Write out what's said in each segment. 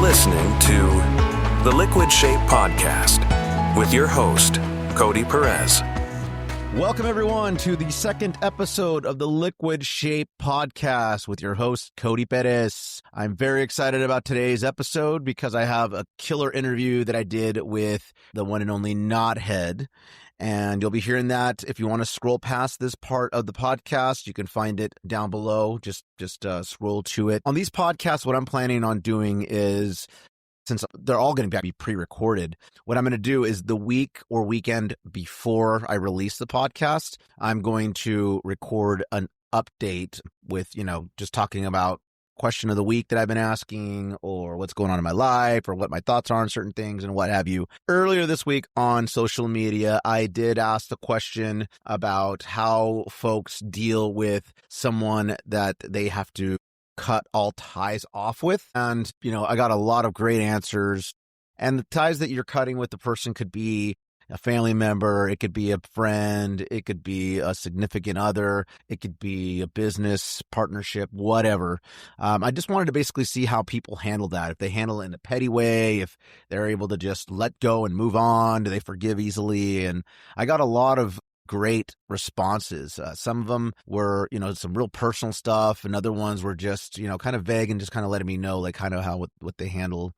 listening to the Liquid Shape Podcast with your host, Cody Perez. Welcome, everyone, to the second episode of the Liquid Shape Podcast with your host, Cody Perez. I'm very excited about today's episode because I have a killer interview that I did with the one and only Knothead. And you'll be hearing that. If you want to scroll past this part of the podcast, you can find it down below. Just scroll to it. On these podcasts, what I'm planning on doing is, since they're all going to be pre-recorded, what I'm going to do is the week or weekend before I release the podcast, I'm going to record an update with, just talking about question of the week that I've been asking, or what's going on in my life, or what my thoughts are on certain things and what have you. Earlier this week on social media, I did ask the question about how folks deal with someone that they have to cut all ties off with. And, I got a lot of great answers. And the ties that you're cutting with the person could be a family member, it could be a friend, it could be a significant other, it could be a business partnership, whatever. I just wanted to basically see how people handle that. If they handle it in a petty way, if they're able to just let go and move on, do they forgive easily? And I got a lot of great responses. Some of them were, some real personal stuff, and other ones were just, kind of vague and just kind of letting me know, like, kind of how they handle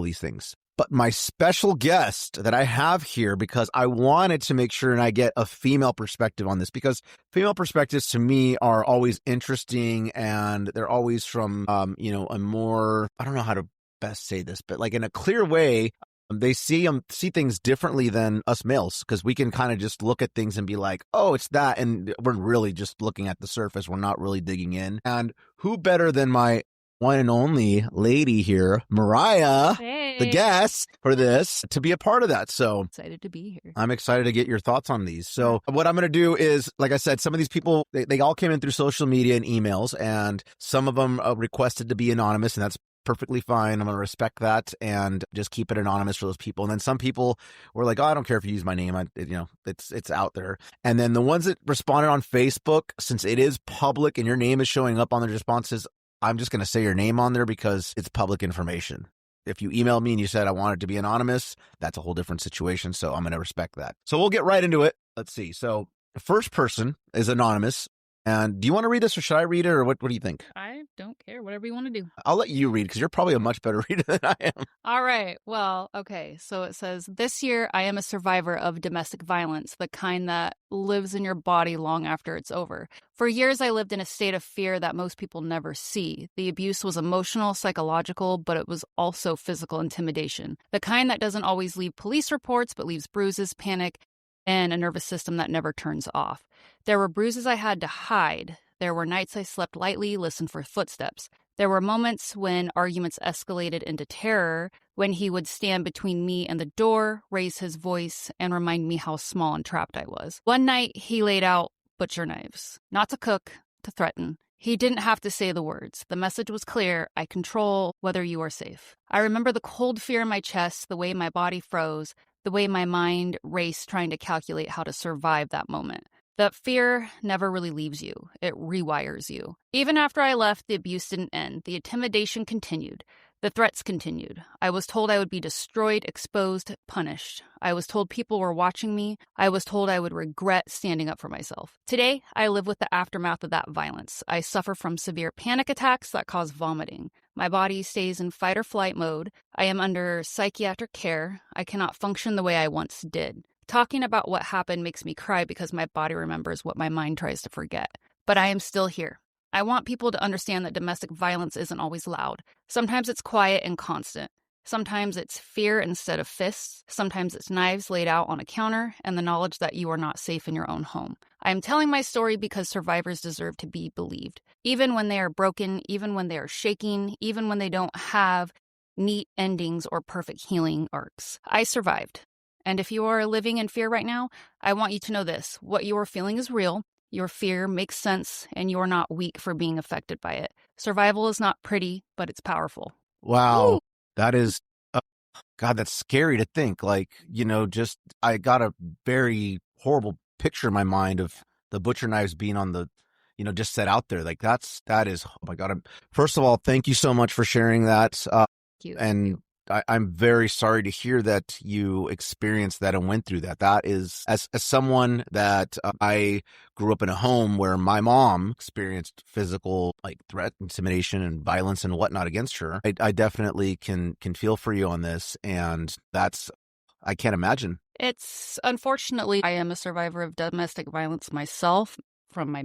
these things. But my special guest that I have here, because I wanted to make sure and I get a female perspective on this, because female perspectives to me are always interesting, and they're always from, a more, I don't know how to best say this, but like in a clear way. They see things differently than us males, because we can kind of just look at things and be like, oh, it's that. And we're really just looking at the surface. We're not really digging in. And who better than my one and only lady here, Mariah, the guest for this, to be a part of that. So excited to be here. I'm excited to get your thoughts on these. So what I'm going to do is, like I said, some of these people, they all came in through social media and emails, and some of them requested to be anonymous, and that's perfectly fine. I'm going to respect that and just keep it anonymous for those people. And then some people were like, oh, I don't care if you use my name. It's out there. And then the ones that responded on Facebook, since it is public and your name is showing up on the responses, I'm just going to say your name on there because it's public information. If you emailed me and you said I want it to be anonymous, that's a whole different situation. So I'm going to respect that. So we'll get right into it. Let's see. So the first person is anonymous. And do you want to read this, or should I read it, or what do you think? I don't care. Whatever you want to do. I'll let you read, because you're probably a much better reader than I am. All right. Well, okay. So it says, this year I am a survivor of domestic violence, the kind that lives in your body long after it's over. For years, I lived in a state of fear that most people never see. The abuse was emotional, psychological, but it was also physical intimidation. The kind that doesn't always leave police reports, but leaves bruises, panic, and a nervous system that never turns off. There were bruises I had to hide. There were nights I slept lightly, listened for footsteps. There were moments when arguments escalated into terror, when he would stand between me and the door, raise his voice, and remind me how small and trapped I was. One night, he laid out butcher knives. Not to cook, to threaten. He didn't have to say the words. The message was clear. I control whether you are safe. I remember the cold fear in my chest, the way my body froze, the way my mind raced trying to calculate how to survive that moment. That fear never really leaves you. It rewires you. Even after I left, the abuse didn't end. The intimidation continued. The threats continued. I was told I would be destroyed, exposed, punished. I was told people were watching me. I was told I would regret standing up for myself. Today, I live with the aftermath of that violence. I suffer from severe panic attacks that cause vomiting. My body stays in fight or flight mode. I am under psychiatric care. I cannot function the way I once did. Talking about what happened makes me cry because my body remembers what my mind tries to forget. But I am still here. I want people to understand that domestic violence isn't always loud. Sometimes it's quiet and constant. Sometimes it's fear instead of fists. Sometimes it's knives laid out on a counter and the knowledge that you are not safe in your own home. I am telling my story because survivors deserve to be believed. Even when they are broken, even when they are shaking, even when they don't have neat endings or perfect healing arcs. I survived. And if you are living in fear right now, I want you to know this. What you are feeling is real. Your fear makes sense, and you're not weak for being affected by it. Survival is not pretty, but it's powerful. Wow. Woo! That is, God, that's scary to think. Like, I got a very horrible picture in my mind of the butcher knives being on the, just set out there. Like that is, oh my God. First of all, thank you so much for sharing that. you. And I'm very sorry to hear that you experienced that and went through that. That is, as someone that I grew up in a home where my mom experienced physical like threat, intimidation, and violence and whatnot against her. I definitely can feel for you on this, and I can't imagine. It's unfortunately, I am a survivor of domestic violence myself from my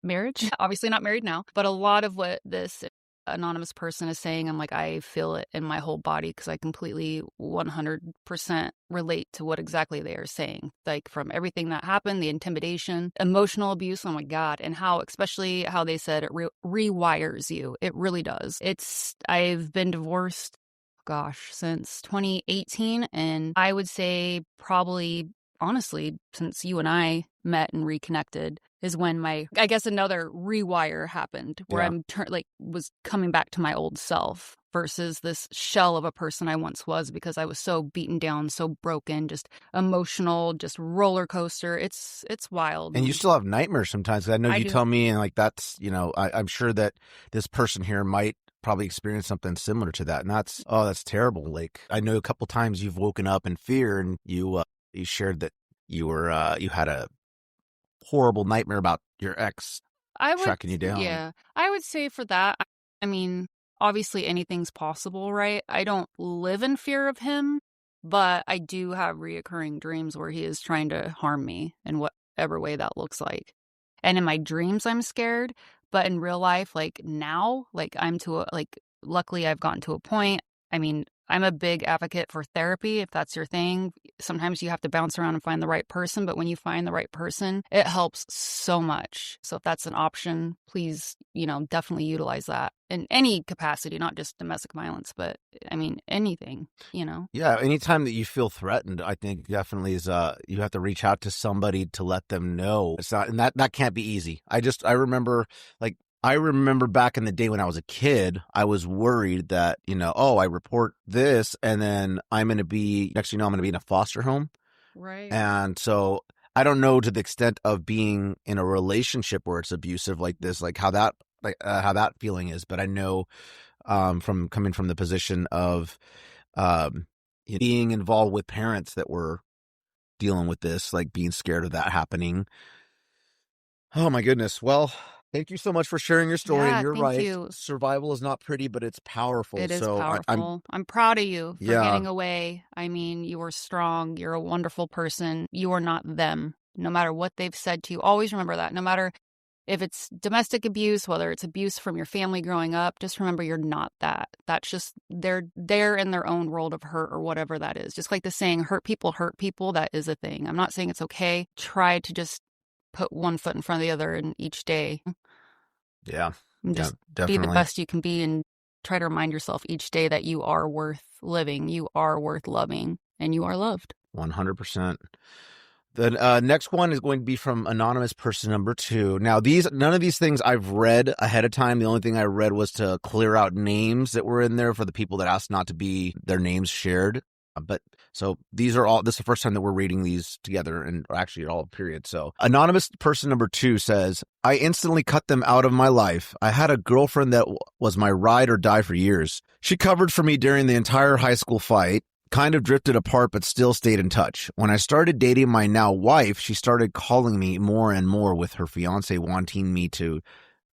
marriage. Obviously not married now, but a lot of what this anonymous person is saying, I'm like, I feel it in my whole body because I completely 100% relate to what exactly they are saying. Like from everything that happened, the intimidation, emotional abuse, oh my God, and especially how they said it rewires you. It really does. I've been divorced, gosh, since 2018, and I would say probably, honestly, since you and I met and reconnected is when I guess another rewire happened where I'm was coming back to my old self versus this shell of a person I once was because I was so beaten down, so broken, just emotional, just roller coaster. It's wild. And you still have nightmares sometimes. I know you do. tell me, and like that's, I'm sure that this person here might probably experience something similar to that. And that's terrible. Like I know a couple times you've woken up in fear, and you shared that you had a horrible nightmare about your ex tracking you down. Yeah, I would say for that, I mean, obviously anything's possible, right? I don't live in fear of him, but I do have reoccurring dreams where he is trying to harm me in whatever way that looks like. And in my dreams, I'm scared, but in real life, like now, like luckily I've gotten to a point. I mean, I'm a big advocate for therapy, if that's your thing. Sometimes you have to bounce around and find the right person, but when you find the right person, it helps so much. So if that's an option, please, definitely utilize that in any capacity, not just domestic violence, but I mean, anything, Yeah, anytime that you feel threatened, I think definitely is you have to reach out to somebody to let them know. It's not, and that can't be easy. I remember back in the day when I was a kid, I was worried that, I report this and then I'm going to be in a foster home. Right. And so I don't know to the extent of being in a relationship where it's abusive like this, like how that feeling is. But I know from coming from the position of being involved with parents that were dealing with this, like being scared of that happening. Oh, my goodness. Well, thank you so much for sharing your story. Yeah, and you're thank right. you. Survival is not pretty, but it's powerful. It is So powerful. I'm proud of you for Yeah. getting away. I mean, you are strong. You're a wonderful person. You are not them. No matter what they've said to you, always remember that. No matter if it's domestic abuse, whether it's abuse from your family growing up, just remember you're not that. That's just, they're in their own world of hurt or whatever that is. Just like the saying, hurt people, that is a thing. I'm not saying it's okay. Try to just put one foot in front of the other in each day. Yeah. And just definitely. be the best you can be and try to remind yourself each day that you are worth living, you are worth loving, and you are loved. 100%. The next one is going to be from anonymous person number 2. Now, none of these things I've read ahead of time. The only thing I read was to clear out names that were in there for the people that asked not to be their names shared. But so this is the first time that we're reading these together, and actually all period. So anonymous person number 2 says, I instantly cut them out of my life. I had a girlfriend that was my ride or die for years. She covered for me during the entire high school fight. Kind of drifted apart, but still stayed in touch. When I started dating my now wife, she started calling me more and more with her fiance wanting me to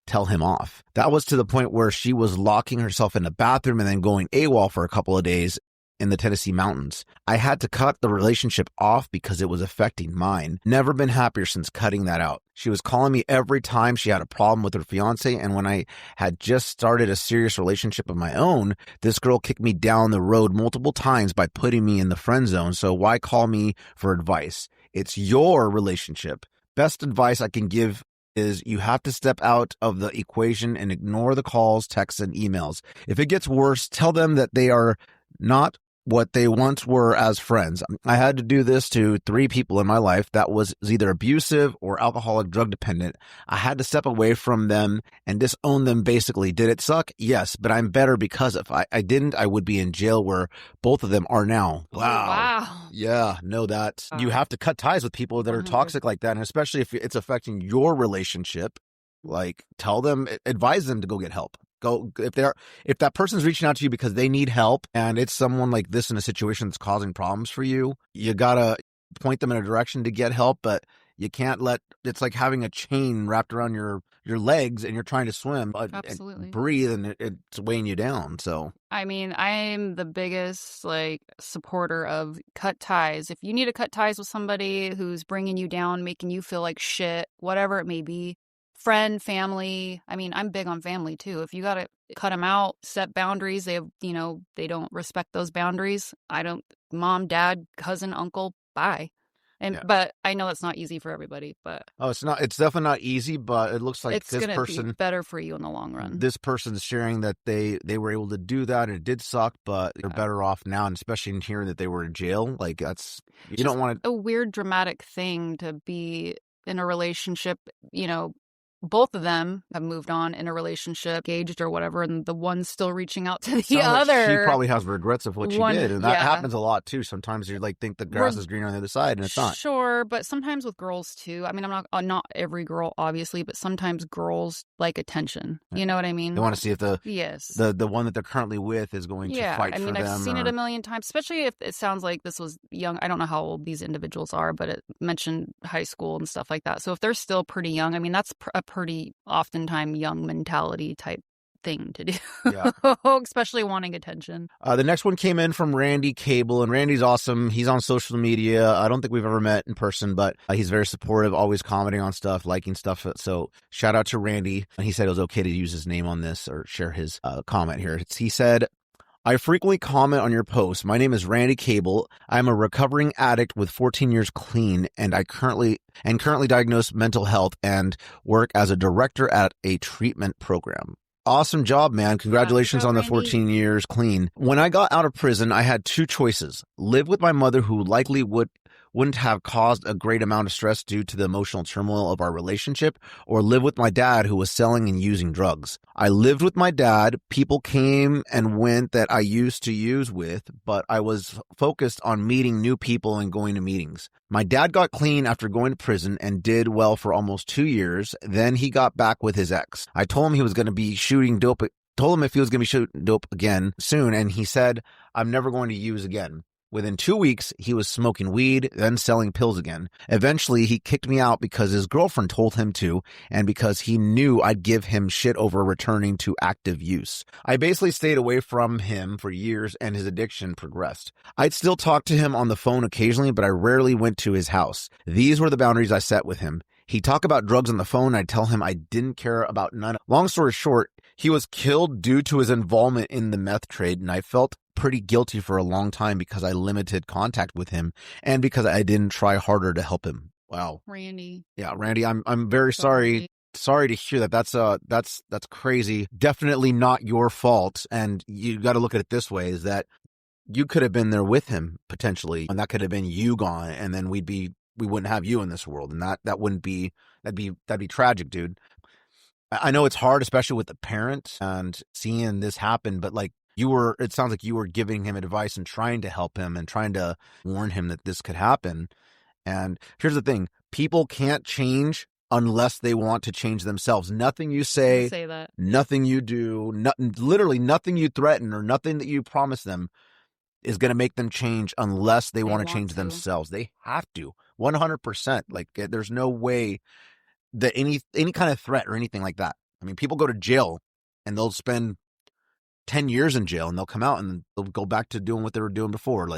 tell him off. That was to the point where she was locking herself in the bathroom and then going AWOL for a couple of days in the Tennessee mountains. I had to cut the relationship off because it was affecting mine. Never been happier since cutting that out. She was calling me every time she had a problem with her fiance, and when I had just started a serious relationship of my own, this girl kicked me down the road multiple times by putting me in the friend zone, so why call me for advice? It's your relationship. Best advice I can give is you have to step out of the equation and ignore the calls, texts, and emails. If it gets worse, tell them that they are not what they once were as friends. I had to do this to 3 people in my life that was either abusive or alcoholic drug dependent. I had to step away from them and disown them basically. Did it suck? Yes, but I'm better because if I didn't, I would be in jail where both of them are now. Wow. Wow. Yeah, know that. You have to cut ties with people that are toxic like that, and especially if it's affecting your relationship, like tell them, advise them to go get help. Go if that person's reaching out to you because they need help and it's someone like this in a situation that's causing problems for you, you gotta point them in a direction to get help, but you can't let it's like having a chain wrapped around your legs and you're trying to swim, Absolutely. breathe, and it's weighing you down. So I mean, I'm the biggest supporter of cut ties. If you need to cut ties with somebody who's bringing you down, making you feel like shit, whatever it may be, friend, family. I mean, I'm big on family too. If you got to cut them out, set boundaries, they don't respect those boundaries. Mom, dad, cousin, uncle, bye. But I know it's not easy for everybody, but it's definitely not easy, but it looks like it's this gonna person be better for you in the long run. This person's sharing that they were able to do that and it did suck, but they're better off now, and especially in hearing that they were in jail. Like you don't want a weird dramatic thing to be in a relationship, both of them have moved on in a relationship, engaged or whatever, and the one's still reaching out to the other. Like she probably has regrets of what she did, and that happens a lot too. Sometimes you think the grass is greener on the other side, and it's not. Sure, but sometimes with girls too. I mean, I'm not every girl, obviously, but sometimes girls like attention. You know what I mean? They want to see if the one that they're currently with is going to fight for them. I've seen it a million times, especially if it sounds like this was young. I don't know how old these individuals are, but it mentioned high school and stuff like that. So if they're still pretty young, I mean, that's a pretty oftentimes young mentality type thing to do. Yeah. Especially wanting attention. The next one came in from Randy Cable, and Randy's awesome. He's on social media. I don't think we've ever met in person, but he's very supportive, always commenting on stuff, liking stuff. So shout out to Randy. And he said it was okay to use his name on this or share his comment here. He said, I frequently comment on your posts. My name is Randy Cable. I'm a recovering addict with 14 years clean, and I currently diagnosed mental health and work as a director at a treatment program. Awesome job, man. Congratulations on the 14 years clean. When I got out of prison, I had two choices. Live with my mother, who likely wouldn't have caused a great amount of stress due to the emotional turmoil of our relationship, or live with my dad, who was selling and using drugs. I lived with my dad. People came and went that I used to use with, but I was focused on meeting new people and going to meetings. My dad got clean after going to prison and did well for almost 2 years. Then he got back with his ex. I told him he was going to be shooting dope. Told him if he was going to be shooting dope again soon, and he said, I'm never going to use again. Within 2 weeks, he was smoking weed, then selling pills again. Eventually, he kicked me out because his girlfriend told him to, and because he knew I'd give him shit over returning to active use. I basically stayed away from him for years, and his addiction progressed. I'd still talk to him on the phone occasionally, but I rarely went to his house. These were the boundaries I set with him. He'd talk about drugs on the phone, and I'd tell him I didn't care about none. Long story short, he was killed due to his involvement in the meth trade, and I felt pretty guilty for a long time because I limited contact with him and because I didn't try harder to help him. Wow. Randy. Yeah, Randy, I'm very sorry. Sorry to hear that. That's crazy. Definitely not your fault. And you got to look at it this way, is that you could have been there with him potentially, and that could have been you gone, and then we wouldn't have you in this world, and that wouldn't be, that'd be tragic, dude. I know it's hard, especially with the parent and seeing this happen, but it sounds like you were giving him advice and trying to help him and trying to warn him that this could happen. And here's the thing. People can't change unless they want to change themselves. Nothing you say that. Nothing you do, literally nothing you threaten or nothing that you promise them is going to make them change unless they want to change themselves. They have to, 100%. There's no way that any kind of threat or anything like that. I mean, people go to jail and they'll spend 10 years in jail and they'll come out and they'll go back to doing what they were doing before.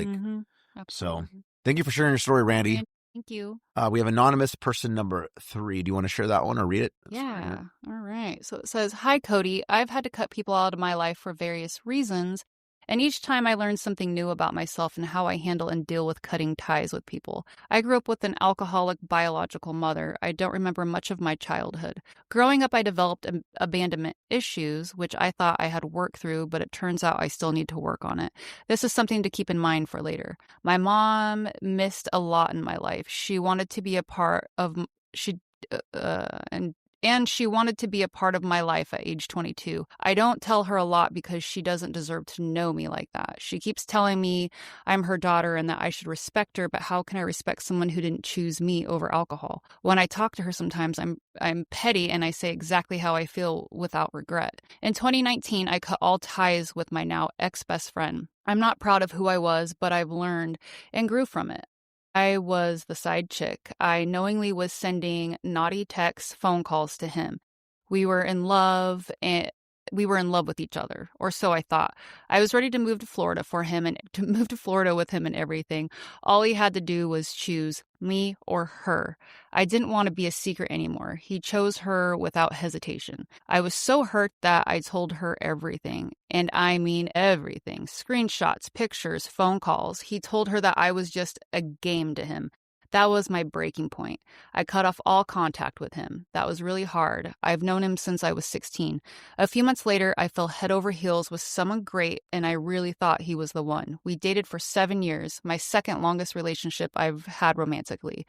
So thank you for sharing your story, Randy. Thank you. We have anonymous person number 3. Do you want to share that one or read it? Yeah. All right. So it says, Hi, Cody. I've had to cut people out of my life for various reasons. And each time I learned something new about myself and how I handle and deal with cutting ties with people. I grew up with an alcoholic biological mother. I don't remember much of my childhood. Growing up, I developed abandonment issues, which I thought I had worked through, but it turns out I still need to work on it. This is something to keep in mind for later. My mom missed a lot in my life. She wanted to be a part of... And she wanted to be a part of my life at age 22. I don't tell her a lot because she doesn't deserve to know me like that. She keeps telling me I'm her daughter and that I should respect her, but how can I respect someone who didn't choose me over alcohol? When I talk to her sometimes, I'm petty and I say exactly how I feel without regret. In 2019, I cut all ties with my now ex-best friend. I'm not proud of who I was, but I've learned and grew from it. I was the side chick. I knowingly was sending naughty texts, phone calls to him. We were in love with each other, or so I thought. I was ready to move to Florida with him and everything. All he had to do was choose me or her. I didn't want to be a secret anymore. He chose her without hesitation. I was so hurt that I told her everything. And I mean everything. Screenshots, pictures, phone calls. He told her that I was just a game to him. That was my breaking point. I cut off all contact with him. That was really hard. I've known him since I was 16. A few months later, I fell head over heels with someone great, and I really thought he was the one. We dated for 7 years, my second longest relationship I've had romantically.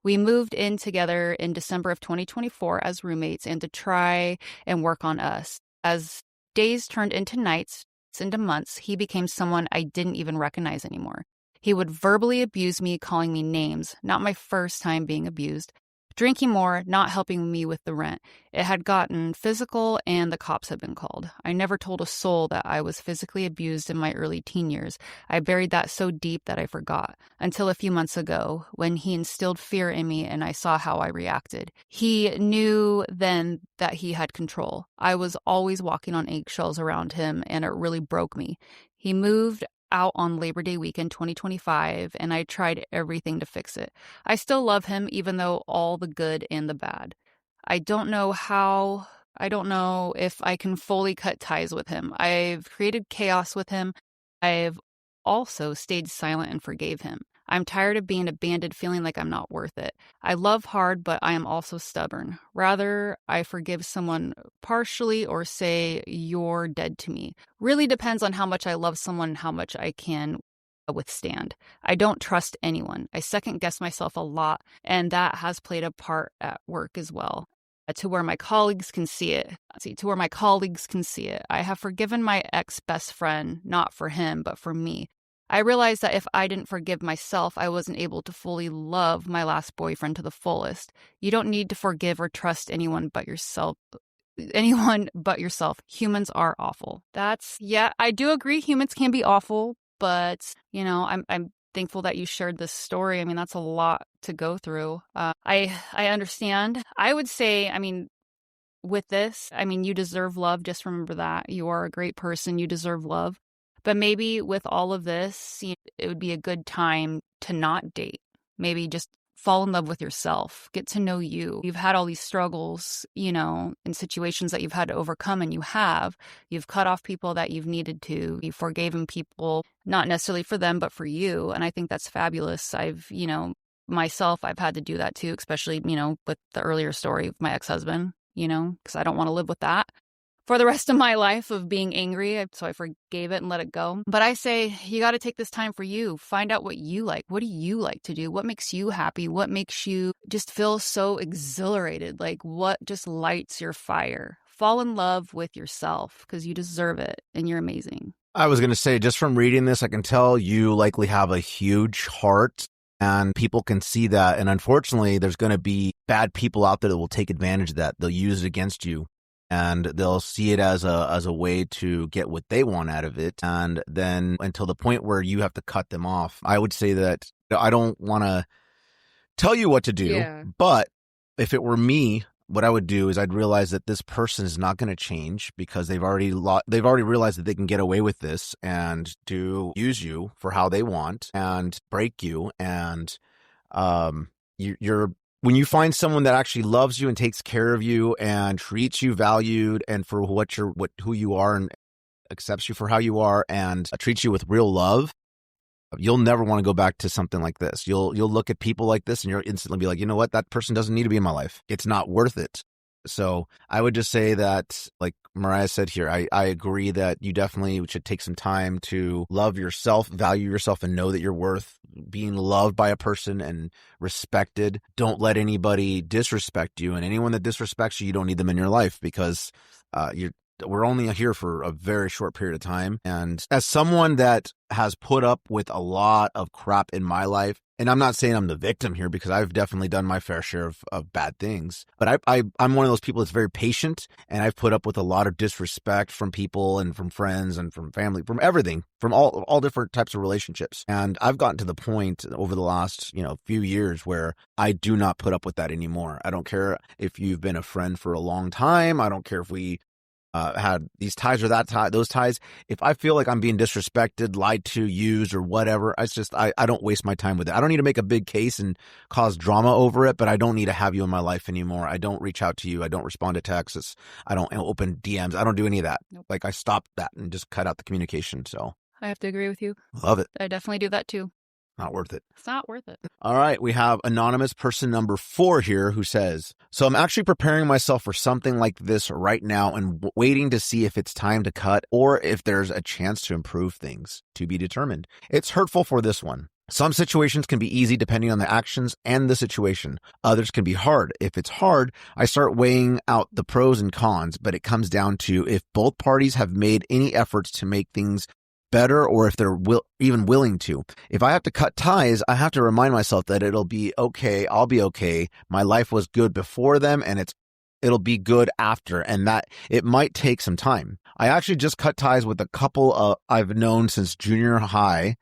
We moved in together in December of 2024 as roommates and to try and work on us. As days turned into nights, into months, he became someone I didn't even recognize anymore. He would verbally abuse me, calling me names, not my first time being abused. Drinking more, not helping me with the rent. It had gotten physical and the cops had been called. I never told a soul that I was physically abused in my early teen years. I buried that so deep that I forgot. Until a few months ago, when he instilled fear in me and I saw how I reacted. He knew then that he had control. I was always walking on eggshells around him and it really broke me. He moved out on Labor Day weekend 2025, and I tried everything to fix it. I still love him, even though all the good and the bad. I don't know if I can fully cut ties with him. I've created chaos with him. I've also stayed silent and forgave him. I'm tired of being abandoned, feeling like I'm not worth it. I love hard, but I am also stubborn. Rather, I forgive someone partially or say, you're dead to me. Really depends on how much I love someone and how much I can withstand. I don't trust anyone. I second guess myself a lot, and that has played a part at work as well. To where my colleagues can see it. I have forgiven my ex-best friend, not for him, but for me. I realized that if I didn't forgive myself, I wasn't able to fully love my last boyfriend to the fullest. You don't need to forgive or trust anyone but yourself. Humans are awful. I do agree humans can be awful, but, I'm thankful that you shared this story. I mean, that's a lot to go through. I understand. I would say, with this, you deserve love. Just remember that. You are a great person. You deserve love. But maybe with all of this, it would be a good time to not date. Maybe just fall in love with yourself. Get to know you. You've had all these struggles, in situations that you've had to overcome, and you've cut off people that you've needed to. You've forgiven people, not necessarily for them, but for you. And I think that's fabulous. I've had to do that too, especially, with the earlier story of my ex-husband, because I don't want to live with that for the rest of my life of being angry. So I forgave it and let it go. But I say you got to take this time for you. Find out what you like. What do you like to do? What makes you happy? What makes you just feel so exhilarated? Like what just lights your fire? Fall in love with yourself because you deserve it and you're amazing. I was going to say, just from reading this, I can tell you likely have a huge heart and people can see that. And unfortunately, there's going to be bad people out there that will take advantage of that. They'll use it against you. And they'll see it as a way to get what they want out of it. And then until the point where you have to cut them off. I would say that I don't want to tell you what to do, but if it were me, what I would do is I'd realize that this person is not going to change because they've already realized that they can get away with this and to use you for how they want and break you. And you're when you find someone that actually loves you and takes care of you and treats you valued and for who you are and accepts you for how you are and treats you with real love, you'll never want to go back to something like this. You'll look at people like this and you'll instantly be like, you know what? That person doesn't need to be in my life. It's not worth it. So I would just say that, like Mariah said here, I agree that you definitely should take some time to love yourself, value yourself, and know that you're worth being loved by a person and respected. Don't let anybody disrespect you, and anyone that disrespects you, you don't need them in your life, because we're only here for a very short period of time. And as someone that has put up with a lot of crap in my life, and I'm not saying I'm the victim here, because I've definitely done my fair share of bad things, but I'm one of those people that's very patient, and I've put up with a lot of disrespect from people and from friends and from family, from everything, from all different types of relationships. And I've gotten to the point over the last, few years where I do not put up with that anymore. I don't care if you've been a friend for a long time. I don't care if we had these ties or that tie, those ties. If I feel like I'm being disrespected, lied to, used, or whatever, it's just, I don't waste my time with it. I don't need to make a big case and cause drama over it, but I don't need to have you in my life anymore. I don't reach out to you. I don't respond to texts. I don't open DMs. I don't do any of that. Nope. Like, I stopped that and just cut out the communication. So I have to agree with you. Love it. I definitely do that too. Not worth it. It's not worth it. All right. We have anonymous person number 4 here who says, so I'm actually preparing myself for something like this right now and waiting to see if it's time to cut or if there's a chance to improve things. To be determined. It's hurtful for this one. Some situations can be easy depending on the actions and the situation. Others can be hard. If it's hard, I start weighing out the pros and cons, but it comes down to if both parties have made any efforts to make things better or if they're even willing to. If I have to cut ties, I have to remind myself that it'll be okay. I'll be okay. My life was good before them and it'll be good after, and that it might take some time. I actually just cut ties with a couple I've known since junior high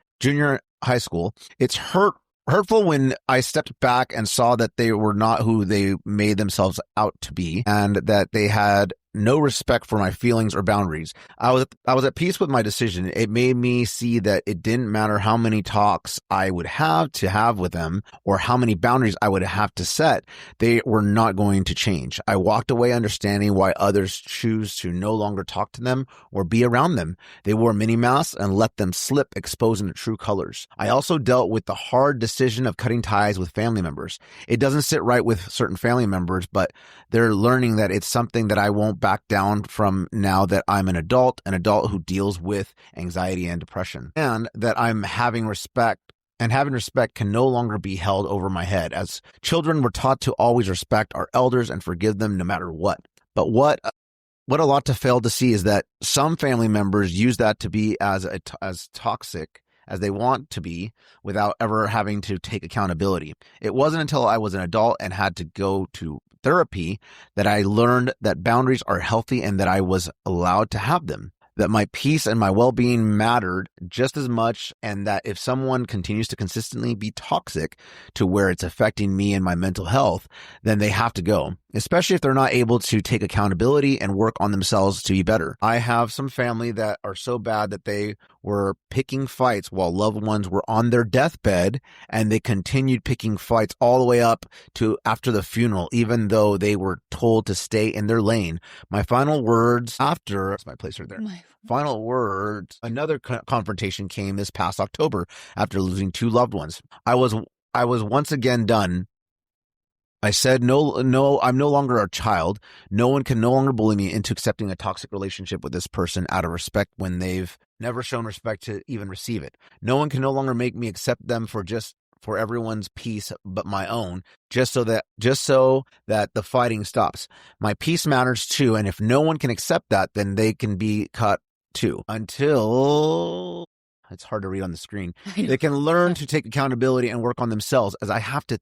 school. It's hurtful when I stepped back and saw that they were not who they made themselves out to be and that they had no respect for my feelings or boundaries. I was at peace with my decision. It made me see that it didn't matter how many talks I would have to have with them or how many boundaries I would have to set. They were not going to change. I walked away understanding why others choose to no longer talk to them or be around them. They wore mini masks and let them slip, exposing their true colors. I also dealt with the hard decision of cutting ties with family members. It doesn't sit right with certain family members, but they're learning that it's something that I won't back down from now that I'm an adult who deals with anxiety and depression, and that I'm having respect. And having respect can no longer be held over my head. As children, we're taught to always respect our elders and forgive them no matter what. But what a lot to fail to see is that some family members use that to be as toxic as they want to be without ever having to take accountability. It wasn't until I was an adult and had to go to therapy that I learned that boundaries are healthy and that I was allowed to have them, that my peace and my well-being mattered just as much, and that if someone continues to consistently be toxic to where it's affecting me and my mental health, then they have to go, especially if they're not able to take accountability and work on themselves to be better. I have some family that are so bad that they were picking fights while loved ones were on their deathbed, and they continued picking fights all the way up to after the funeral, even though they were told to stay in their lane. My final words after, that's my place right there. Final words, another confrontation came this past October after losing 2 loved ones. I was once again done. I said, no, I'm no longer a child. No one can no longer bully me into accepting a toxic relationship with this person out of respect when they've never shown respect to even receive it. No one can no longer make me accept them for everyone's peace but my own, just so that the fighting stops. My peace matters too, and if no one can accept that, then they can be cut too. Until it's hard to read on the screen. They can learn to take accountability and work on themselves, as I have to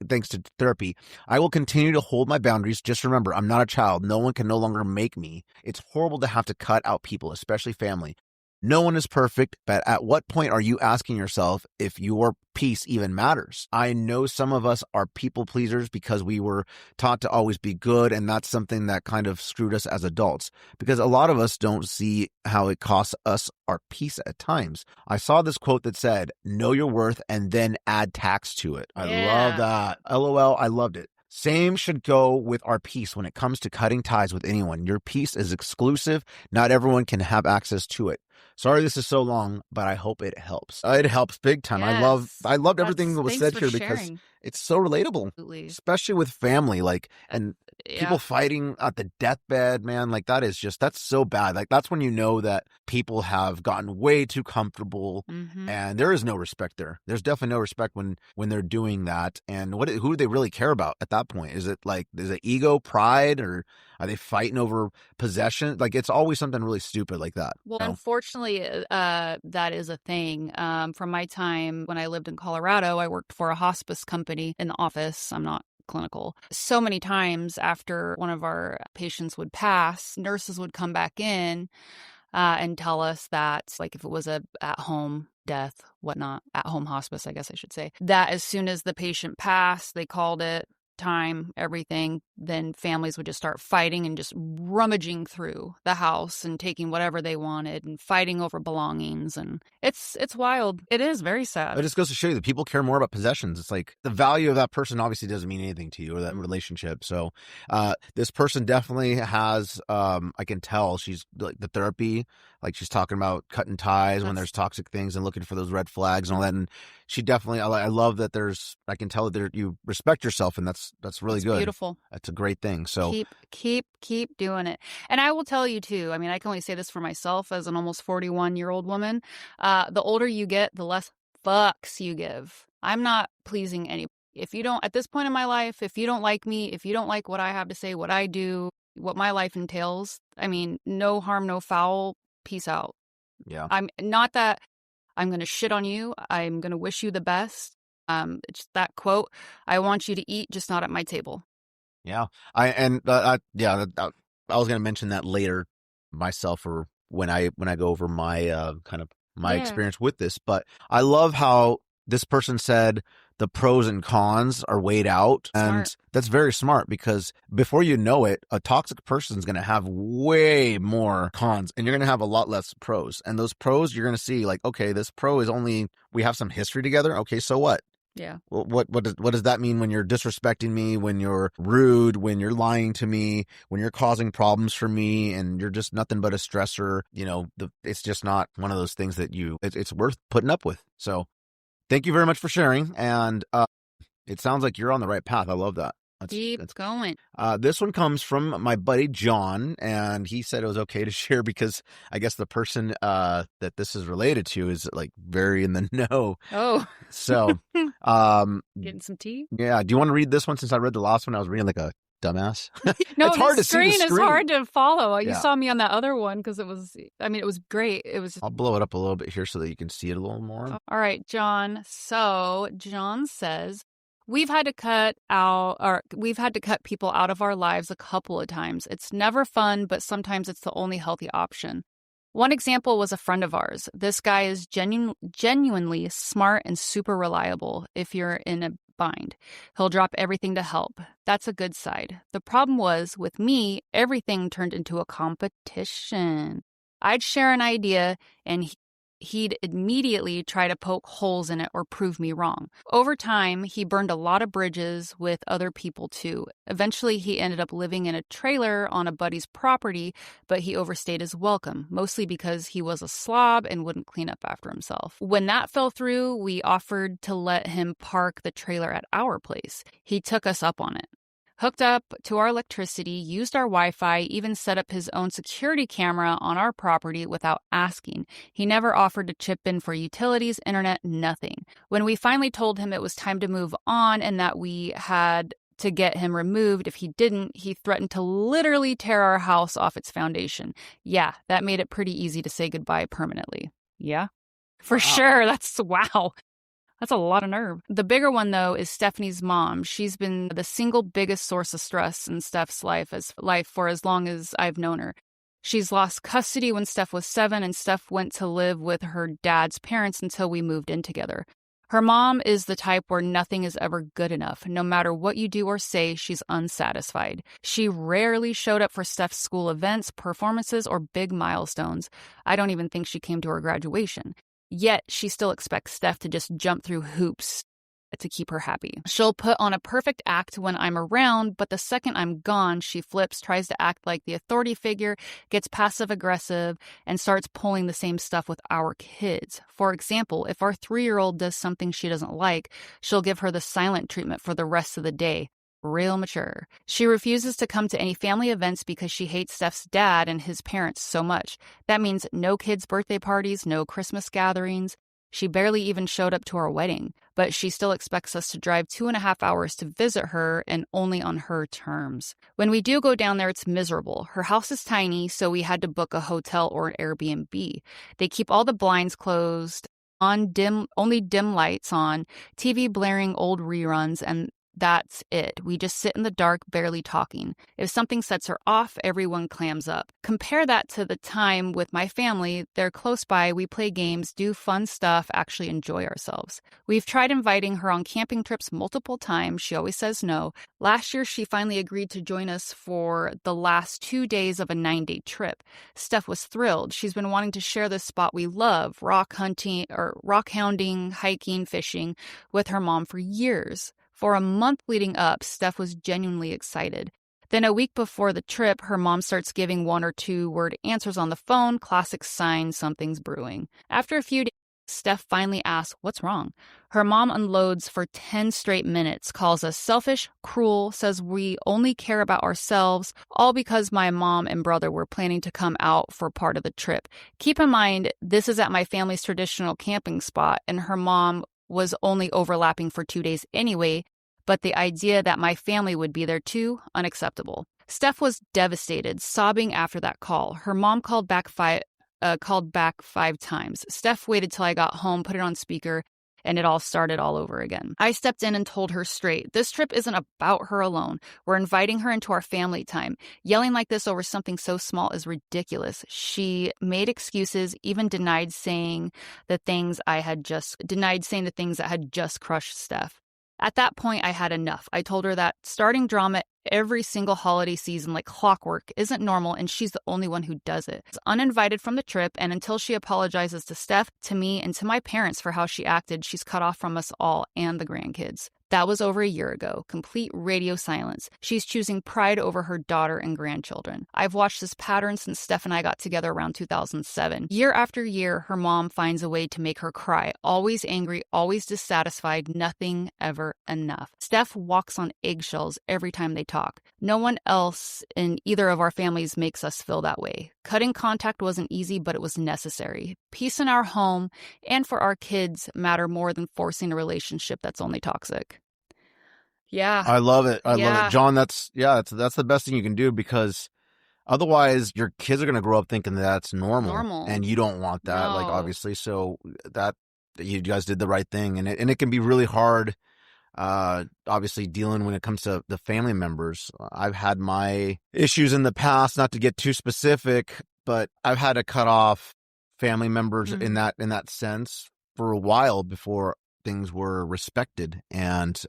thanks to therapy. I will continue to hold my boundaries. Just remember, I'm not a child. No one can no longer make me. It's horrible to have to cut out people, especially family. No one is perfect, but at what point are you asking yourself if your peace even matters? I know some of us are people pleasers because we were taught to always be good, and that's something that kind of screwed us as adults, because a lot of us don't see how it costs us our peace at times. I saw this quote that said, know your worth and then add tax to it. I love that. LOL, I loved it. Same should go with our peace when it comes to cutting ties with anyone. Your peace is exclusive. Not everyone can have access to it. sorry this is so long, but I hope it helps. It helps big time. Yes. I loved everything that was Thanks said for here because sharing. it's so relatable, Absolutely. especially with family, like, and Yeah. people fighting at the deathbed, man. Like, that's so bad. Like, that's when you know that people have gotten way too comfortable and there is no respect there. There's definitely no respect when they're doing that. And who do they really care about at that point? Is it ego, pride, or are they fighting over possession? Like, it's always something really stupid like that. Well, you know? unfortunately, that is a thing. From my time when I lived in Colorado, I worked for a hospice company in the office. I'm not clinical. So many times after one of our patients would pass, nurses would come back in and tell us that, like, if it was a at-home death, whatnot, at-home hospice, I guess I should say, that as soon as the patient passed, they called it time, everything, then families would just start fighting and just rummaging through the house and taking whatever they wanted and fighting over belongings. And it's wild. It is very sad. It just goes to show you that people care more about possessions. It's like the value of that person obviously doesn't mean anything to you, or that relationship. So this person definitely has, I can tell she's like the therapy, like she's talking about cutting ties when there's toxic things and looking for those red flags and all that. And she definitely, I love that I can tell that you respect yourself, and that's really good. Beautiful. That's a great thing. So keep doing it. And I will tell you too, I mean, I can only say this for myself as an almost 41-year-old woman. The older you get, the less fucks you give. I'm not pleasing anybody. If you don't, at this point in my life, if you don't like me, if you don't like what I have to say, what I do, what my life entails, I mean, no harm, no foul. Peace out. Yeah. I'm not that I'm going to shit on you. I'm going to wish you the best. It's that quote, I want you to eat, just not at my table. Yeah. I was going to mention that later myself, or when I go over my kind of my experience with this, but I love how this person said the pros and cons are weighed out. Smart. And that's very smart, because before you know it, a toxic person is going to have way more cons and you're going to have a lot less pros. And those pros, you're going to see like, okay, this pro is we have some history together. Okay, so what? Yeah. Well, what does that mean when you're disrespecting me, when you're rude, when you're lying to me, when you're causing problems for me, and you're just nothing but a stressor? You know, it's just not one of those things that it's worth putting up with. So thank you very much for sharing. And it sounds like you're on the right path. I love that. Keep going. This one comes from my buddy John, and he said it was okay to share because I guess the person that this is related to is like very in the know. Oh. So Getting some tea? Yeah. Do you want to read this one? Since I read the last one, I was reading like a dumbass. No, it's hard to see the screen is hard to follow. Yeah. You saw me on that other one because it was great. It was just... I'll blow it up a little bit here so that you can see it a little more. All right, John. So John says, we've had to cut people out of our lives a couple of times. It's never fun, but sometimes it's the only healthy option. One example was a friend of ours. This guy is genuinely smart and super reliable if you're in a bind. He'll drop everything to help. That's a good side. The problem was, with me, everything turned into a competition. I'd share an idea and he'd immediately try to poke holes in it or prove me wrong. Over time, he burned a lot of bridges with other people too. Eventually, he ended up living in a trailer on a buddy's property, but he overstayed his welcome, mostly because he was a slob and wouldn't clean up after himself. When that fell through, we offered to let him park the trailer at our place. He took us up on it. Hooked up to our electricity, used our Wi-Fi, even set up his own security camera on our property without asking. He never offered to chip in for utilities, internet, nothing. When we finally told him it was time to move on and that we had to get him removed if he didn't, he threatened to literally tear our house off its foundation. Yeah, that made it pretty easy to say goodbye permanently. Yeah? For sure. Wow. That's a lot of nerve. The bigger one, though, is Stephanie's mom. She's been the single biggest source of stress in Steph's life for as long as I've known her. She's lost custody when Steph was 7, and Steph went to live with her dad's parents until we moved in together. Her mom is the type where nothing is ever good enough. No matter what you do or say, she's unsatisfied. She rarely showed up for Steph's school events, performances, or big milestones. I don't even think she came to her graduation. Yet, she still expects Steph to just jump through hoops to keep her happy. She'll put on a perfect act when I'm around, but the second I'm gone, she flips, tries to act like the authority figure, gets passive-aggressive, and starts pulling the same stuff with our kids. For example, if our 3-year-old does something she doesn't like, she'll give her the silent treatment for the rest of the day. Real mature. She refuses to come to any family events because she hates Steph's dad and his parents so much. That means no kids' birthday parties, no Christmas gatherings. She barely even showed up to our wedding, but she still expects us to drive 2.5 hours to visit her and only on her terms. When we do go down there, it's miserable. Her house is tiny, so we had to book a hotel or an Airbnb. They keep all the blinds closed, only dim lights on, TV blaring old reruns, and that's it. We just sit in the dark, barely talking. If something sets her off, everyone clams up. Compare that to the time with my family. They're close by, we play games, do fun stuff, actually enjoy ourselves. We've tried inviting her on camping trips multiple times. She always says no. Last year, she finally agreed to join us for the last 2 days of a 9-day trip. Steph was thrilled. She's been wanting to share this spot we love, rock hounding, hiking, fishing, with her mom for years. For a month leading up, Steph was genuinely excited. Then a week before the trip, her mom starts giving 1 or 2 word answers on the phone, classic sign something's brewing. After a few days, Steph finally asks, "What's wrong?" Her mom unloads for 10 straight minutes, calls us selfish, cruel, says we only care about ourselves, all because my mom and brother were planning to come out for part of the trip. Keep in mind, this is at my family's traditional camping spot, and her mom was only overlapping for 2 days anyway, but the idea that my family would be there too, unacceptable. Steph was devastated, sobbing after that call. Her mom called back 5 times. Steph waited till I got home, put it on speaker, and it all started all over again. I stepped in and told her straight, this trip isn't about her alone. We're inviting her into our family time. Yelling like this over something so small is ridiculous. She made excuses, even denied saying the things that had just crushed Steph. At that point, I had enough. I told her that starting drama every single holiday season like clockwork isn't normal, and she's the only one who does it. She's uninvited from the trip, and until she apologizes to Steph, to me, and to my parents for how she acted, she's cut off from us all and the grandkids. That was over a year ago. Complete radio silence. She's choosing pride over her daughter and grandchildren. I've watched this pattern since Steph and I got together around 2007. Year after year, her mom finds a way to make her cry. Always angry, always dissatisfied, nothing ever enough. Steph walks on eggshells every time they talk. No one else in either of our families makes us feel that way. Cutting contact wasn't easy, but it was necessary. Peace in our home and for our kids matter more than forcing a relationship that's only toxic. Yeah. I love it. I love it. John, that's the best thing you can do, because otherwise your kids are going to grow up thinking that's normal. And you don't want that, No. like, obviously. So that you guys did the right thing. And it can be really hard, obviously, dealing when it comes to the family members. I've had my issues in the past, not to get too specific, but I've had to cut off family members in that sense for a while before things were respected. And,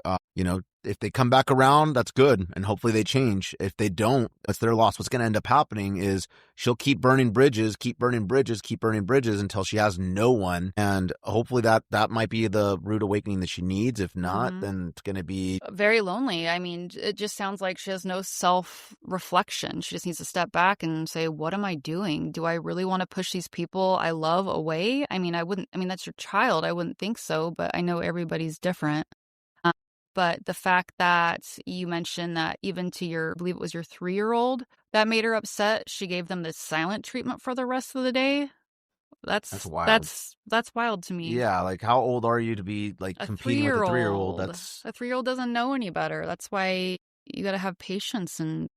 if they come back around, that's good. And hopefully they change. If they don't, that's their loss. What's going to end up happening is she'll keep burning bridges until she has no one. And hopefully that might be the rude awakening that she needs. If not, then it's going to be very lonely. I mean, it just sounds like she has no self-reflection. She just needs to step back and say, what am I doing? Do I really want to push these people I love away? I mean, that's your child. I wouldn't think so, but I know everybody's different. But the fact that you mentioned that even to I believe it was your 3-year-old that made her upset, she gave them this silent treatment for the rest of the day. That's wild. That's wild to me. Yeah, like, how old are you to be like competing with a 3-year-old? A 3-year-old doesn't know any better. That's why you got to have patience and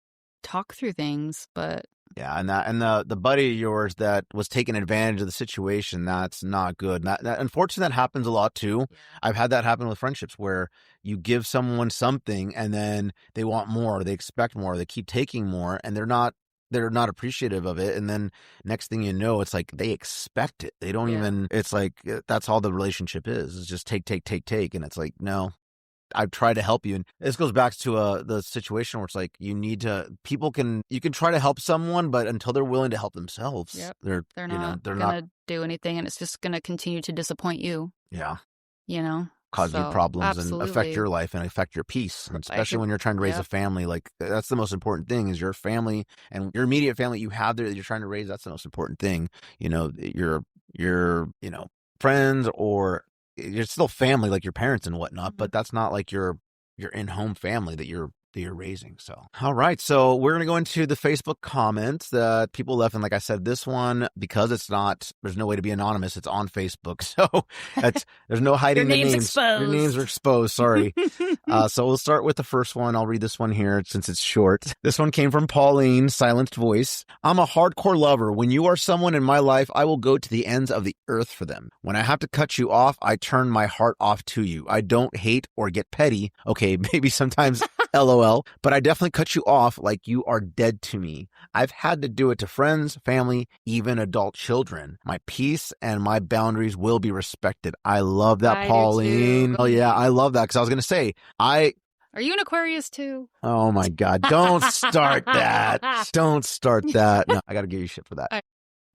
talk through things. But yeah, and the buddy of yours that was taking advantage of the situation, that's not good. That unfortunately, that happens a lot too. Yeah. I've had that happen with friendships where you give someone something and then they want more, they expect more, they keep taking more, and they're not appreciative of it. And then next thing you know, it's like they expect it. They don't even. It's like that's all the relationship is. It's just take, and it's like, no. I've tried to help you. And this goes back to the situation where it's like you can try to help someone, but until they're willing to help themselves, they're not going to do anything, and it's just going to continue to disappoint you. Yeah. cause you So, problems and affect absolutely. your life and affect your peace. And especially when you're trying to raise a Yep. family, like that's the most important thing is your family and your immediate family you have there that you're trying to raise. That's the most important thing. You know, your friends or you're still family, like your parents and whatnot, but that's not like your in-home family that you're raising. So, all right. So we're going to go into the Facebook comments that people left. And like I said, this one, because there's no way to be anonymous. It's on Facebook. So there's no hiding the names. Exposed. Your names are exposed. Sorry. So we'll start with the first one. I'll read this one here since it's short. This one came from Pauline, silenced voice. I'm a hardcore lover. When you are someone in my life, I will go to the ends of the earth for them. When I have to cut you off, I turn my heart off to you. I don't hate or get petty. Okay, maybe sometimes LOL, but I definitely cut you off like you are dead to me. I've had to do it to friends, family, even adult children. My peace and my boundaries will be respected. I love that, I do Pauline. too. Oh yeah, I love that because I was going to say, Are you an Aquarius too? Oh my God, don't start that. Don't start that. No, I got to give you shit for that.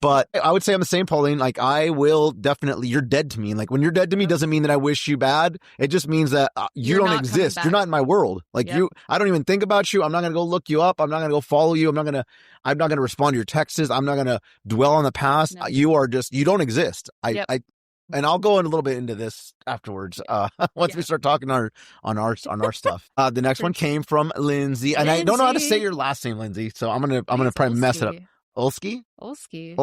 But I would say I'm the same, Pauline. Like, I will definitely, you're dead to me. Like, when you're dead to me doesn't mean that I wish you bad. It just means that you don't exist. You're not in my world. Like, I don't even think about you. I'm not going to go look you up. I'm not going to go follow you. I'm not going to respond to your texts. I'm not going to dwell on the past. No. You don't exist. And I'll go in a little bit into this afterwards. Once we start talking on our stuff. The next one came from Lindsay, and I don't know how to say your last name, Lindsay. So I'm gonna probably mess it up. Olski. Okay,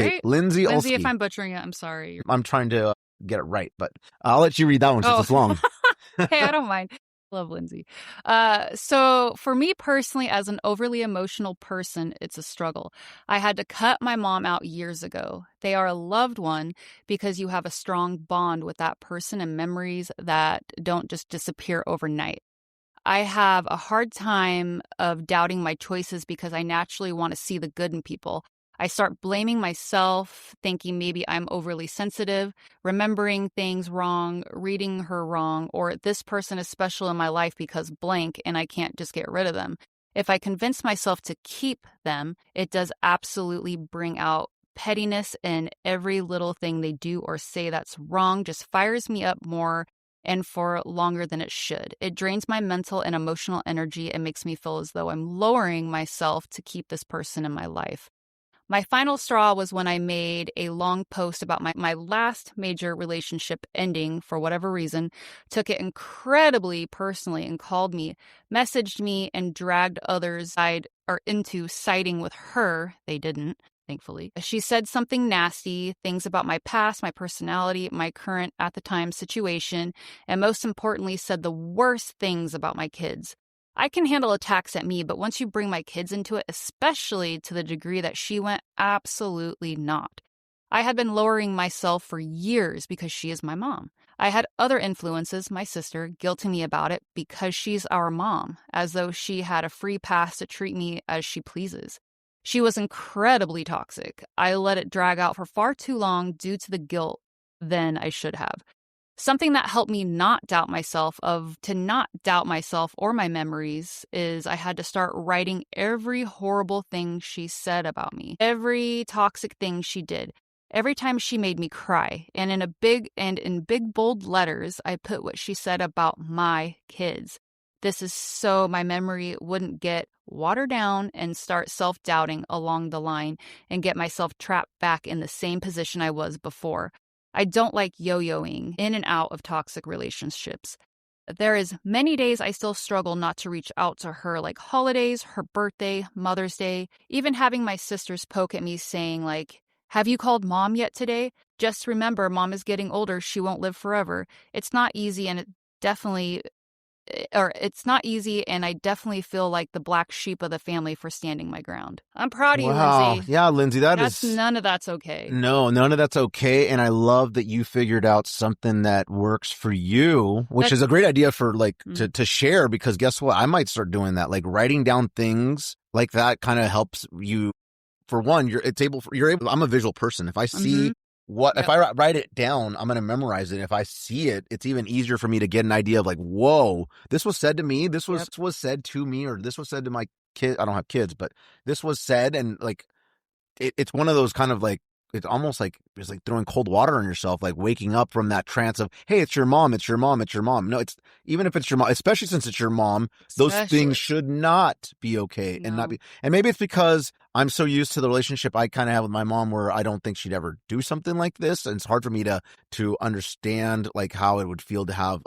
right? Lindsay, Olski. If I'm butchering it, I'm sorry. I'm trying to get it right, but I'll let you read that one since it's long. Hey, I don't mind. Love Lindsay. So for me personally, as an overly emotional person, it's a struggle. I had to cut my mom out years ago. They are a loved one because you have a strong bond with that person and memories that don't just disappear overnight. I have a hard time of doubting my choices because I naturally want to see the good in people. I start blaming myself, thinking maybe I'm overly sensitive, remembering things wrong, reading her wrong, or this person is special in my life because blank and I can't just get rid of them. If I convince myself to keep them, it does absolutely bring out pettiness, and every little thing they do or say that's wrong just fires me up more and for longer than it should. It drains my mental and emotional energy and makes me feel as though I'm lowering myself to keep this person in my life. My final straw was when I made a long post about my last major relationship ending for whatever reason, took it incredibly personally and called me, messaged me, and dragged others into siding with her. They didn't. Thankfully. She said something nasty, things about my past, my personality, my current, at the time, situation, and most importantly, said the worst things about my kids. I can handle attacks at me, but once you bring my kids into it, especially to the degree that she went, absolutely not. I had been lowering myself for years because she is my mom. I had other influences, my sister, guilting me about it because she's our mom, as though she had a free pass to treat me as she pleases. She was incredibly toxic. I let it drag out for far too long due to the guilt than I should have. Something that helped me not doubt myself or my memories is I had to start writing every horrible thing she said about me, every toxic thing she did, every time she made me cry. And in big bold letters, I put what she said about my kids. This is so my memory wouldn't get watered down and start self-doubting along the line and get myself trapped back in the same position I was before. I don't like yo-yoing in and out of toxic relationships. There is many days I still struggle not to reach out to her, like holidays, her birthday, Mother's Day, even having my sisters poke at me saying like, have you called mom yet today? Just remember, mom is getting older. She won't live forever. It's not easy, and it's not easy, and I definitely feel like the black sheep of the family for standing my ground. I'm proud of you, Lindsay. Yeah, Lindsay, none of that's okay. No, none of that's okay, and I love that you figured out something that works for you, which is a great idea for to share, because guess what? I might start doing that, like writing down things like that kind of helps you. For one, I'm a visual person. If I see if I write it down, I'm going to memorize it. If I see it, it's even easier for me to get an idea of like, whoa, this was said to me. This was said to me, or this was said to my kid. I don't have kids, but this was said. And like, it's one of those kind of like, it's almost like it's like throwing cold water on yourself, like waking up from that trance of, hey, it's your mom, it's your mom, it's your mom. No, it's even if it's your mom, especially since it's your mom, those things should not be okay and not be. And maybe it's because I'm so used to the relationship I kind of have with my mom where I don't think she'd ever do something like this. And it's hard for me to understand like how it would feel to have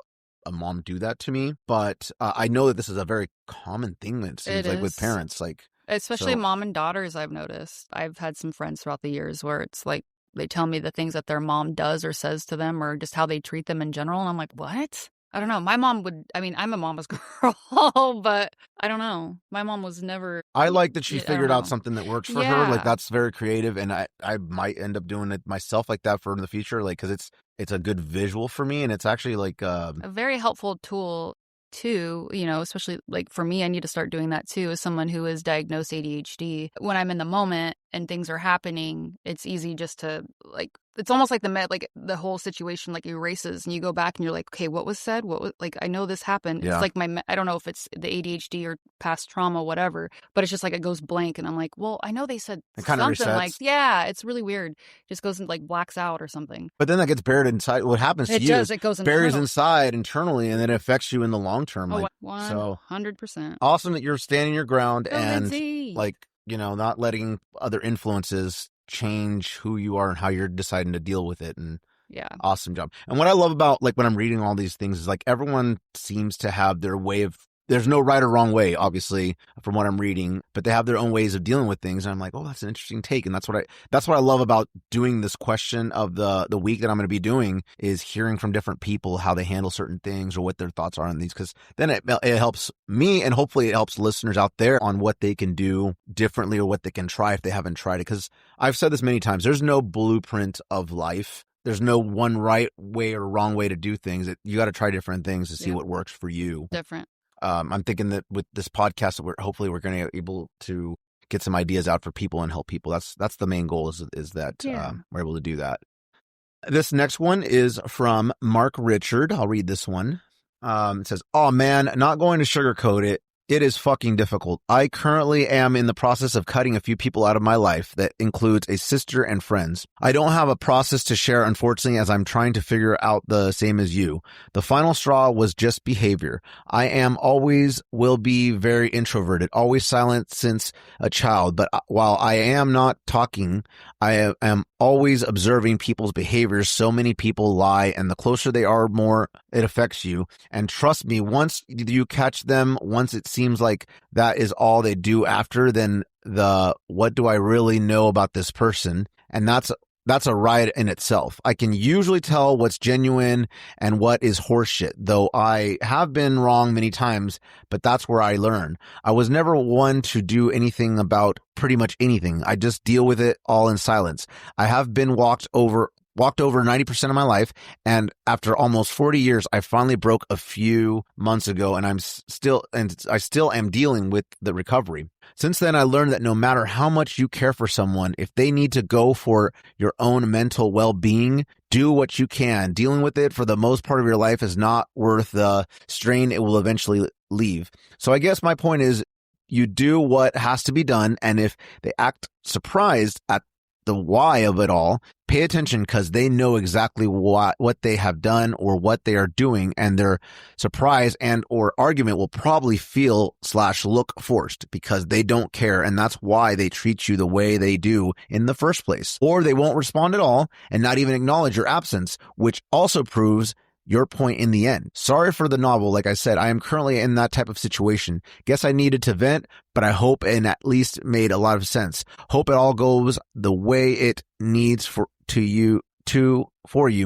a mom do that to me. But I know that this is a very common thing that it seems like with parents, like especially mom and daughters. I've noticed. I've had some friends throughout the years where it's like they tell me the things that their mom does or says to them or just how they treat them in general. And I'm like, what? I don't know. My mom would, I mean, I'm a mama's girl, but I don't know. My mom was never. I like that she figured out something that works for her. Like that's very creative. And I might end up doing it myself like that for in the future. Like, cause it's a good visual for me. And it's actually like a very helpful tool too, you know, especially like for me, I need to start doing that too as someone who is diagnosed ADHD. When I'm in the moment and things are happening, it's easy just to like, it's almost like the whole situation like erases and you go back and you're like, okay, what was said? What was like, I know this happened. Yeah. It's like I don't know if it's the ADHD or past trauma, whatever, but it's just like it goes blank and I'm like, well, I know they said something like, yeah, it's really weird. It just goes and like blacks out or something. But then that gets buried inside. What happens to you is it goes buries inside internally and then it affects you in the long term. Like, 100%. Awesome that you're standing your ground and Lindsay. like, you know, not letting other influences change who you are and how you're deciding to deal with it. And awesome job. And what I love about like when I'm reading all these things is like everyone seems to have their way of, there's no right or wrong way, obviously, from what I'm reading, but they have their own ways of dealing with things. And I'm like, oh, that's an interesting take. And that's what I love about doing this question of the week that I'm going to be doing is hearing from different people how they handle certain things or what their thoughts are on these. Because then it helps me and hopefully it helps listeners out there on what they can do differently or what they can try if they haven't tried it. Because I've said this many times, there's no blueprint of life. There's no one right way or wrong way to do things. You got to try different things to see what works for you. Different. I'm thinking that with this podcast, we're going to be able to get some ideas out for people and help people. That's the main goal is that we're able to do that. This next one is from Mark Richard. I'll read this one. It says, oh man, not going to sugarcoat it. It is fucking difficult. I currently am in the process of cutting a few people out of my life. That includes a sister and friends. I don't have a process to share, unfortunately, as I'm trying to figure out the same as you. The final straw was just behavior. I will be very introverted, always silent since a child. But while I am not talking, I am always observing people's behaviors. So many people lie, and the closer they are, more it affects you. And trust me, once you catch them, once it seems like that is all they do after, then what do I really know about this person? And that's a riot in itself. I can usually tell what's genuine and what is horseshit, though I have been wrong many times, but that's where I learn. I was never one to do anything about pretty much anything. I just deal with it all in silence. I have been walked over 90% of my life, and after almost 40 years, I finally broke a few months ago, and I still am dealing with the recovery. Since then, I learned that no matter how much you care for someone, if they need to go for your own mental well-being, do what you can. Dealing with it for the most part of your life is not worth the strain it will eventually leave. So I guess my point is, you do what has to be done, and if they act surprised at the why of it all, pay attention, because they know exactly what they have done or what they are doing, and their surprise and or argument will probably feel/look forced because they don't care, and that's why they treat you the way they do in the first place. Or they won't respond at all and not even acknowledge your absence, which also proves your point in the end. Sorry for the novel. Like I said, I am currently in that type of situation. Guess I needed to vent, but I hope it at least made a lot of sense. Hope it all goes the way it needs for you,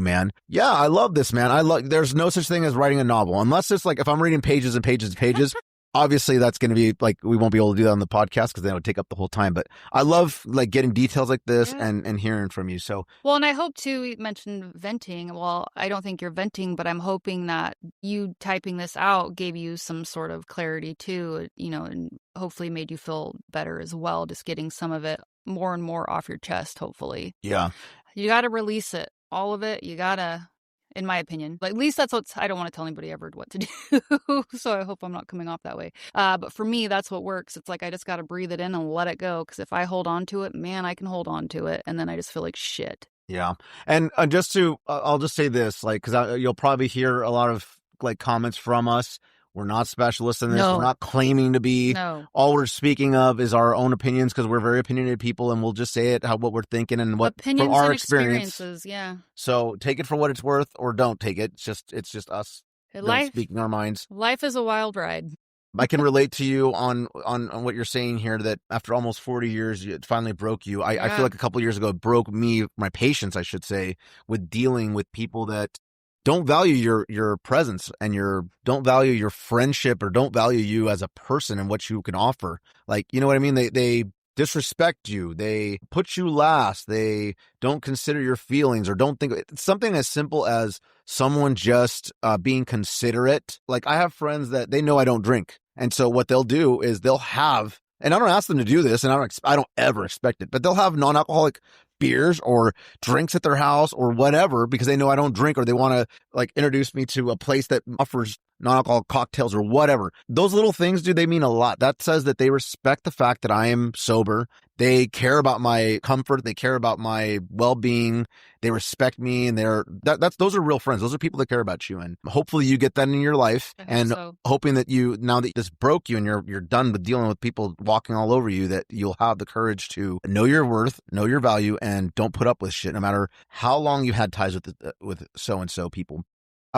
man. Yeah, I love this, man. There's no such thing as writing a novel, unless it's like if I'm reading pages and pages and pages. Obviously, that's going to be like, we won't be able to do that on the podcast because then it would take up the whole time. But I love like getting details like this and hearing from you. So, well, and I hope too, you mentioned venting. Well, I don't think you're venting, but I'm hoping that you typing this out gave you some sort of clarity too, you know, and hopefully made you feel better as well. Just getting some of it more and more off your chest, hopefully. Yeah. You got to release it. All of it. You got to. in my opinion. At least that's I don't want to tell anybody ever what to do. So I hope I'm not coming off that way. But for me, that's what works. It's like I just got to breathe it in and let it go. Because if I hold on to it, man, I can hold on to it. And then I just feel like shit. Yeah. And I'll just say this, like, because you'll probably hear a lot of like comments from us. We're not specialists in this. No. We're not claiming to be. No. All we're speaking of is our own opinions because we're very opinionated people, and we'll just say it what we're thinking and what opinions from our and experience. Experiences, yeah. So take it for what it's worth, or don't take it. It's just us speaking our minds. Life is a wild ride. I can relate to you on what you're saying here, that after almost 40 years, it finally broke you. I feel like a couple of years ago, it broke me, my patience, I should say, with dealing with people that don't value your presence and don't value your friendship or don't value you as a person and what you can offer. Like, you know what I mean? They disrespect you. They put you last. They don't consider your feelings or don't think it's something as simple as someone just being considerate. Like, I have friends that they know I don't drink. And so what they'll do is they'll have, and I don't ask them to do this, and I don't ever expect it, but they'll have non-alcoholic beers or drinks at their house or whatever because they know I don't drink, or they want to like introduce me to a place that offers non-alcoholic cocktails or whatever. Those little things, dude, they mean a lot. That says that they respect the fact that I am sober. They care about my comfort. They care about my well-being. They respect me, and those are real friends. Those are people that care about you, and hopefully you get that in your life. And hoping that now that this broke you and you're done with dealing with people walking all over you, that you'll have the courage to know your worth, know your value, and don't put up with shit, no matter how long you had ties with so-and-so people.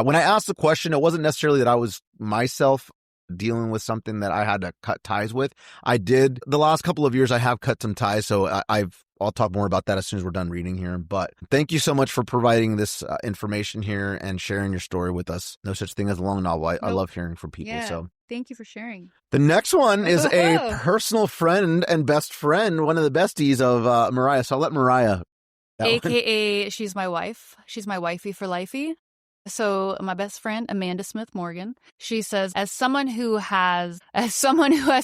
When I asked the question, it wasn't necessarily that I was myself dealing with something that I had to cut ties with. I did. The last couple of years, I have cut some ties, so I'll talk more about that as soon as we're done reading here. But thank you so much for providing this information here and sharing your story with us. No such thing as a long novel. I love hearing from people. Yeah. So thank you for sharing. The next one is a personal friend and best friend, one of the besties of Mariah. So I'll let Mariah. AKA, she's my wife. She's my wifey for lifey. So my best friend, Amanda Smith Morgan, she says, as someone who has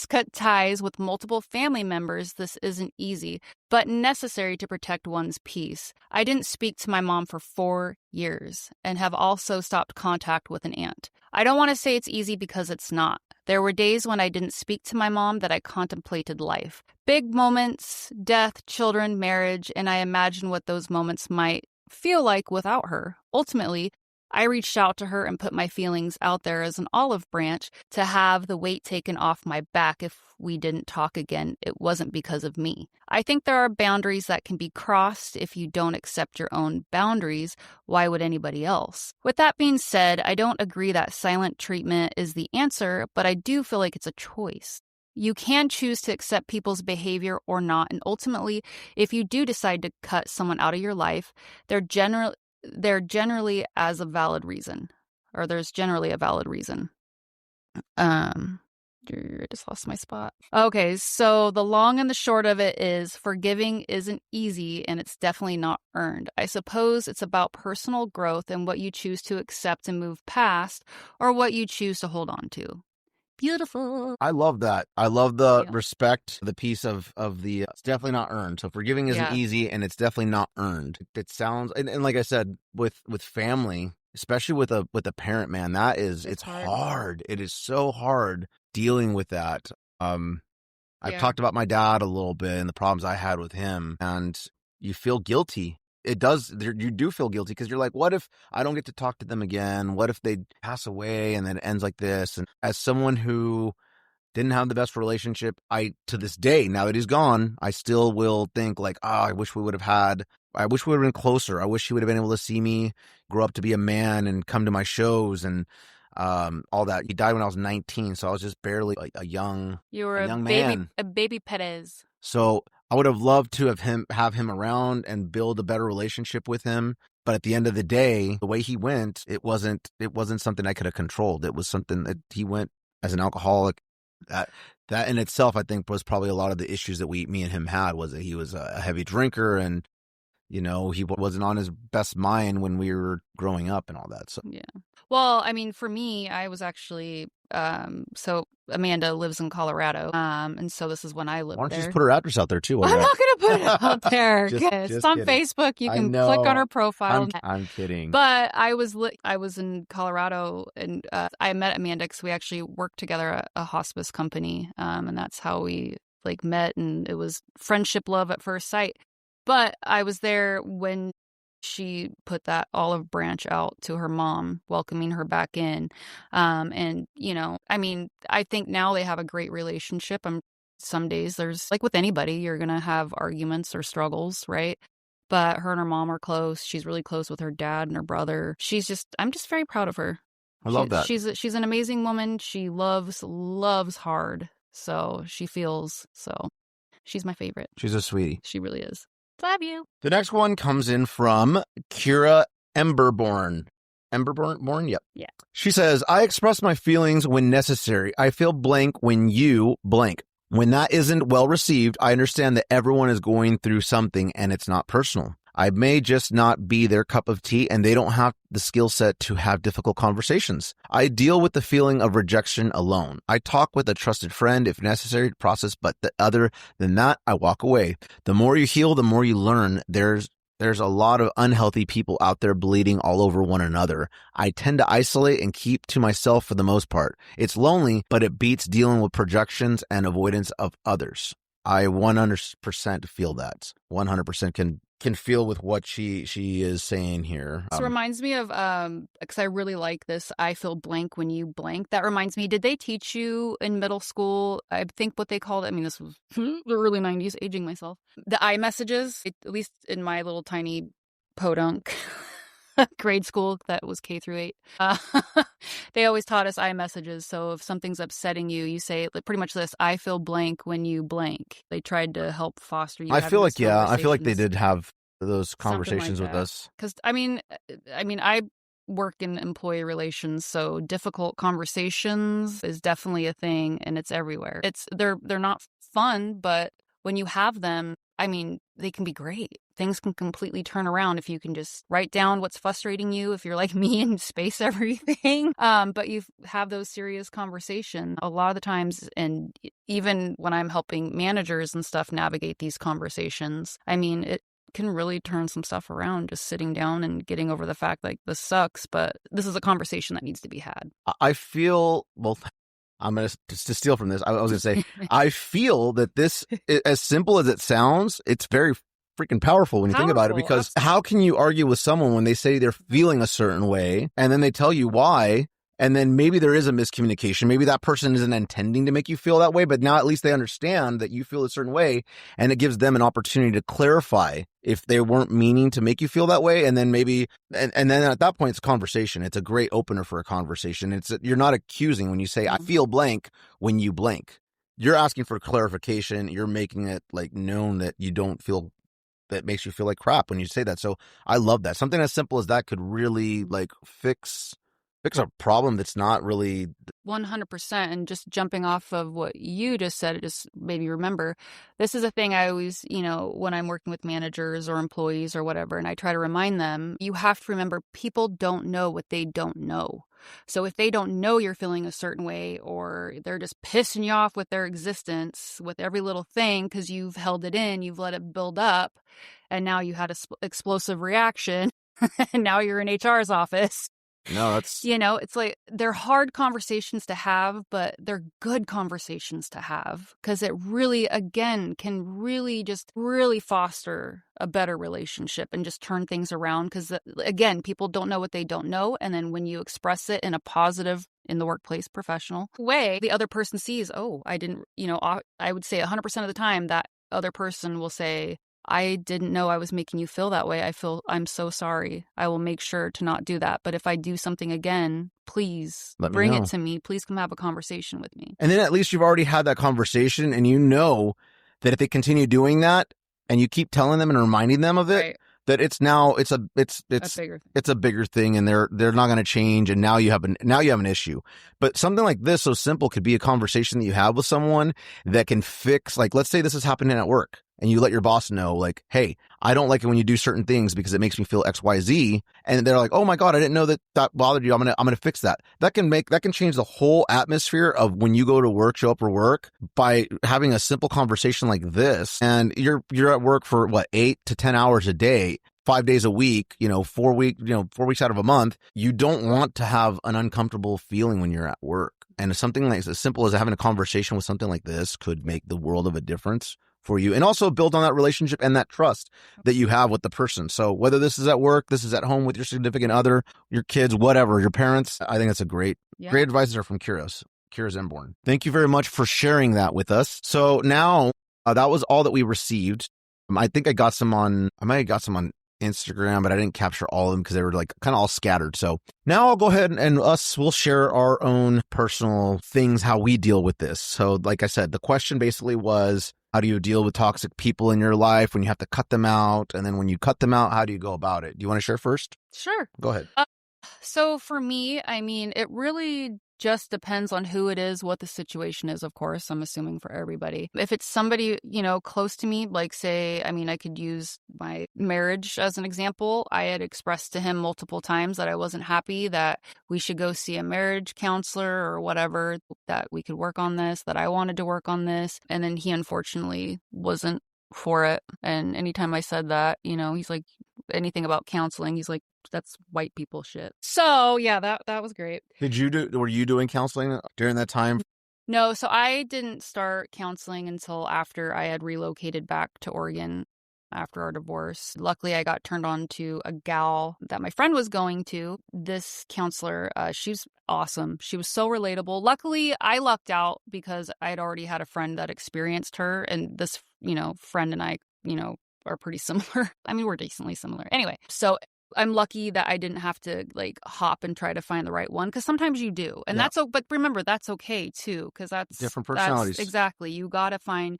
cut ties with multiple family members, this isn't easy, but necessary to protect one's peace. I didn't speak to my mom for 4 years and have also stopped contact with an aunt. I don't want to say it's easy because it's not. There were days when I didn't speak to my mom that I contemplated life. Big moments, death, children, marriage, and I imagine what those moments might feel like without her. Ultimately, I reached out to her and put my feelings out there as an olive branch to have the weight taken off my back if we didn't talk again. It wasn't because of me. I think there are boundaries that can be crossed if you don't accept your own boundaries. Why would anybody else? With that being said, I don't agree that silent treatment is the answer, but I do feel like it's a choice. You can choose to accept people's behavior or not, and ultimately, if you do decide to cut someone out of your life, there's generally a valid reason. I just lost my spot. Okay, so the long and the short of it is forgiving isn't easy and it's definitely not earned. I suppose it's about personal growth and what you choose to accept and move past or what you choose to hold on to. Beautiful. I love that. I love the respect, the piece of the, it's definitely not earned. So forgiving isn't easy and it's definitely not earned. It sounds, and like I said, with family, especially with a parent, man, it's hard. It is so hard dealing with that. I've talked about my dad a little bit and the problems I had with him, and you feel guilty. It does. You do feel guilty because you're like, what if I don't get to talk to them again? What if they pass away and then it ends like this? And as someone who didn't have the best relationship, to this day, now that he's gone, I still will think like, I wish we would have been closer. I wish he would have been able to see me grow up to be a man and come to my shows and all that. He died when I was 19, so I was just barely like a young man. A baby Perez. So I would have loved to have him around and build a better relationship with him. But at the end of the day, the way he went, it wasn't something I could have controlled. It was something that he went as an alcoholic. That in itself, I think, was probably a lot of the issues that me and him had, was that he was a heavy drinker, and he wasn't on his best mind when we were growing up and all that. So yeah. Well, I mean, for me, I was actually so Amanda lives in Colorado, and so this is when I lived why don't there. you just put her address out there too? I'm not gonna put it out there. Just It's on kidding. Facebook. You I can know. click on her profile. I'm kidding. But I was in Colorado, and I met Amanda because we actually worked together at a hospice company, and that's how we met, and it was friendship, love at first sight. But I was there when she put that olive branch out to her mom, welcoming her back in. And, I mean, I think now they have a great relationship. Some days there's, like with anybody, you're going to have arguments or struggles, right? But her and her mom are close. She's really close with her dad and her brother. I'm just very proud of her. I love that. She's an amazing woman. She loves hard. So she's my favorite. She's a sweetie. She really is. Love you. The next one comes in from Kira Emberborn. Emberborn? Yep. Yeah. She says, I express my feelings when necessary. I feel blank when you blank. When that isn't well received, I understand that everyone is going through something and it's not personal. I may just not be their cup of tea and they don't have the skill set to have difficult conversations. I deal with the feeling of rejection alone. I talk with a trusted friend if necessary to process, but other than that, I walk away. The more you heal, the more you learn. There's a lot of unhealthy people out there bleeding all over one another. I tend to isolate and keep to myself for the most part. It's lonely, but it beats dealing with projections and avoidance of others. I 100% feel that. 100% can feel with what she is saying here. This reminds me of, because I really like this, I feel blank when you blank. That reminds me, did they teach you in middle school, I think what they called it, I mean, this was the early 90s, aging myself, the iMessages, at least in my little tiny podunk grade school that was K through 8. They always taught us iMessages. So if something's upsetting you, you say pretty much this, I feel blank when you blank. They tried to help foster you. I feel like they did have those conversations with us. Because I mean, I work in employee relations, so difficult conversations is definitely a thing, and it's everywhere. They're not fun, but when you have them, I mean, they can be great. Things can completely turn around if you can just write down what's frustrating you, if you're like me and space everything. But you have those serious conversations a lot of the times. And even when I'm helping managers and stuff navigate these conversations, I mean, it can really turn some stuff around just sitting down and getting over the fact like this sucks, but this is a conversation that needs to be had. I feel, well, I'm going to steal from this. I was going to say, I feel that this, as simple as it sounds, it's very freaking powerful when you think about it, because absolutely. How can you argue with someone when they say they're feeling a certain way and then they tell you why? And then maybe there is a miscommunication. Maybe that person isn't intending to make you feel that way, but now at least they understand that you feel a certain way, and it gives them an opportunity to clarify if they weren't meaning to make you feel that way. And then maybe, and then at that point, it's conversation. It's a great opener for a conversation. You're not accusing when you say, I feel blank when you blank. You're asking for clarification. You're making it like known that you don't feel, that makes you feel like crap when you say that. So I love that. Something as simple as that could really like fix a problem that's not really 100%. And just jumping off of what you just said, it just made me remember, this is a thing I always, when I'm working with managers or employees or whatever, and I try to remind them, you have to remember people don't know what they don't know. So if they don't know you're feeling a certain way, or they're just pissing you off with their existence, with every little thing, because you've held it in, you've let it build up, and now you had an explosive reaction, and now you're in HR's office. No, that's... it's like they're hard conversations to have, but they're good conversations to have, because it really, again, can really just really foster a better relationship and just turn things around. Because, again, people don't know what they don't know. And then when you express it in a positive, in the workplace, professional way, the other person sees, oh, I didn't, I would say 100% of the time that other person will say, I didn't know I was making you feel that way. I'm so sorry. I will make sure to not do that. But if I do something again, please bring it to me. Please come have a conversation with me. And then at least you've already had that conversation, and you know that if they continue doing that and you keep telling them and reminding them of it, right, that it's a bigger thing, and they're not going to change. And now you have an issue. But something like this, so simple, could be a conversation that you have with someone that can fix, like, let's say this is happening at work, and you let your boss know, like, hey, I don't like it when you do certain things because it makes me feel XYZ. And they're like, oh my God, I didn't know that bothered you. I'm going to fix that. That can change the whole atmosphere of when you go to work, show up for work by having a simple conversation like this. And you're at work for 8 to 10 hours a day. 5 days a week, 4 weeks out of a month. You don't want to have an uncomfortable feeling when you're at work. And something like as simple as having a conversation with something like this could make the world of a difference for you, and also build on that relationship and that trust that you have with the person. So whether this is at work, this is at home with your significant other, your kids, whatever, your parents, I think that's a great advice from Kira Zemborn. Thank you very much for sharing that with us. So now that was all that we received. I think I might have got some on Instagram, but I didn't capture all of them because they were like kind of all scattered. So now I'll go ahead and we'll share our own personal things, how we deal with this. So like I said, the question basically was, how do you deal with toxic people in your life when you have to cut them out? And then when you cut them out, how do you go about it? Do you want to share first? Sure. Go ahead. So for me, I mean, it really just depends on who it is, what the situation is, of course. I'm assuming for everybody. If it's somebody, close to me, like say, I could use my marriage as an example. I had expressed to him multiple times that I wasn't happy, that we should go see a marriage counselor or whatever, that we could work on this, that I wanted to work on this. And then he unfortunately wasn't for it. And anytime I said that, he's like, anything about counseling, he's like, that's white people shit. So yeah, that was great. Were you doing counseling during that time? No, so I didn't start counseling until after I had relocated back to Oregon after our divorce. Luckily, I got turned on to a gal that my friend was going to. This counselor, she's awesome. She was so relatable. Luckily, I lucked out because I'd already had a friend that experienced her, and this, friend and I, are pretty similar. We're decently similar. Anyway, so I'm lucky that I didn't have to hop and try to find the right one, because sometimes you do. And but remember, that's okay too, because that's different personalities. Exactly. You got to find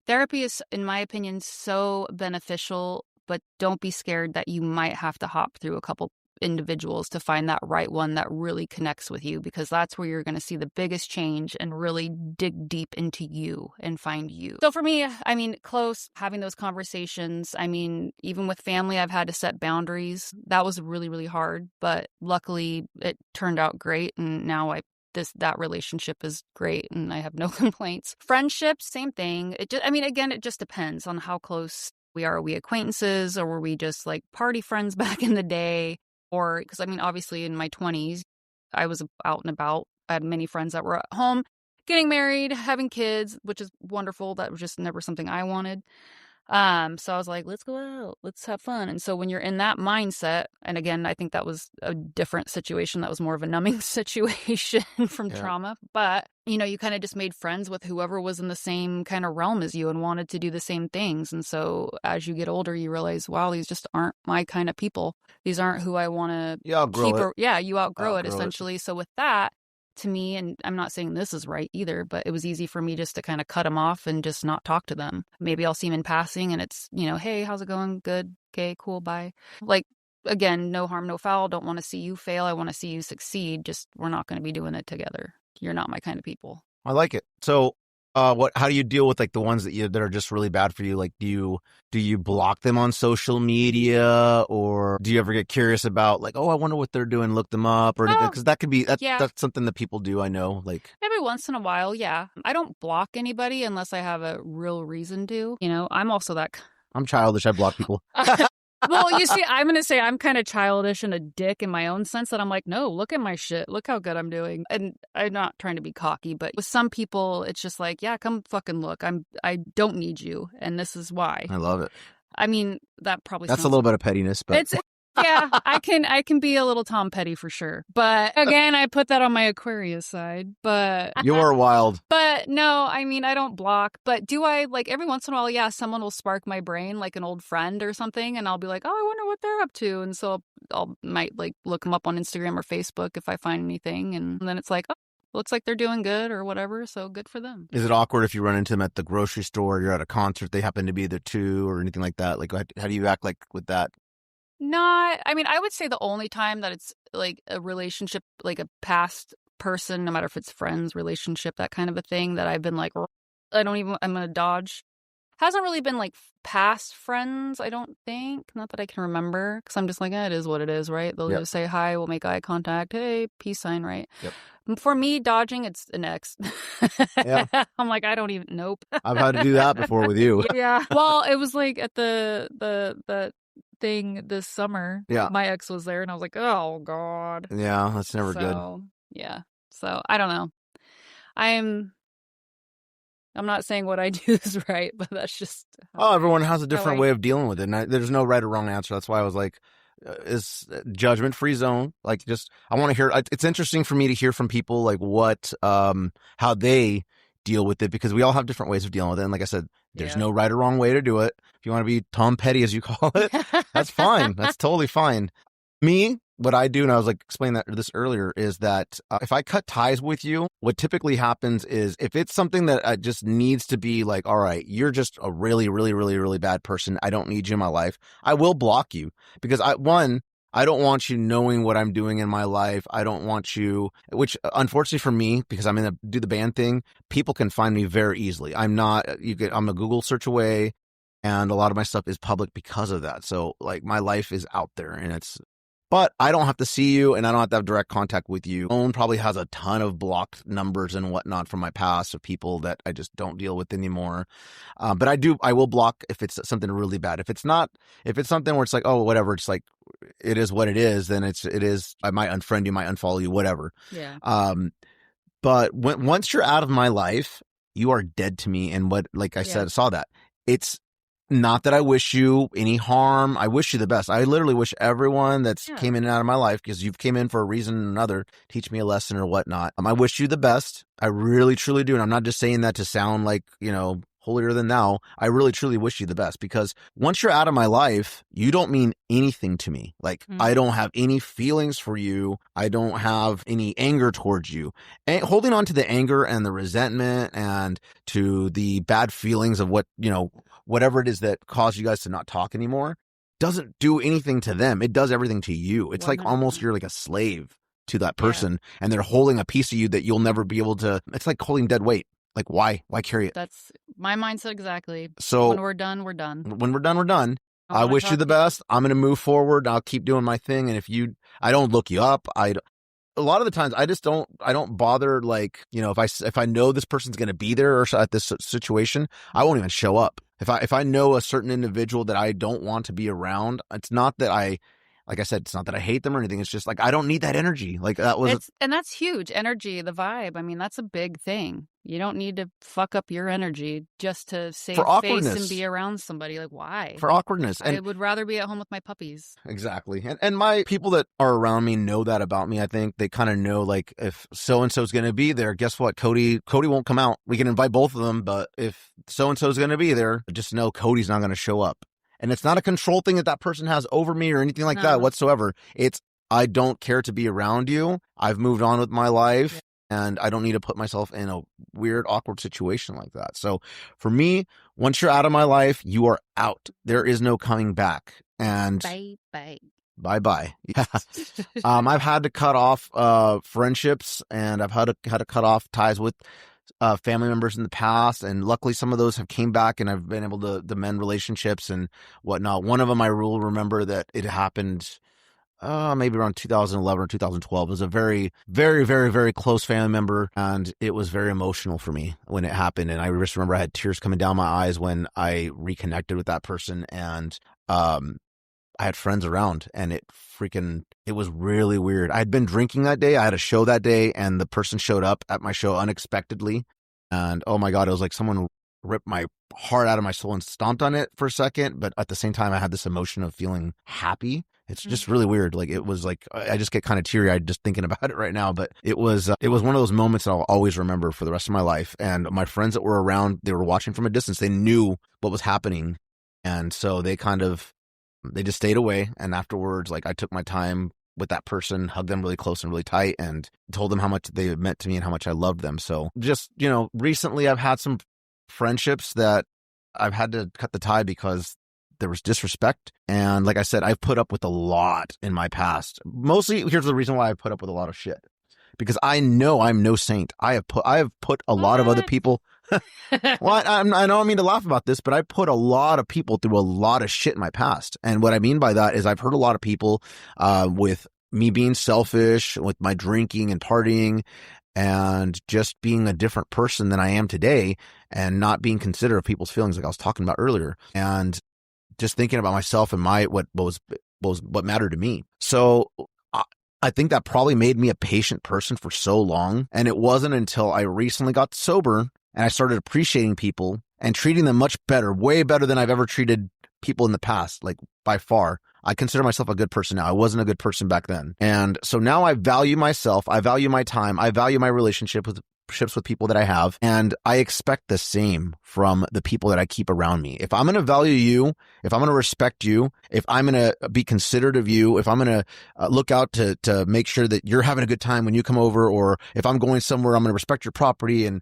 therapy is, in my opinion, so beneficial, but don't be scared that you might have to hop through a couple individuals to find that right one that really connects with you, because that's where you're going to see the biggest change and really dig deep into you and find you. So for me, close, having those conversations, even with family, I've had to set boundaries. That was really, really hard, but luckily it turned out great. And now that relationship is great and I have no complaints. Friendships, same thing. It just depends on how close we are. Are we acquaintances, or were we just like party friends back in the day? Or, because obviously in my 20s, I was out and about. I had many friends that were at home, getting married, having kids, which is wonderful. That was just never something I wanted. So I was like, let's go out, let's have fun. And so when you're in that mindset, and again, I think that was a different situation. That was more of a numbing situation from trauma. But, you kind of just made friends with whoever was in the same kind of realm as you and wanted to do the same things. And so as you get older, you realize, wow, these just aren't my kind of people. These aren't who I want to you outgrow it essentially. So with that, to me, and I'm not saying this is right either, but it was easy for me just to kind of cut them off and just not talk to them. Maybe I'll see them in passing and it's, hey, how's it going? Good. Okay, cool. Bye. Again, no harm, no foul. Don't want to see you fail. I want to see you succeed. Just, we're not going to be doing it together. You're not my kind of people. I like it. So how do you deal with the ones that are just really bad for you? Do you block them on social media, or do you ever get curious about I wonder what they're doing, look them up, or because that could be that's something that people do. I know, every once in a while. Yeah, I don't block anybody unless I have a real reason to. I'm also I'm childish. I block people. Well, you see, I'm going to say I'm kind of childish and a dick in my own sense, that I'm like, no, look at my shit. Look how good I'm doing. And I'm not trying to be cocky, but with some people, it's just like, yeah, come fucking look. I don't need you. And this is why. I love it. That probably that's a little bit of pettiness, but yeah, I can be a little Tom Petty for sure. But again, I put that on my Aquarius side. But you're wild. But no, I don't block. But do I every once in a while? Yeah, someone will spark my brain, like an old friend or something, and I'll be like, oh, I wonder what they're up to. And so I'll might look them up on Instagram or Facebook if I find anything, and then it's like, oh, looks like they're doing good or whatever. So good for them. Is it awkward if you run into them at the grocery store, you're at a concert, they happen to be there too, or anything like that? How do you act with that? Not, I would say the only time that it's a relationship, a past person, no matter if it's friends, relationship, that kind of a thing, that I've been I'm going to dodge. Hasn't really been like past friends, I don't think. Not that I can remember, because I'm just like, it is what it is, right? They'll Yep. just say hi, we'll make eye contact, hey, peace sign, right? Yep. For me, dodging, it's an ex. Yeah. I'm like, I don't even, nope. I've had to do that before with you. Yeah. Well, it was like at the thing this summer. Yeah. My ex was there, and I was like, oh God. Yeah, that's never good. Yeah. So I don't know. I'm not saying what I do is right, but that's just Everyone has a different way of dealing with it. And there's no right or wrong answer. That's why I was like, is judgment-free zone. Like, just, I want to hear, it's interesting for me to hear from people, like what, how they deal with it, because we all have different ways of dealing with it. And like I said, there's no right or wrong way to do it. If you want to be Tom Petty, as you call it, that's fine. That's totally fine. Me, what I do, and I was like explaining this earlier, is that if I cut ties with you, what typically happens is if it's something that just needs to be like, all right, you're just a really, really, really, really bad person, I don't need you in my life, I will block you, because I don't want you knowing what I'm doing in my life. I don't want you, which unfortunately for me, because I'm going to do the band thing, people can find me very easily. I'm a Google search away, and a lot of my stuff is public because of that. So like my life is out there, and but I don't have to see you, and I don't have to have direct contact with you. Owen probably has a ton of blocked numbers and whatnot from my past of people that I just don't deal with anymore. But I will block if it's something really bad. If it's something where it's like, oh, whatever, it's like, it is what it is, then it is, I might unfriend you, might unfollow you, whatever. Yeah. But once you're out of my life, you are dead to me. And like I said, saw that. It's not that I wish you any harm. I wish you the best. I literally wish everyone that's came in and out of my life, because you've came in for a reason or another, teach me a lesson or whatnot. I wish you the best. I really, truly do. And I'm not just saying that to sound like, holier than thou. I really, truly wish you the best, because once you're out of my life, you don't mean anything to me. Like, I don't have any feelings for you. I don't have any anger towards you. And holding on to the anger and the resentment and to the bad feelings of whatever it is that caused you guys to not talk anymore doesn't do anything to them. It does everything to you. It's 100%. Like almost you're like a slave to that person, and they're holding a piece of you that you'll never be able to. It's like holding dead weight. Like, why carry it? That's my mindset exactly. So when we're done, we're done. When we're done, we're done. I wish you the best. I'm going to move forward. I'll keep doing my thing. And I don't look you up. A lot of the times I don't bother, like, if I know this person's going to be there or at this situation, I won't even show up. If I know a certain individual that I don't want to be around, it's not that like I said, it's not that I hate them or anything. It's just like, I don't need that energy. Like and that's huge. Energy, the vibe. I mean, that's a big thing. You don't need to fuck up your energy just to save face and be around somebody. Like, why? For awkwardness. I would rather be at home with my puppies. Exactly. And my people that are around me know that about me. I think they kind of know, like, if so-and-so is going to be there, guess what? Cody won't come out. We can invite both of them, but if so-and-so is going to be there, just know Cody's not going to show up. And it's not a control thing that person has over me or anything like that whatsoever. It's, I don't care to be around you. I've moved on with my life, and I don't need to put myself in a weird, awkward situation like that. So for me, once you're out of my life, you are out. There is no coming back. And bye. Yeah. I've had to cut off friendships, and I've had to cut off ties with family members in the past, and luckily some of those have came back, and I've been able to mend relationships and whatnot. One of them, I will remember that it happened maybe around 2011 or 2012. It was a very, very, very, very close family member, and it was very emotional for me when it happened. And I just remember I had tears coming down my eyes when I reconnected with that person, and I had friends around, and it was really weird. I had been drinking that day. I had a show that day, and the person showed up at my show unexpectedly. And oh my God, it was like someone ripped my heart out of my soul and stomped on it for a second. But at the same time, I had this emotion of feeling happy. It's just really weird. Like, it was like, I just get kind of teary eyed just thinking about it right now. But it was one of those moments that I'll always remember for the rest of my life. And my friends that were around, they were watching from a distance. They knew what was happening. And so they just stayed away. And afterwards, like, I took my time with that person, hugged them really close and really tight, and told them how much they meant to me and how much I loved them. So just, recently I've had some friendships that I've had to cut the tie because there was disrespect. And like I said, I've put up with a lot in my past. Mostly, here's the reason why I put up with a lot of shit. Because I know I'm no saint. I have put a lot of other people. Well, I don't mean to laugh about this, but I put a lot of people through a lot of shit in my past. And what I mean by that is I've heard a lot of people with me being selfish, with my drinking and partying, and just being a different person than I am today, and not being considerate of people's feelings, like I was talking about earlier, and just thinking about myself and what mattered to me. So I think that probably made me a patient person for so long. And it wasn't until I recently got sober and I started appreciating people and treating them much better, way better than I've ever treated people in the past, like by far. I consider myself a good person now. I wasn't a good person back then. And so now I value myself. I value my time. I value my relationships with people that I have. And I expect the same from the people that I keep around me. If I'm going to value you, if I'm going to respect you, if I'm going to be considerate of you, if I'm going to look out to make sure that you're having a good time when you come over, or if I'm going somewhere, I'm going to respect your property and,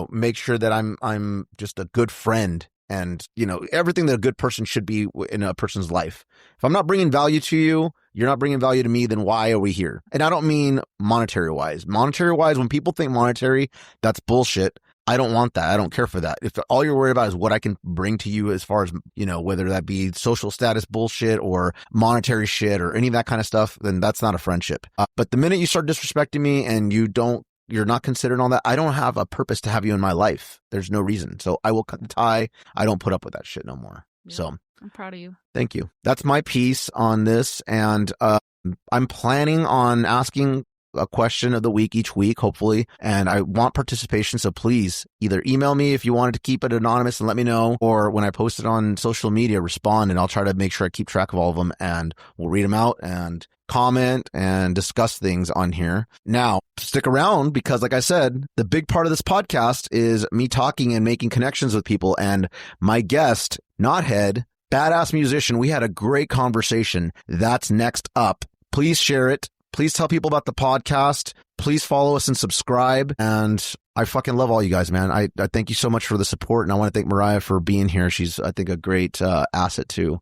make sure that I'm just a good friend. And, everything that a good person should be in a person's life. If I'm not bringing value to you, you're not bringing value to me, then why are we here? And I don't mean monetary wise. Monetary wise, when people think monetary, that's bullshit. I don't want that. I don't care for that. If all you're worried about is what I can bring to you as far as, whether that be social status bullshit or monetary shit or any of that kind of stuff, then that's not a friendship. But the minute you start disrespecting me and you're not considered all that, I don't have a purpose to have you in my life. There's no reason. So I will cut the tie. I don't put up with that shit no more. Yeah, so I'm proud of you. Thank you. That's my piece on this. And I'm planning on asking a question of the week each week, hopefully. And I want participation. So please either email me if you wanted to keep it anonymous and let me know, or when I post it on social media, respond, and I'll try to make sure I keep track of all of them and we'll read them out and comment and discuss things on here. Now, stick around because, like I said, the big part of this podcast is me talking and making connections with people. And my guest, Knothead, badass musician, we had a great conversation. That's next up. Please share it. Please tell people about the podcast. Please follow us and subscribe. And I fucking love all you guys, man. I thank you so much for the support. And I want to thank Mariah for being here. She's, I think, a great asset to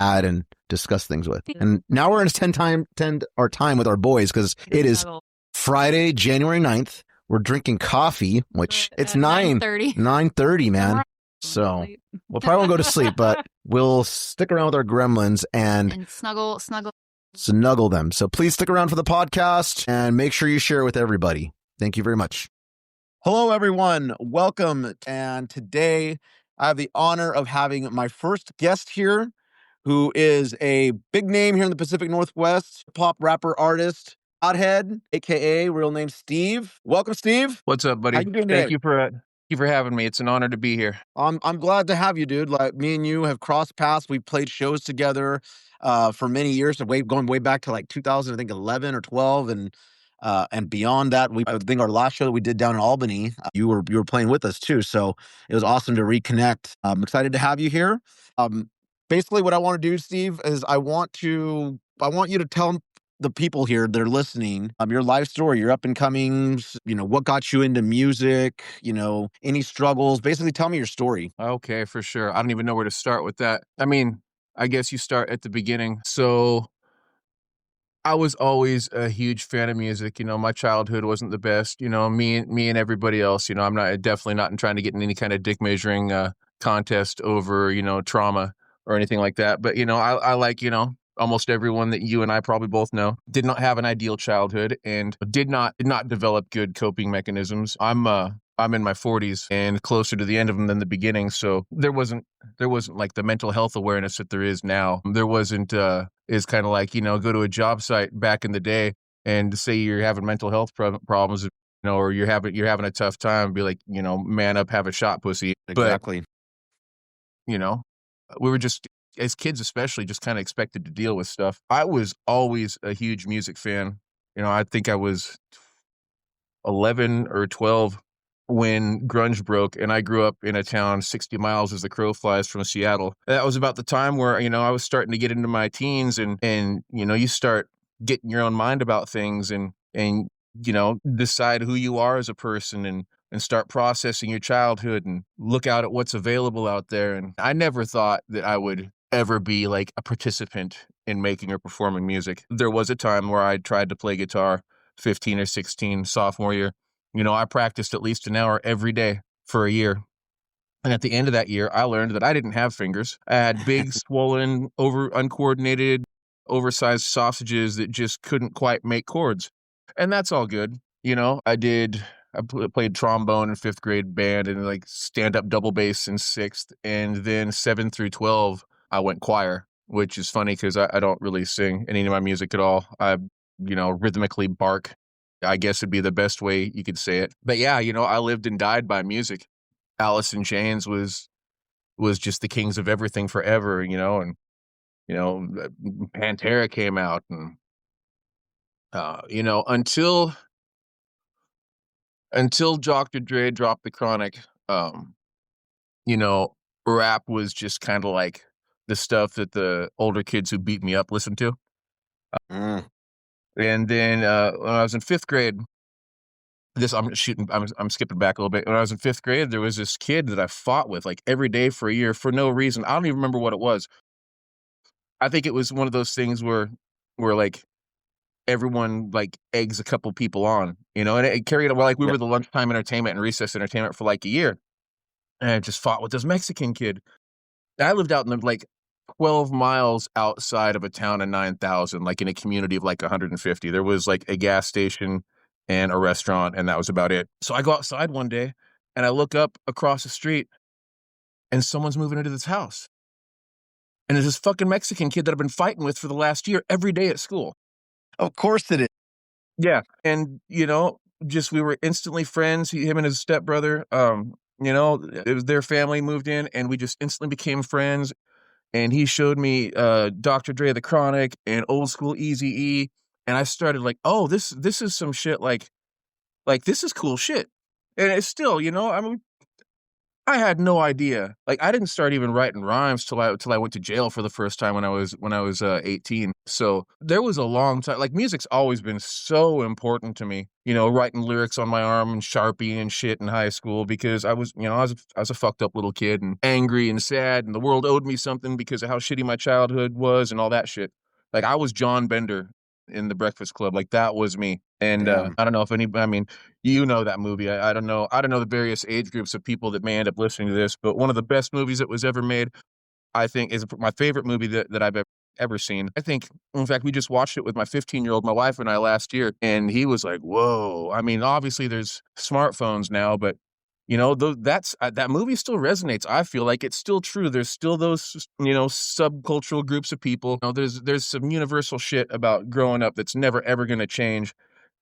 add and discuss things with. And now we're going to spend our time with our boys because it is Friday, January 9th. We're drinking coffee, which it's 9:30, man. So we'll probably won't go to sleep, but we'll stick around with our gremlins and snuggle them. So please stick around for the podcast and make sure you share it with everybody. Thank you very much. Hello, everyone. Welcome. And today I have the honor of having my first guest here, who is a big name here in the Pacific Northwest, pop rapper artist, Knothead, aka real name Steve. Welcome, Steve. What's up, buddy? How you doing today? Thank you for having me. It's an honor to be here. I'm glad to have you, dude. Like, me and you have crossed paths. We've played shows together for many years, going way back to like 2011 or 12, and beyond that. I think our last show that we did down in Albany, you were playing with us too. So it was awesome to reconnect. I'm excited to have you here. Basically, what I want to do, Steve, is I want you to tell the people here that are listening, your life story, your up and comings, what got you into music, any struggles. Basically, tell me your story. Okay, for sure. I don't even know where to start with that. I mean, I guess you start at the beginning. So I was always a huge fan of music. My childhood wasn't the best. Me and everybody else. I'm definitely not trying to get in any kind of dick measuring contest over trauma or anything like that. But I like almost everyone that you and I probably both know did not have an ideal childhood and did not develop good coping mechanisms. I'm in my 40s and closer to the end of them than the beginning. So there wasn't like the mental health awareness that there is now. There wasn't is kind of like, go to a job site back in the day and say you're having mental health problems, or you're having a tough time, be like, man up, have a shot, pussy. Exactly. But, we were just, as kids especially, just kind of expected to deal with stuff. I was always a huge music fan. I think I was 11 or 12 when grunge broke, and I grew up in a town 60 miles as the crow flies from Seattle. That was about the time where, I was starting to get into my teens and you start getting your own mind about things and decide who you are as a person and start processing your childhood and look out at what's available out there. And I never thought that I would ever be like a participant in making or performing music. There was a time where I tried to play guitar, 15 or 16, sophomore year. I practiced at least an hour every day for a year. And at the end of that year, I learned that I didn't have fingers. I had big, swollen, uncoordinated, oversized sausages that just couldn't quite make chords. And that's all good. Played trombone in 5th grade band and like stand-up double bass in 6th. And then 7 through 12, I went choir, which is funny because I don't really sing any of my music at all. I, rhythmically bark, I guess would be the best way you could say it. But yeah, I lived and died by music. Alice in Chains was just the kings of everything forever, and Pantera came out, and until Dr. Dre dropped the Chronic, you know, rap was just kind of like the stuff that the older kids who beat me up listened to. Mm. And then when I was in 5th grade, I'm skipping back a little bit. When I was in 5th grade, there was this kid that I fought with like every day for a year for no reason. I don't even remember what it was. I think it was one of those things where like everyone like eggs a couple people on, and it carried on. Well, like we were the lunchtime entertainment and recess entertainment for like a year, and I just fought with this Mexican kid. I lived out in like 12 miles outside of a town of 9,000, like in a community of like 150. There was like a gas station and a restaurant, and that was about it. So I go outside one day and I look up across the street and someone's moving into this house. And there's this fucking Mexican kid that I've been fighting with for the last year every day at school. Of course it is. Yeah. And, just we were instantly friends, him and his stepbrother. It was their family moved in and we just instantly became friends. And he showed me Dr. Dre, The Chronic, and Old School Eazy-E. And I started like, oh, this is some shit like this is cool shit. And it's still, I had no idea. Like I didn't start even writing rhymes till I went to jail for the first time when I was 18. So there was a long time. Like music's always been so important to me. Writing lyrics on my arm and Sharpie and shit in high school because I was a fucked up little kid and angry and sad and the world owed me something because of how shitty my childhood was and all that shit. Like I was John Bender in The Breakfast Club. Like that was me. And I don't know if anybody, I mean, that movie. I don't know the various age groups of people that may end up listening to this, but one of the best movies that was ever made, I think, is my favorite movie that I've ever seen. I think, in fact, we just watched it with my 15-year-old, my wife and I last year, and he was like, whoa. I mean, obviously there's smartphones now, but that movie still resonates. I feel like it's still true. There's still those, subcultural groups of people. There's some universal shit about growing up that's never ever going to change.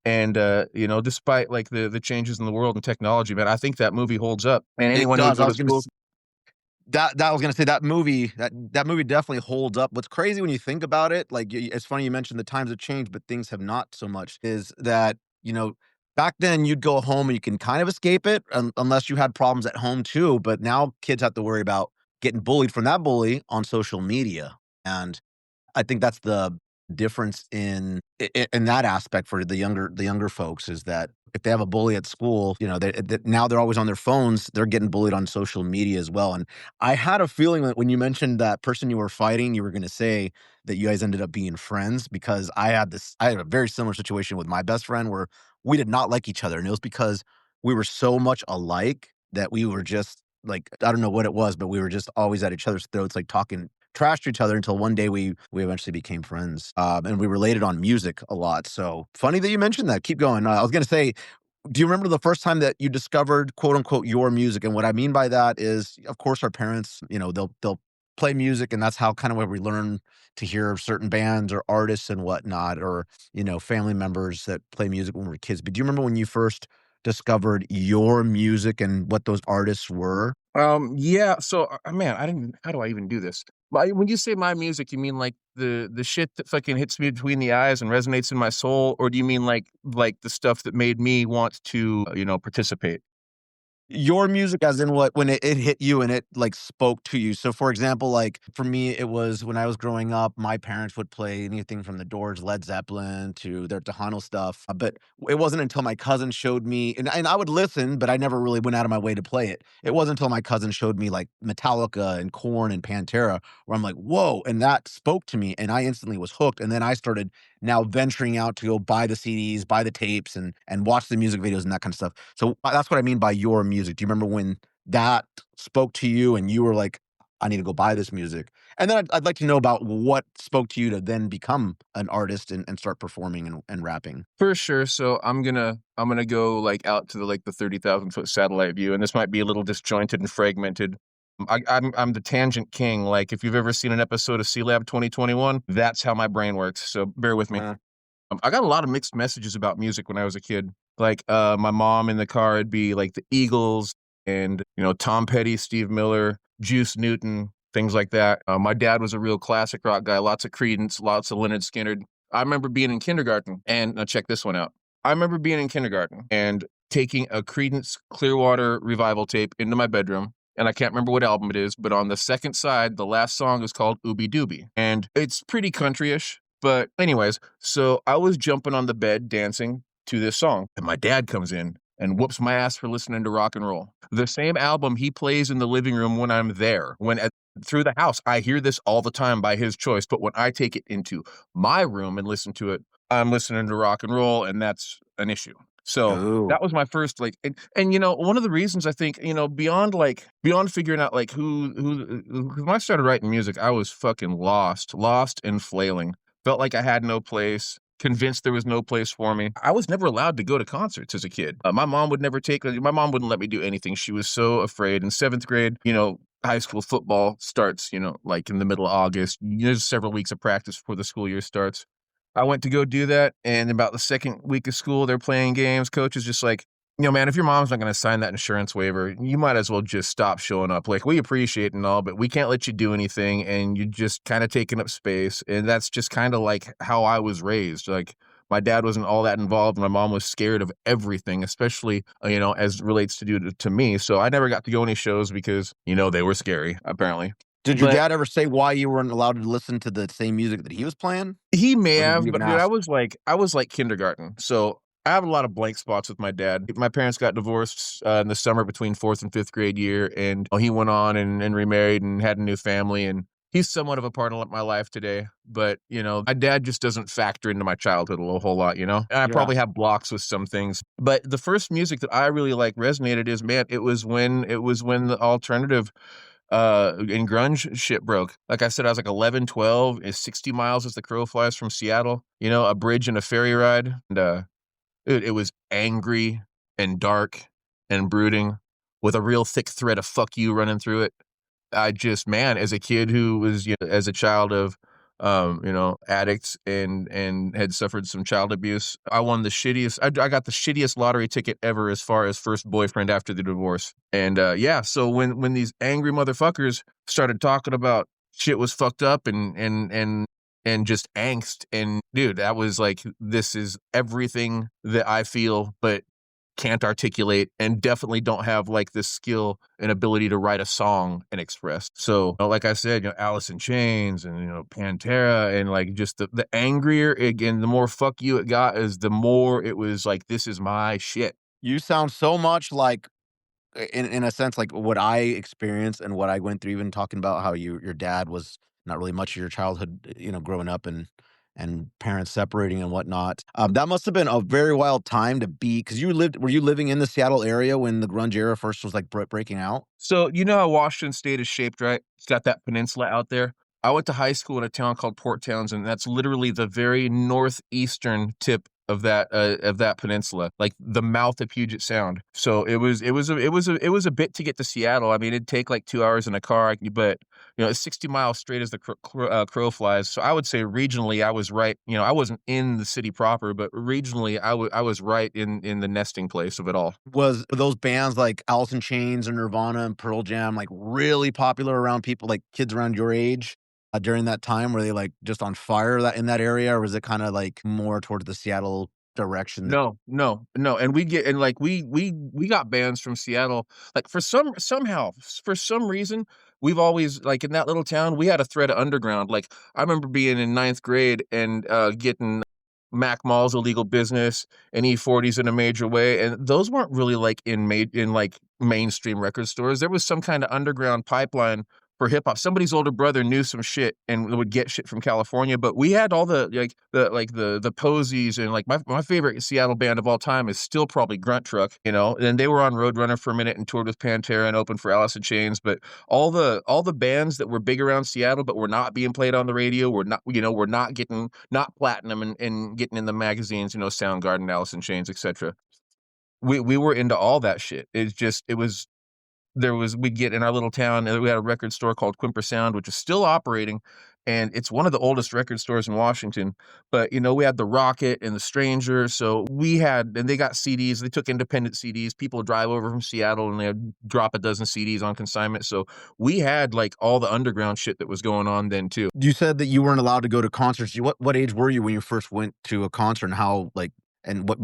And despite like the changes in the world and technology, man, I think that movie holds up. And anyone who goes to school, that I was gonna say that movie definitely holds up. What's crazy when you think about it, like it's funny you mentioned the times have changed, but things have not so much. Is that back then you'd go home and you can kind of escape it unless you had problems at home too. But now kids have to worry about getting bullied from that bully on social media, and I think that's the difference in that aspect for the younger folks is that if they have a bully at school, now they're always on their phones, they're getting bullied on social media as well. And I had a feeling that when you mentioned that person you were fighting, you were going to say that you guys ended up being friends because I had a very similar situation with my best friend where we did not like each other. And it was because we were so much alike that we were just like, I don't know what it was, but we were just always at each other's throats, like talking trash to each other until one day we eventually became friends. And we related on music a lot. So funny that you mentioned that. Keep going. I was going to say, do you remember the first time that you discovered quote unquote your music? And what I mean by that is, of course, our parents, they'll play music and that's how kind of where we learn to hear certain bands or artists and whatnot, or, family members that play music when we were kids. But do you remember when you first discovered your music and what those artists were? Yeah. So, man, how do I even do this? When you say my music, you mean like the shit that fucking hits me between the eyes and resonates in my soul, or do you mean like the stuff that made me want to, participate? Your music as in what when it hit you and it, like, spoke to you. So, for example, like, for me, it was when I was growing up, my parents would play anything from The Doors, Led Zeppelin, to their Tejano stuff, but it wasn't until my cousin showed me and I would listen, but I never really went out of my way to play it. It wasn't until my cousin showed me, like, Metallica and Korn and Pantera where I'm like, "Whoa," and that spoke to me, and I instantly was hooked, and then I started now venturing out to go buy the CDs, buy the tapes, and watch the music videos and that kind of stuff. So, that's what I mean by your music. music? Do you remember when that spoke to you and you were like, I need to go buy this music? And then I'd like to know about what spoke to you to then become an artist and start performing and rapping. For sure. So I'm gonna go like out to the 30,000 foot satellite view, and this might be a little disjointed and fragmented. I'm the tangent king. Like if you've ever seen an episode of C Lab 2021, that's how my brain works. So bear with me. I got a lot of mixed messages about music when I was a kid. Like my mom in the car, it'd be like the Eagles and Tom Petty, Steve Miller, Juice Newton, things like that. My dad was a real classic rock guy, lots of Creedence, lots of Leonard Skinner. I remember being in kindergarten, and now check this one out. I remember being in kindergarten and taking a Creedence Clearwater Revival tape into my bedroom. And I can't remember what album it is, but on the second side, the last song is called Ooby Dooby. And it's pretty country-ish. But anyways, so I was jumping on the bed dancing to this song. And my dad comes in and whoops my ass for listening to rock and roll. The same album he plays in the living room when I'm there. Through the house, I hear this all the time by his choice. But when I take it into my room and listen to it, I'm listening to rock and roll, and that's an issue. So that was my first and one of the reasons I think beyond figuring out like who when I started writing music, I was fucking lost and flailing. Felt like I had no place. Convinced there was no place for me. I was never allowed to go to concerts as a kid. My mom wouldn't let me do anything. She was so afraid. In 7th grade, high school football starts, like in the middle of August. There's several weeks of practice before the school year starts. I went to go do that, and about the second week of school, they're playing games. Coach is just like, man, if your mom's not going to sign that insurance waiver, you might as well just stop showing up. Like, we appreciate it and all, but we can't let you do anything, and you're just kind of taking up space. And that's just kind of like how I was raised. Like, my dad wasn't all that involved. My mom was scared of everything, especially, as it relates to me. So I never got to go any shows because, they were scary, apparently. Did your dad ever say why you weren't allowed to listen to the same music that he was playing? He may have, but dude, I was like kindergarten. So I have a lot of blank spots with my dad. My parents got divorced in the summer between 4th and 5th grade year, and he went on and remarried and had a new family, and he's somewhat of a part of my life today. But, my dad just doesn't factor into my childhood a whole lot, And I probably have blocks with some things. But the first music that I really resonated is, man, it was when the alternative and grunge shit broke. Like I said, I was like 11, 12, is 60 miles as the crow flies from Seattle, a bridge and a ferry ride. And it was angry and dark and brooding with a real thick thread of fuck you running through it. I just, man, as a kid who was, as a child of, addicts and had suffered some child abuse, I won the shittiest, I got the shittiest lottery ticket ever as far as first boyfriend after the divorce. And so when these angry motherfuckers started talking about shit was fucked up and just angst, and dude, that was like, this is everything that I feel, but can't articulate, and definitely don't have like this skill and ability to write a song and express. So like I said, Alice in Chains and Pantera, and like just the angrier again, the more fuck you it got, is the more it was like, this is my shit. You sound so much like, in a sense, like what I experienced and what I went through, even talking about how your dad was not really much of your childhood, growing up and parents separating and whatnot. That must have been a very wild time to be, because were you living in the Seattle area when the grunge era first was like breaking out? So how Washington State is shaped, right? It's got that peninsula out there. I went to high school in a town called Port Townsend. That's literally the very northeastern tip of that peninsula, like the mouth of Puget Sound. So it was a bit to get to Seattle. I mean, it'd take like 2 hours in a car, but it's 60 miles straight as the crow flies. So I would say regionally, I was right. I wasn't in the city proper, but regionally, I was right in the nesting place of it all. Were those bands like Alice in Chains and Nirvana and Pearl Jam like really popular around people, like kids around your age? During that time, were they like just on fire in that area, or was it kind of like more towards the Seattle direction? No. And we got bands from Seattle. Like for some reason, we've always, like, in that little town, we had a thread of underground. Like I remember being in 9th grade and getting Mac Mall's Illegal Business and E40s in a Major Way, and those weren't really like in mainstream record stores. There was some kind of underground pipeline for hip hop. Somebody's older brother knew some shit and would get shit from California, but we had all the the Posies, and like my favorite Seattle band of all time is still probably Grunt Truck, you know. And they were on Roadrunner for a minute and toured with Pantera and opened for Alice in Chains. But all the bands that were big around Seattle but were not being played on the radio, were not getting not platinum and getting in the magazines, you know, Soundgarden, Alice in Chains, etc. We were into all that shit. We'd get in our little town, and we had a record store called Quimper Sound, which is still operating, and it's one of the oldest record stores in Washington. But, you know, we had the Rocket and the Stranger, so and they got CDs. They took independent CDs. People would drive over from Seattle, and they'd drop a dozen CDs on consignment. So we had, like, all the underground shit that was going on then, too. You said that you weren't allowed to go to concerts. What age were you when you first went to a concert, and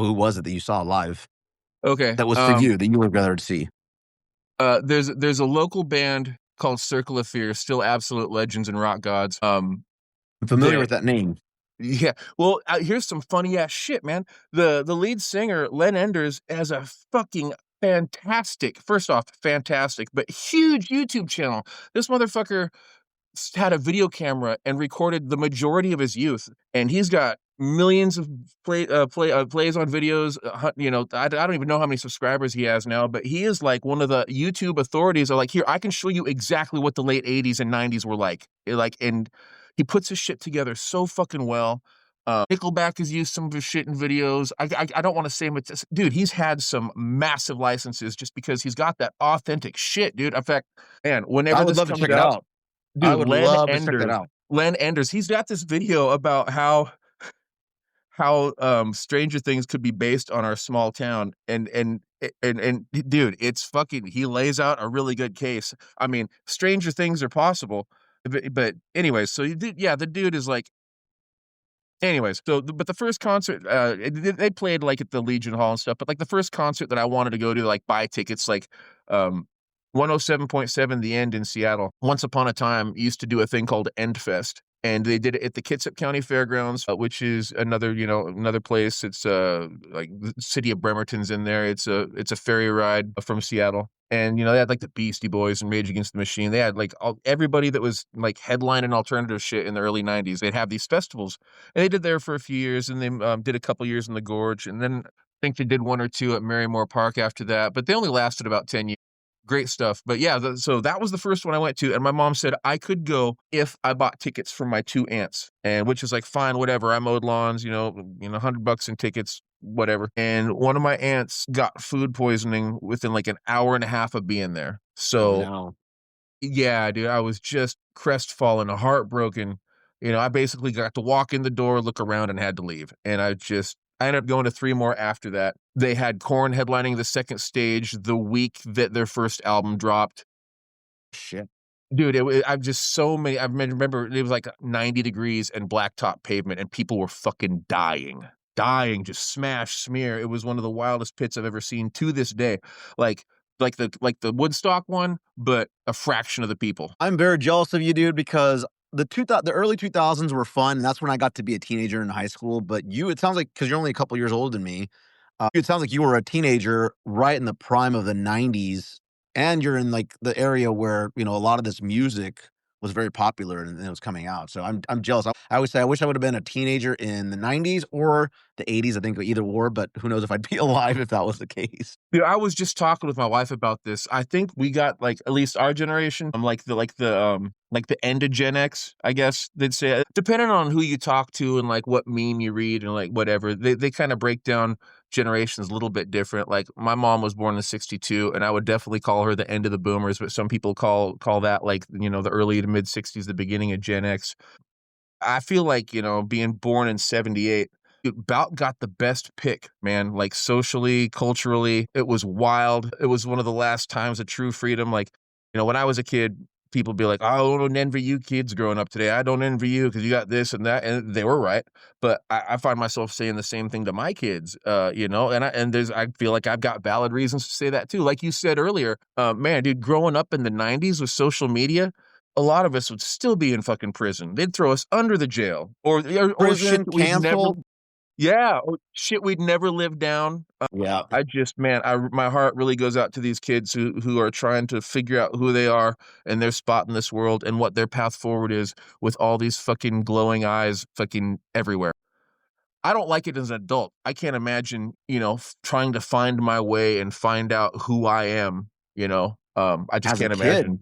who was it that you saw live? Okay. That was for you, that you were glad to see. There's a local band called Circle of Fear, still absolute legends and rock gods. I'm familiar with that name. Yeah. Well, here's some funny ass shit, man. The lead singer, Len Enders, has a fucking fantastic, but huge YouTube channel. This motherfucker had a video camera and recorded the majority of his youth, and he's got millions of plays on videos. You know, I don't even know how many subscribers he has now, but he is like one of the YouTube authorities. Are like, here, I can show you exactly what the late 80s and 90s were like. And he puts his shit together so fucking well. Nickelback has used some of his shit in videos. I don't want to say, but dude, he's had some massive licenses just because he's got that authentic shit, dude. In fact, man, whenever I would this love to comes check it out. dude, I would love to check that out. Len Enders, he's got this video about how Stranger Things could be based on our small town, and dude, it's fucking, he lays out a really good case. I mean, stranger things are possible, but anyways, so the dude is like, anyways, but the first concert, they played like at the Legion Hall and stuff, but like the first concert that I wanted to go to, like buy tickets, like 107.7 The End in Seattle, once upon a time, used to do a thing called Endfest. And they did it at the Kitsap County Fairgrounds, which is another place. It's like the city of Bremerton's in there. It's a ferry ride from Seattle. And, you know, they had like the Beastie Boys and Rage Against the Machine. They had like everybody that was like headlining alternative shit in the early 90s. They'd have these festivals. And they did there for a few years, and they did a couple years in the Gorge. And then I think they did one or two at Marymore Park after that. But they only lasted about 10 years. Great stuff. But yeah, so that was the first one I went to, and my mom said I could go if I bought tickets for my two aunts, and which is like, fine, whatever. I mowed lawns, $100 in tickets, whatever. And one of my aunts got food poisoning within like an hour and a half of being there. So no. Yeah, dude, I was just crestfallen, heartbroken. You know, I basically got to walk in the door, look around, and had to leave. And I ended up going to 3 more after that. They had Korn headlining the second stage the week that their first album dropped. Shit. Dude, I've just so many. I remember it was like 90 degrees and blacktop pavement, and people were fucking dying, just smash, smear. It was one of the wildest pits I've ever seen to this day. Like the Woodstock one, but a fraction of the people. I'm very jealous of you, dude, because the early 2000s were fun, and that's when I got to be a teenager in high school. But it sounds like, because you're only a couple years older than me, it sounds like you were a teenager right in the prime of the 90s, and you're in like the area where, a lot of this music was very popular and it was coming out. So I'm jealous. I always say I wish I would have been a teenager in the 90s or the 80s. I think either or, but who knows if I'd be alive if that was the case. Dude, I was just talking with my wife about this. I think we got, like, at least our generation, like the end of Gen X, I guess they'd say, depending on who you talk to and like what meme you read and like whatever, they kind of break down generations a little bit different. Like, my mom was born in '62, and I would definitely call her the end of the boomers, but some people call that like, the early to mid '60s, the beginning of Gen X. I feel like, being born in '78, about got the best pick, man. Like, socially, culturally, it was wild. It was one of the last times of true freedom. Like, when I was a kid, people be like, "Oh, I don't envy you kids growing up today. I don't envy you because you got this and that," and they were right. But I find myself saying the same thing to my kids, and I feel like I've got valid reasons to say that too. Like you said earlier, man, dude, growing up in the '90s with social media, a lot of us would still be in fucking prison. They'd throw us under the jail or Prison, shit we'd never. canceled. Yeah, oh, shit we'd never live down. Yeah. I just man, my heart really goes out to these kids who are trying to figure out who they are and their spot in this world and what their path forward is with all these fucking glowing eyes fucking everywhere. I don't like it as an adult. I can't imagine, trying to find my way and find out who I am, I just As a can't kid. imagine.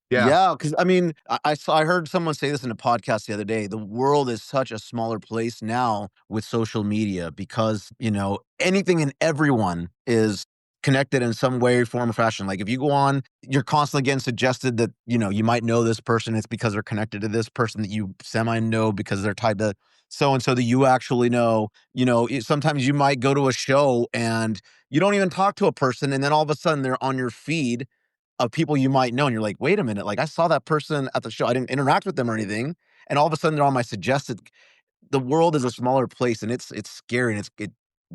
Yeah. Yeah, because I mean, I heard someone say this in a podcast the other day. The world is such a smaller place now with social media because, anything and everyone is connected in some way, form, or fashion. Like if you go on, you're constantly getting suggested that, you might know this person. It's because they're connected to this person that you semi know because they're tied to so and so that you actually know. Sometimes you might go to a show and you don't even talk to a person, and then all of a sudden they're on your feed of people you might know, and you're like, "Wait a minute, like, I saw that person at the show. I didn't interact with them or anything, and all of a sudden they're on my suggested." The world is a smaller place, and it's scary, and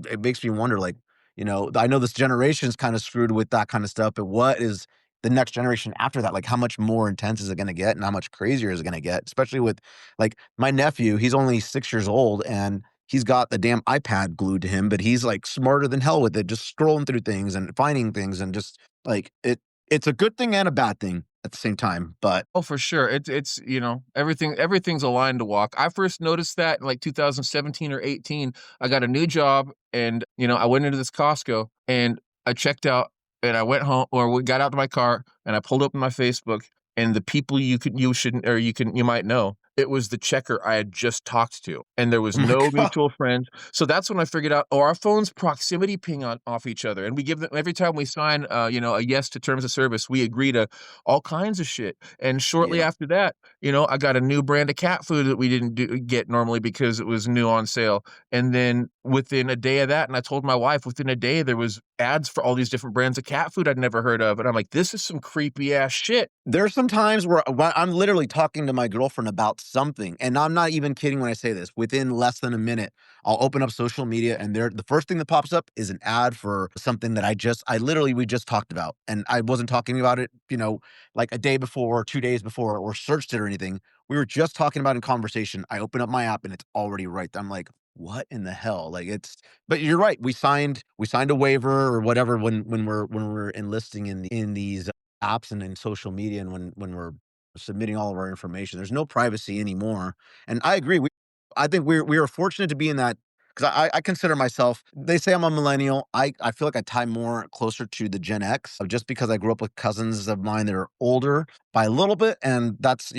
it makes me wonder, like, I know this generation is kinda screwed with that kinda stuff, but what is the next generation after that? Like, how much more intense is it gonna get, and how much crazier is it gonna get? Especially with, like, my nephew, he's only 6 years old, and he's got the damn iPad glued to him, but he's, like, smarter than hell with it, just scrolling through things and finding things and just, like, it's a good thing and a bad thing at the same time, but Oh, for sure. Everything's a line to walk. I first noticed that in like 2017 or 18. I got a new job and, I went into this Costco and I checked out and I went home or we got out to my car and I pulled open my Facebook and the people you might know. It was the checker I had just talked to, and there was oh my no god. mutual friends. So that's when I figured out, our phones proximity ping on off each other, and we give them every time we sign, a yes to terms of service. We agree to all kinds of shit. And shortly Yeah. after that, I got a new brand of cat food that we didn't get normally because it was new on sale. And then within a day of that, and I told my wife within a day there was ads for all these different brands of cat food I'd never heard of. And I'm like, this is some creepy ass shit. There are some times where I'm literally talking to my girlfriend about something, and I'm not even kidding when I say this. Within less than a minute, I'll open up social media, and the first thing that pops up is an ad for something that we just talked about, and I wasn't talking about it, like a day before, or 2 days before, or searched it or anything. We were just talking about it in conversation. I open up my app, and it's already right there. I'm like, what in the hell? Like but you're right. We signed a waiver or whatever when we're enlisting in these apps and in social media and when we're submitting all of our information. There's no privacy anymore. And I agree. I think we are fortunate to be in that because I consider myself, they say I'm a millennial. I feel like I tie more closer to the Gen X just because I grew up with cousins of mine that are older by a little bit. And that's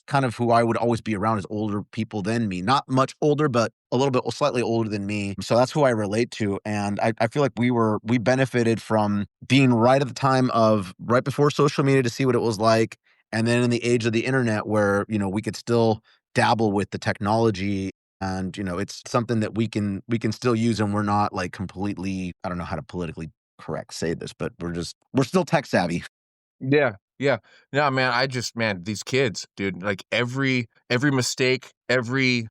kind of who I would always be around is older people than me. Not much older, but a little bit slightly older than me. So that's who I relate to. And I feel like we benefited from being right at the time of right before social media to see what it was like. And then in the age of the internet where, we could still dabble with the technology and, it's something that we can still use and we're not like completely, I don't know how to politically correct say this, but we're still tech savvy. Yeah, yeah. No, man, these kids, dude, like every mistake, every,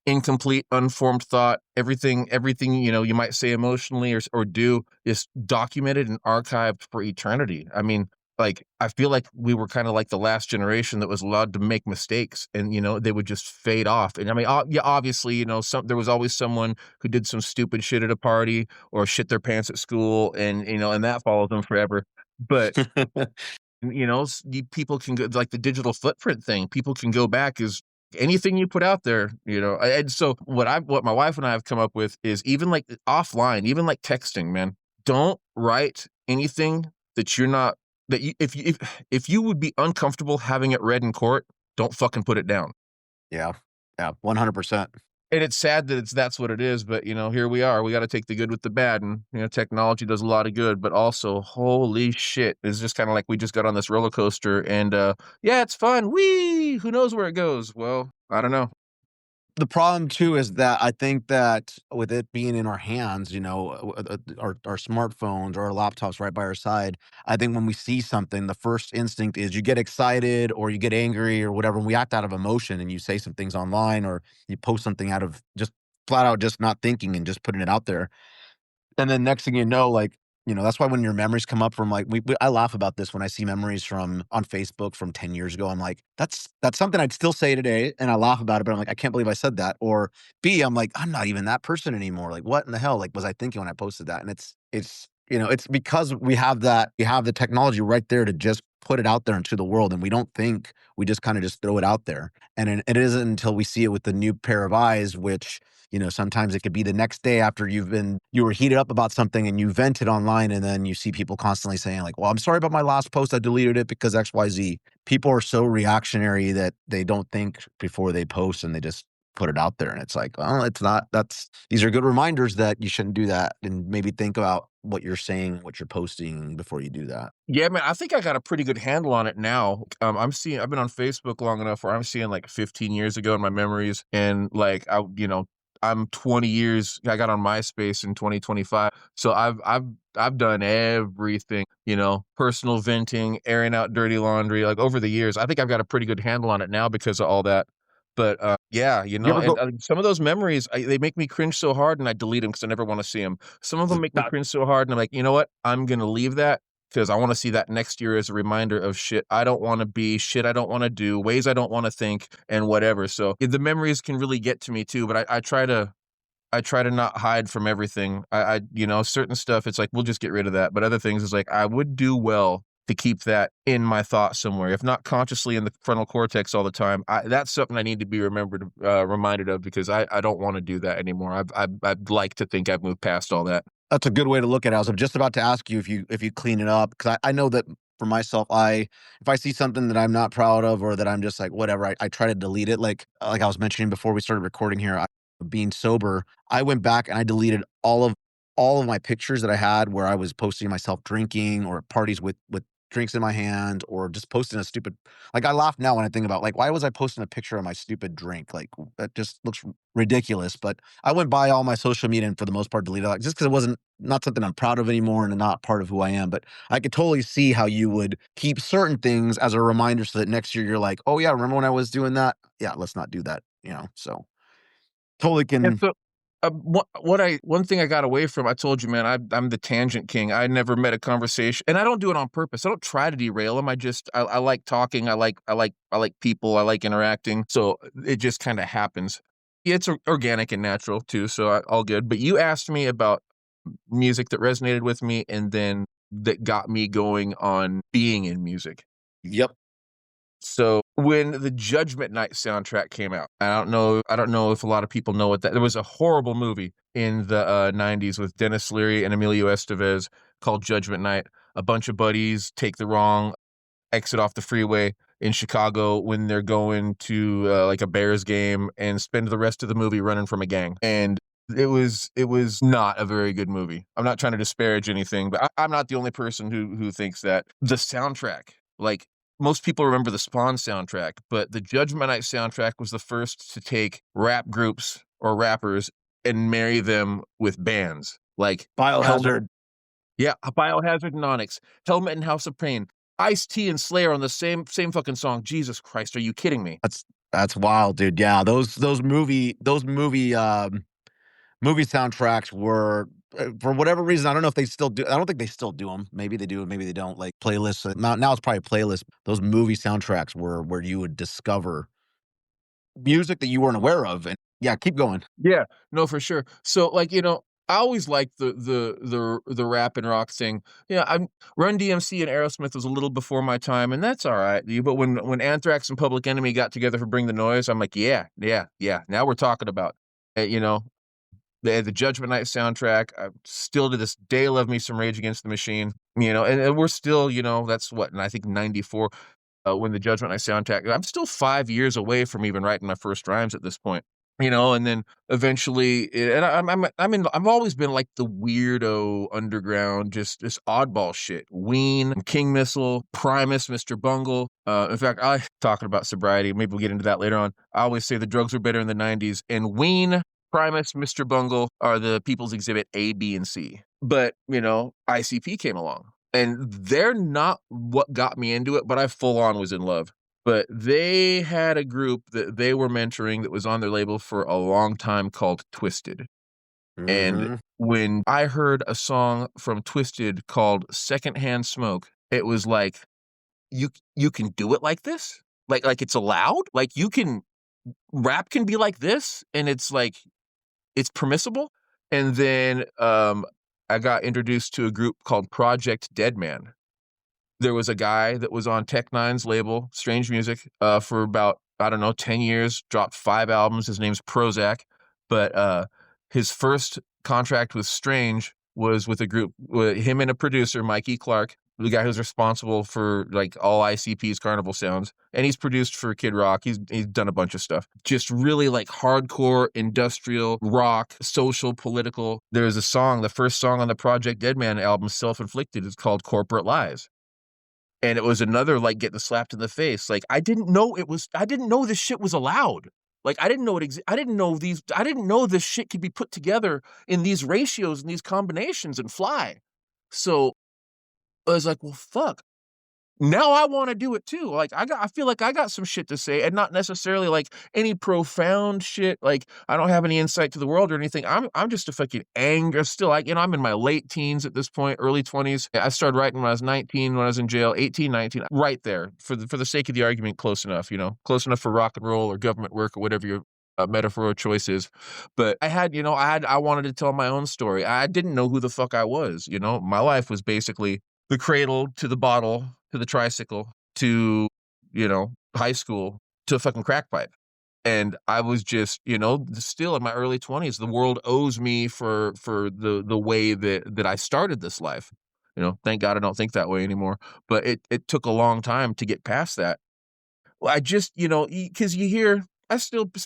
incomplete, unformed thought, everything, you might say emotionally or do is documented and archived for eternity. I mean, like, I feel like we were kind of like the last generation that was allowed to make mistakes and, they would just fade off. And I mean, yeah, obviously, there was always someone who did some stupid shit at a party or shit their pants at school and that follows them forever. But people can go like the digital footprint thing. People can go back is anything you put out there, and so what my wife and I have come up with is even like offline, even like texting, man, don't write anything that you're not that you if you would be uncomfortable having it read in court, don't fucking put it down. Yeah. Yeah. 100%. And it's sad that that's what it is, but, here we are. We gotta take the good with the bad, and, technology does a lot of good, but also, holy shit, it's just kinda like we just got on this roller coaster and, yeah, it's fun. Whee! Who knows where it goes? Well, I don't know. The problem too is that I think that with it being in our hands, our smartphones or our laptops right by our side, I think when we see something, the first instinct is you get excited or you get angry or whatever, and we act out of emotion and you say some things online or you post something out of just flat out just not thinking and just putting it out there. And then next thing you know, like That's why when your memories come up from like I laugh about this when I see memories from on Facebook from 10 years ago. I'm like, that's something I'd still say today, and I laugh about it, but I'm like, I can't believe I said that. Or B, I'm like, I'm not even that person anymore. Like, what in the hell? Like, was I thinking when I posted that? And it's because we have the technology right there to just put it out there into the world, and we don't think, we just kind of just throw it out there. And it isn't until we see it with the new pair of eyes, which sometimes it could be the next day after you were heated up about something and you vented online, and then you see people constantly saying like, well, I'm sorry about my last post. I deleted it because XYZ. People are so reactionary that they don't think before they post, and they just put it out there. And it's like, well, these are good reminders that you shouldn't do that, and maybe think about what you're saying, what you're posting before you do that. Yeah, man, I think I got a pretty good handle on it now. I've been on Facebook long enough where I'm seeing like 15 years ago in my memories, and like I'm 20 years. I got on MySpace in 2025, so I've done everything. Personal venting, airing out dirty laundry. Like over the years, I think I've got a pretty good handle on it now because of all that. But yeah, You ever and go? some of those memories, they make me cringe so hard, and I delete them because I never want to see them. Some of them make me cringe so hard, and I'm like, you know what? I'm gonna leave that because I want to see that next year as a reminder of shit I don't want to be, shit I don't want to do, ways I don't want to think, and whatever. So the memories can really get to me too, but I try to not hide from everything. Certain stuff, it's like, we'll just get rid of that. But other things, it's like, I would do well to keep that in my thoughts somewhere, if not consciously in the frontal cortex all the time. That's something I need to be reminded of, because I don't want to do that anymore. I'd like to think I've moved past all that. That's a good way to look at it. I was just about to ask you if you clean it up, because I know that for myself, if I see something that I'm not proud of, or that I'm just like whatever, I try to delete it. Like I was mentioning before we started recording here, being sober, I went back and I deleted all of my pictures that I had where I was posting myself drinking, or parties with drinks in my hand, or just posting a stupid, like, I laugh now when I think about, like, why was I posting a picture of my stupid drink? Like, that just looks ridiculous. But I went by all my social media and for the most part deleted it, like, just because it wasn't not something I'm proud of anymore and not part of who I am. But I could totally see how you would keep certain things as a reminder, so that next year you're like, oh yeah, remember when I was doing that? Yeah, let's not do that. So totally Yeah, can. so, one thing I got away from, I told you, man, I'm the tangent king. I never met a conversation, and I don't do it on purpose. I don't try to derail them. I like talking. I like people. I like interacting. So it just kind of happens. Yeah, it's organic and natural too. So all good. But you asked me about music that resonated with me, and then that got me going on being in music. Yep. So when the Judgment Night soundtrack came out, I don't know if a lot of people know what that. There was a horrible movie in the 90s with Dennis Leary and Emilio Estevez called Judgment Night. A bunch of buddies take the wrong exit off the freeway in Chicago when they're going to like a Bears game, and spend the rest of the movie running from a gang. And it was not a very good movie. I'm not trying to disparage anything, but I'm not the only person who thinks that. The soundtrack, like, most people remember the Spawn soundtrack, but the Judgment Night soundtrack was the first to take rap groups or rappers and marry them with bands like Helmet. Biohazard. Yeah, Biohazard and Onyx, Helmet and House of Pain, Ice-T and Slayer on the same fucking song. Jesus Christ, are you kidding me? That's wild, dude. Yeah, movie soundtracks were, for whatever reason, I don't know if they still do. I don't think they still do them. Maybe they do, maybe they don't. Like playlists. Now it's probably playlists. Those movie soundtracks were where you would discover music that you weren't aware of. And yeah, keep going. Yeah, no, for sure. So, like, I always liked the rap and rock thing. Yeah, I'm Run DMC and Aerosmith was a little before my time, and that's all right. But when Anthrax and Public Enemy got together for Bring the Noise, I'm like, yeah, yeah, yeah. Now we're talking about, uh, you know, the Judgment Night soundtrack. I still to this day love me some Rage Against the Machine. And we're still, that's what, and I think 94, when the Judgment Night soundtrack. I'm still 5 years away from even writing my first rhymes at this point. And then eventually, and I've always been like the weirdo underground, just this oddball shit. Ween, King Missile, Primus, Mr. Bungle. In fact, I talking about sobriety. Maybe we'll get into that later on. I always say the drugs were better in the '90s, and Ween, Primus, Mr. Bungle are the People's Exhibit A, B, and C. But ICP came along, and they're not what got me into it, but I full on was in love. But they had a group that they were mentoring that was on their label for a long time called Twisted. And Mm-hmm. when I heard a song from Twisted called Secondhand Smoke, it was like, you can do it like this? Like it's allowed? Like rap can be like this and it's like it's permissible? And then I got introduced to a group called Project Deadman. There was a guy that was on Tech Nine's label, Strange Music, for about, I don't know, 10 years, dropped 5 albums. His name's Prozac. But his first contract with Strange was with a group, with him and a producer, Mikey Clark, the guy who's responsible for like all ICP's Carnival sounds. And he's produced for Kid Rock. He's done a bunch of stuff. Just really like hardcore, industrial, rock, social, political. There's a song, the first song on the Project Deadman album, Self-Inflicted, is called Corporate Lies. And it was another, like, getting slapped in the face. Like, I didn't know this shit was allowed. Like, I didn't know I didn't know this shit could be put together in these ratios and these combinations and fly. So I was like, well, fuck. Now I want to do it too. Like I feel like I got some shit to say, and not necessarily like any profound shit. Like I don't have any insight to the world or anything. I'm just a fucking anger. Still, like, I'm in my late teens at this point, early 20s. I started writing when I was 19, when I was in jail, 18, 19, right there for the sake of the argument, close enough, close enough for rock and roll or government work or whatever your metaphor of choice is. But I wanted to tell my own story. I didn't know who the fuck I was. My life was basically the cradle to the bottle to the tricycle to, high school to a fucking crack pipe. And I was just, still in my early 20s. The world owes me for the way that I started this life. Thank God I don't think that way anymore. But it took a long time to get past that. Well, I just, because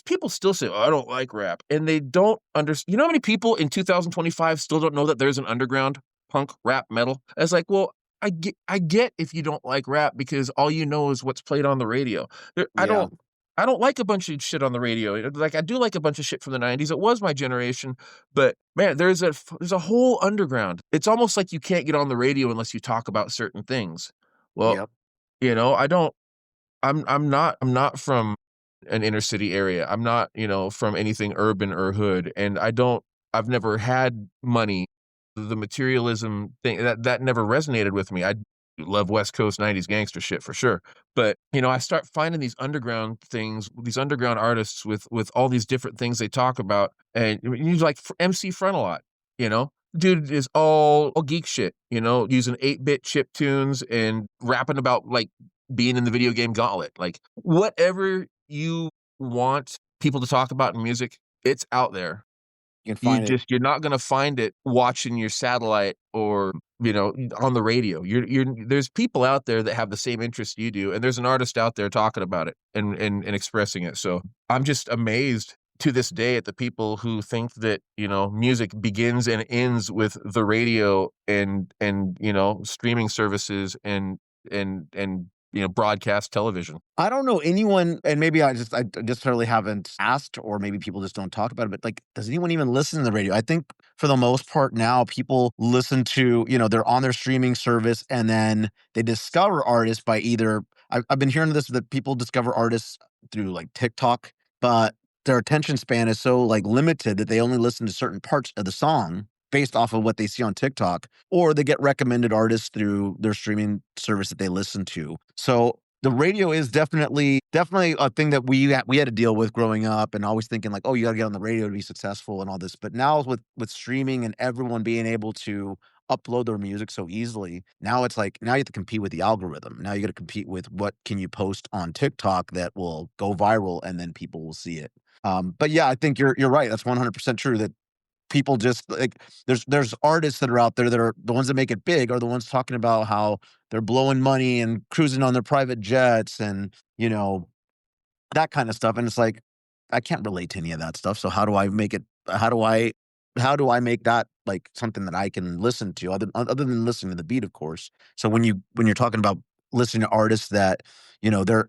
people still say, oh, I don't like rap. And they don't understand. You know how many people in 2025 still don't know that there's an underground punk, rap, metal? It's like, well, I get if you don't like rap because all you know is what's played on the radio. I Yeah. don't like a bunch of shit on the radio. Like I do like a bunch of shit from the 90s. It was my generation, but man, there's a whole underground. It's almost like you can't get on the radio unless you talk about certain things. Well, Yep. I don't I'm not from an inner city area. I'm not, from anything urban or hood. And I've never had money. The materialism thing that never resonated with me. I love West Coast 90s gangster shit for sure. But, I start finding these underground things, these underground artists with all these different things they talk about. And you like MC Front a lot, dude is all geek shit, using 8-bit chip tunes and rapping about like being in the video game Gauntlet. Like whatever you want people to talk about in music, it's out there. You can find it. You're not going to find it watching your satellite or, on the radio. There's people out there that have the same interests you do. And there's an artist out there talking about it and expressing it. So I'm just amazed to this day at the people who think that, music begins and ends with the radio and streaming services and broadcast television. I don't know anyone, and maybe I just really haven't asked, or maybe people just don't talk about it, but like, does anyone even listen to the radio? I think for the most part now, people listen to, they're on their streaming service and then they discover artists by either, I've been hearing this, that people discover artists through like TikTok, but their attention span is so like limited that they only listen to certain parts of the song based off of what they see on TikTok, or they get recommended artists through their streaming service that they listen to. So the radio is definitely a thing that we had to deal with growing up, and always thinking like, oh, you got to get on the radio to be successful and all this. But now with streaming and everyone being able to upload their music so easily, now it's like, now you have to compete with the algorithm. Now you got to compete with what can you post on TikTok that will go viral and then people will see it. But yeah, I think you're right. That's 100% true that people just like, there's artists that are out there that are the ones that make it big, are the ones talking about how they're blowing money and cruising on their private jets and, that kind of stuff. And it's like, I can't relate to any of that stuff. So how do I make it, how do I make that like something that I can listen to other than listening to the beat, of course. So when you're talking about listening to artists that, they're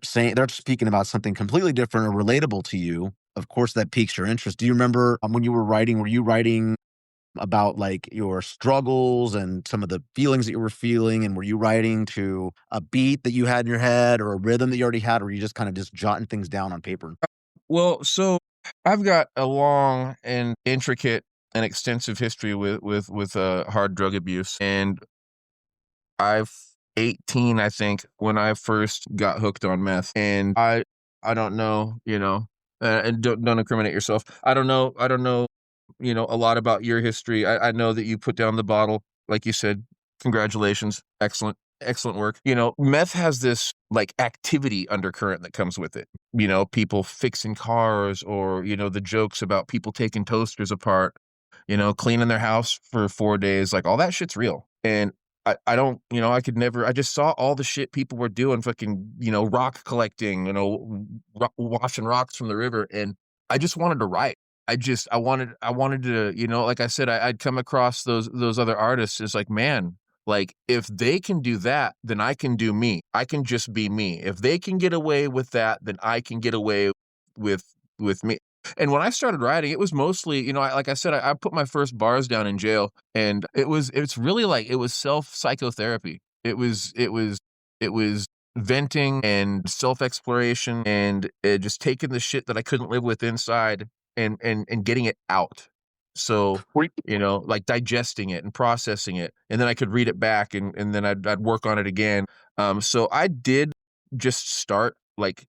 speaking about something completely different or relatable to you, of course that piques your interest. Do you remember when you were you writing about like your struggles and some of the feelings that you were feeling? And were you writing to a beat that you had in your head or a rhythm that you already had, or were you just kind of just jotting things down on paper? Well, so I've got a long and intricate an extensive history with hard drug abuse, and I've 18, I think, when I first got hooked on meth, and I don't know, and don't incriminate yourself. I don't know, a lot about your history. I know that you put down the bottle, like you said. Congratulations, excellent work. Meth has this like activity undercurrent that comes with it. People fixing cars, or the jokes about people taking toasters apart, cleaning their house for 4 days, like all that shit's real. And I don't, I could never, I just saw all the shit people were doing, fucking, rock collecting, washing rocks from the river. And I just wanted to write. I wanted to, like I said, I'd come across those other artists. It's like, man, like if they can do that, then I can do me. I can just be me. If they can get away with that, then I can get away with, with me. And when I started writing, it was mostly, like I said, I put my first bars down in jail, and it's really like, it was self psychotherapy. It was venting and self exploration, and just taking the shit that I couldn't live with inside, and getting it out. So, like digesting it and processing it, and then I could read it back, and then I'd work on it again. So I did just start like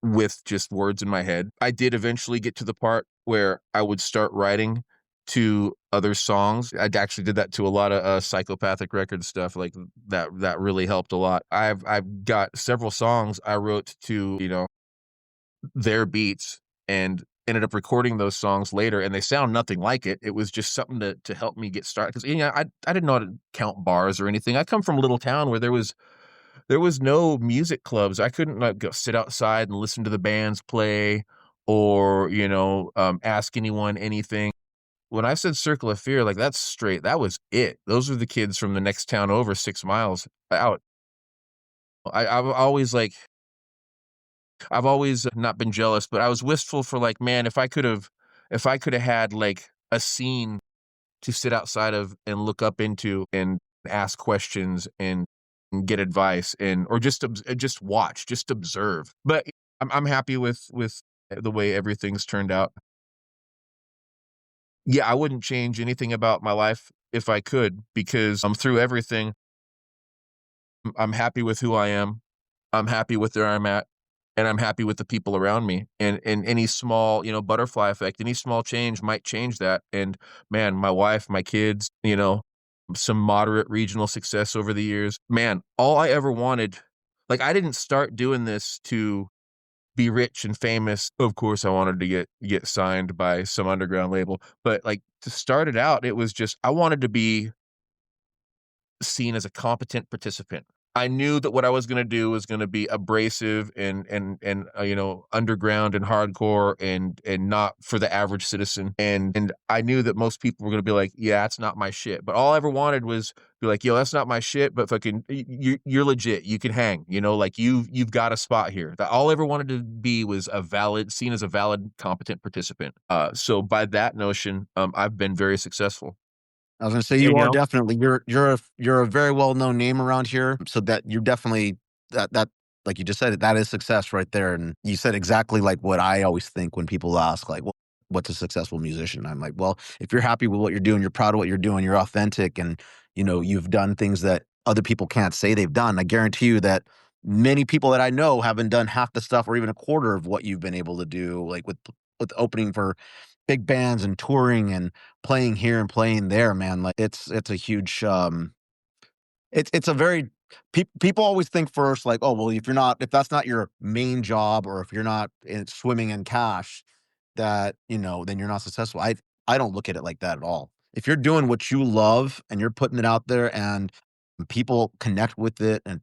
with just words in my head. I did eventually get to the part where I would start writing to other songs. I actually did that to a lot of Psychopathic Record stuff. Like that really helped a lot. I've got several songs I wrote to, their beats, and ended up recording those songs later, and they sound nothing like it. It was just something to help me get started, because I didn't know how to count bars or anything. I come from a little town where there was no music clubs. I couldn't like go sit outside and listen to the bands play, or ask anyone anything. When I said Circle of Fear, like that's straight. That was it. Those are the kids from the next town over, 6 miles out. I've always not been jealous, but I was wistful for like, man, if I could have had like a scene to sit outside of and look up into and ask questions and get advice, and or just watch, just observe. But I'm happy with the way everything's turned out. Yeah, I wouldn't change anything about my life if I could, because I'm through everything. I'm happy with who I am. I'm happy with where I'm at, and I'm happy with the people around me. And any small, butterfly effect, any small change might change that. And man, my wife, my kids, some moderate regional success over the years. Man, all I ever wanted, like I didn't start doing this to be rich and famous. Of course, I wanted to get signed by some underground label, but like to start it out, it was just I wanted to be seen as a competent participant. I knew that what I was going to do was going to be abrasive and underground and hardcore, and not for the average citizen. And I knew that most people were going to be like, yeah, that's not my shit. But all I ever wanted was be like, yo, that's not my shit, but fucking you're legit. You can hang. Like you've got a spot here. That all I ever wanted to be was seen as a valid, competent participant. So by that notion, I've been very successful. I was gonna say And, you are definitely you're a very well known name around here. So that you're definitely that like you just said, that is success right there. And you said exactly like what I always think when people ask like, what's a successful musician? I'm like, well, if you're happy with what you're doing, you're proud of what you're doing, you're authentic, and you've done things that other people can't say they've done. I guarantee you that many people that I know haven't done half the stuff or even a quarter of what you've been able to do, like with opening for big bands and touring and playing here and playing there, man. Like it's a huge it's a very people always think first like, oh, well, if that's not your main job, or if you're not swimming in cash, that then you're not successful. I don't look at it like that at all. If you're doing what you love and you're putting it out there, and people connect with it, and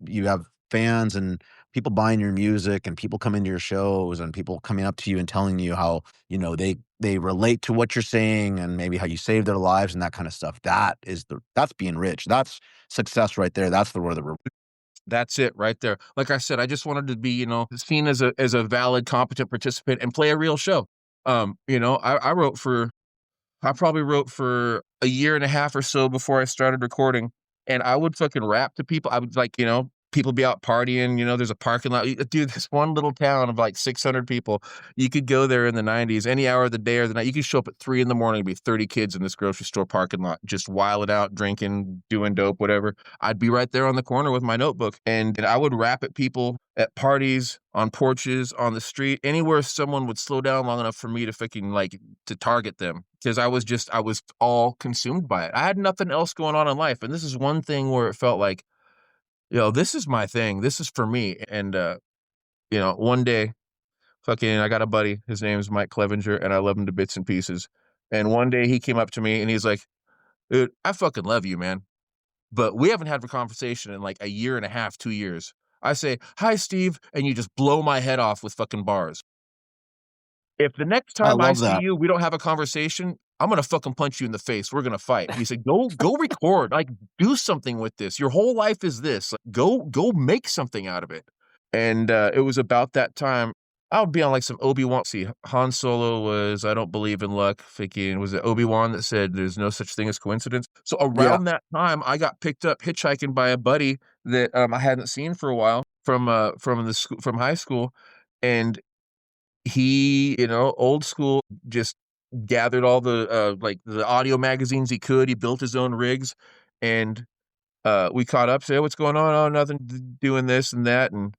you have fans and people buying your music, and people coming to your shows, and people coming up to you and telling you how they relate to what you're saying, and maybe how you saved their lives and that kind of stuff. That's being rich. That's success right there. That's where the that's it right there. Like I said, I just wanted to be, seen as a valid, competent participant and play a real show. I probably wrote for a year and a half or so before I started recording, and I would fucking rap to people. I would like, people be out partying, there's a parking lot. Dude, this one little town of like 600 people, you could go there in the 90s, any hour of the day or the night. You could show up at 3 a.m, there'd be 30 kids in this grocery store parking lot, just wild out, drinking, doing dope, whatever. I'd be right there on the corner with my notebook, and I would rap at people at parties, on porches, on the street, anywhere someone would slow down long enough for me to freaking like to target them. Because I was all consumed by it. I had nothing else going on in life. And this is one thing where it felt like, this is my thing. This is for me. And, one day, I got a buddy. His name is Mike Clevenger, and I love him to bits and pieces. And one day he came up to me and he's like, dude, I fucking love you, man. But we haven't had a conversation in like a year and a half, 2 years. I say, hi, Steve. And you just blow my head off with fucking bars. If the next I time I love see that. you, we don't have a conversation, I'm gonna fucking punch you in the face. We're gonna fight. He said, go record, like do something with this. Your whole life is this. Like, go make something out of it. And it was about that time. I would be on like some Obi-Wan. See, Han Solo was, I don't believe in luck. Freaking, was it Obi-Wan that said there's no such thing as coincidence? So Yeah. around that time, I got picked up hitchhiking by a buddy that I hadn't seen for a while from from high school. And he, old school, just gathered all the like the audio magazines he could. He built his own rigs, and we caught up, say, "Hey, what's going on?" "Oh, nothing, doing this and that," and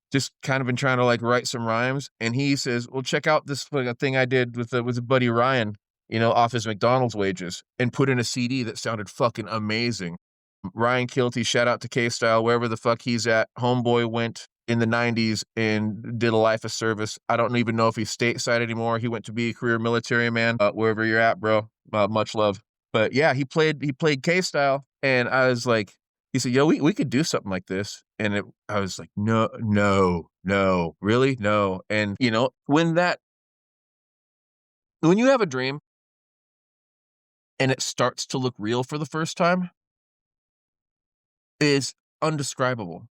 just kind of been trying to like write some rhymes. And he says, "Well, check out this thing I did with a buddy Ryan, off his McDonald's wages, and put in a CD that sounded fucking amazing." Ryan Kilty, shout out to K-Style, wherever the fuck he's at. Homeboy went in the 90s and did a life of service. I don't even know if he's stateside anymore. He went to be a career military man. Wherever you're at, bro. Much love. But yeah, he played K-Style, and I was like, he said, "Yo, we could do something like this." And I was like, no, really? No. And when you have a dream and it starts to look real for the first time, is undescribable.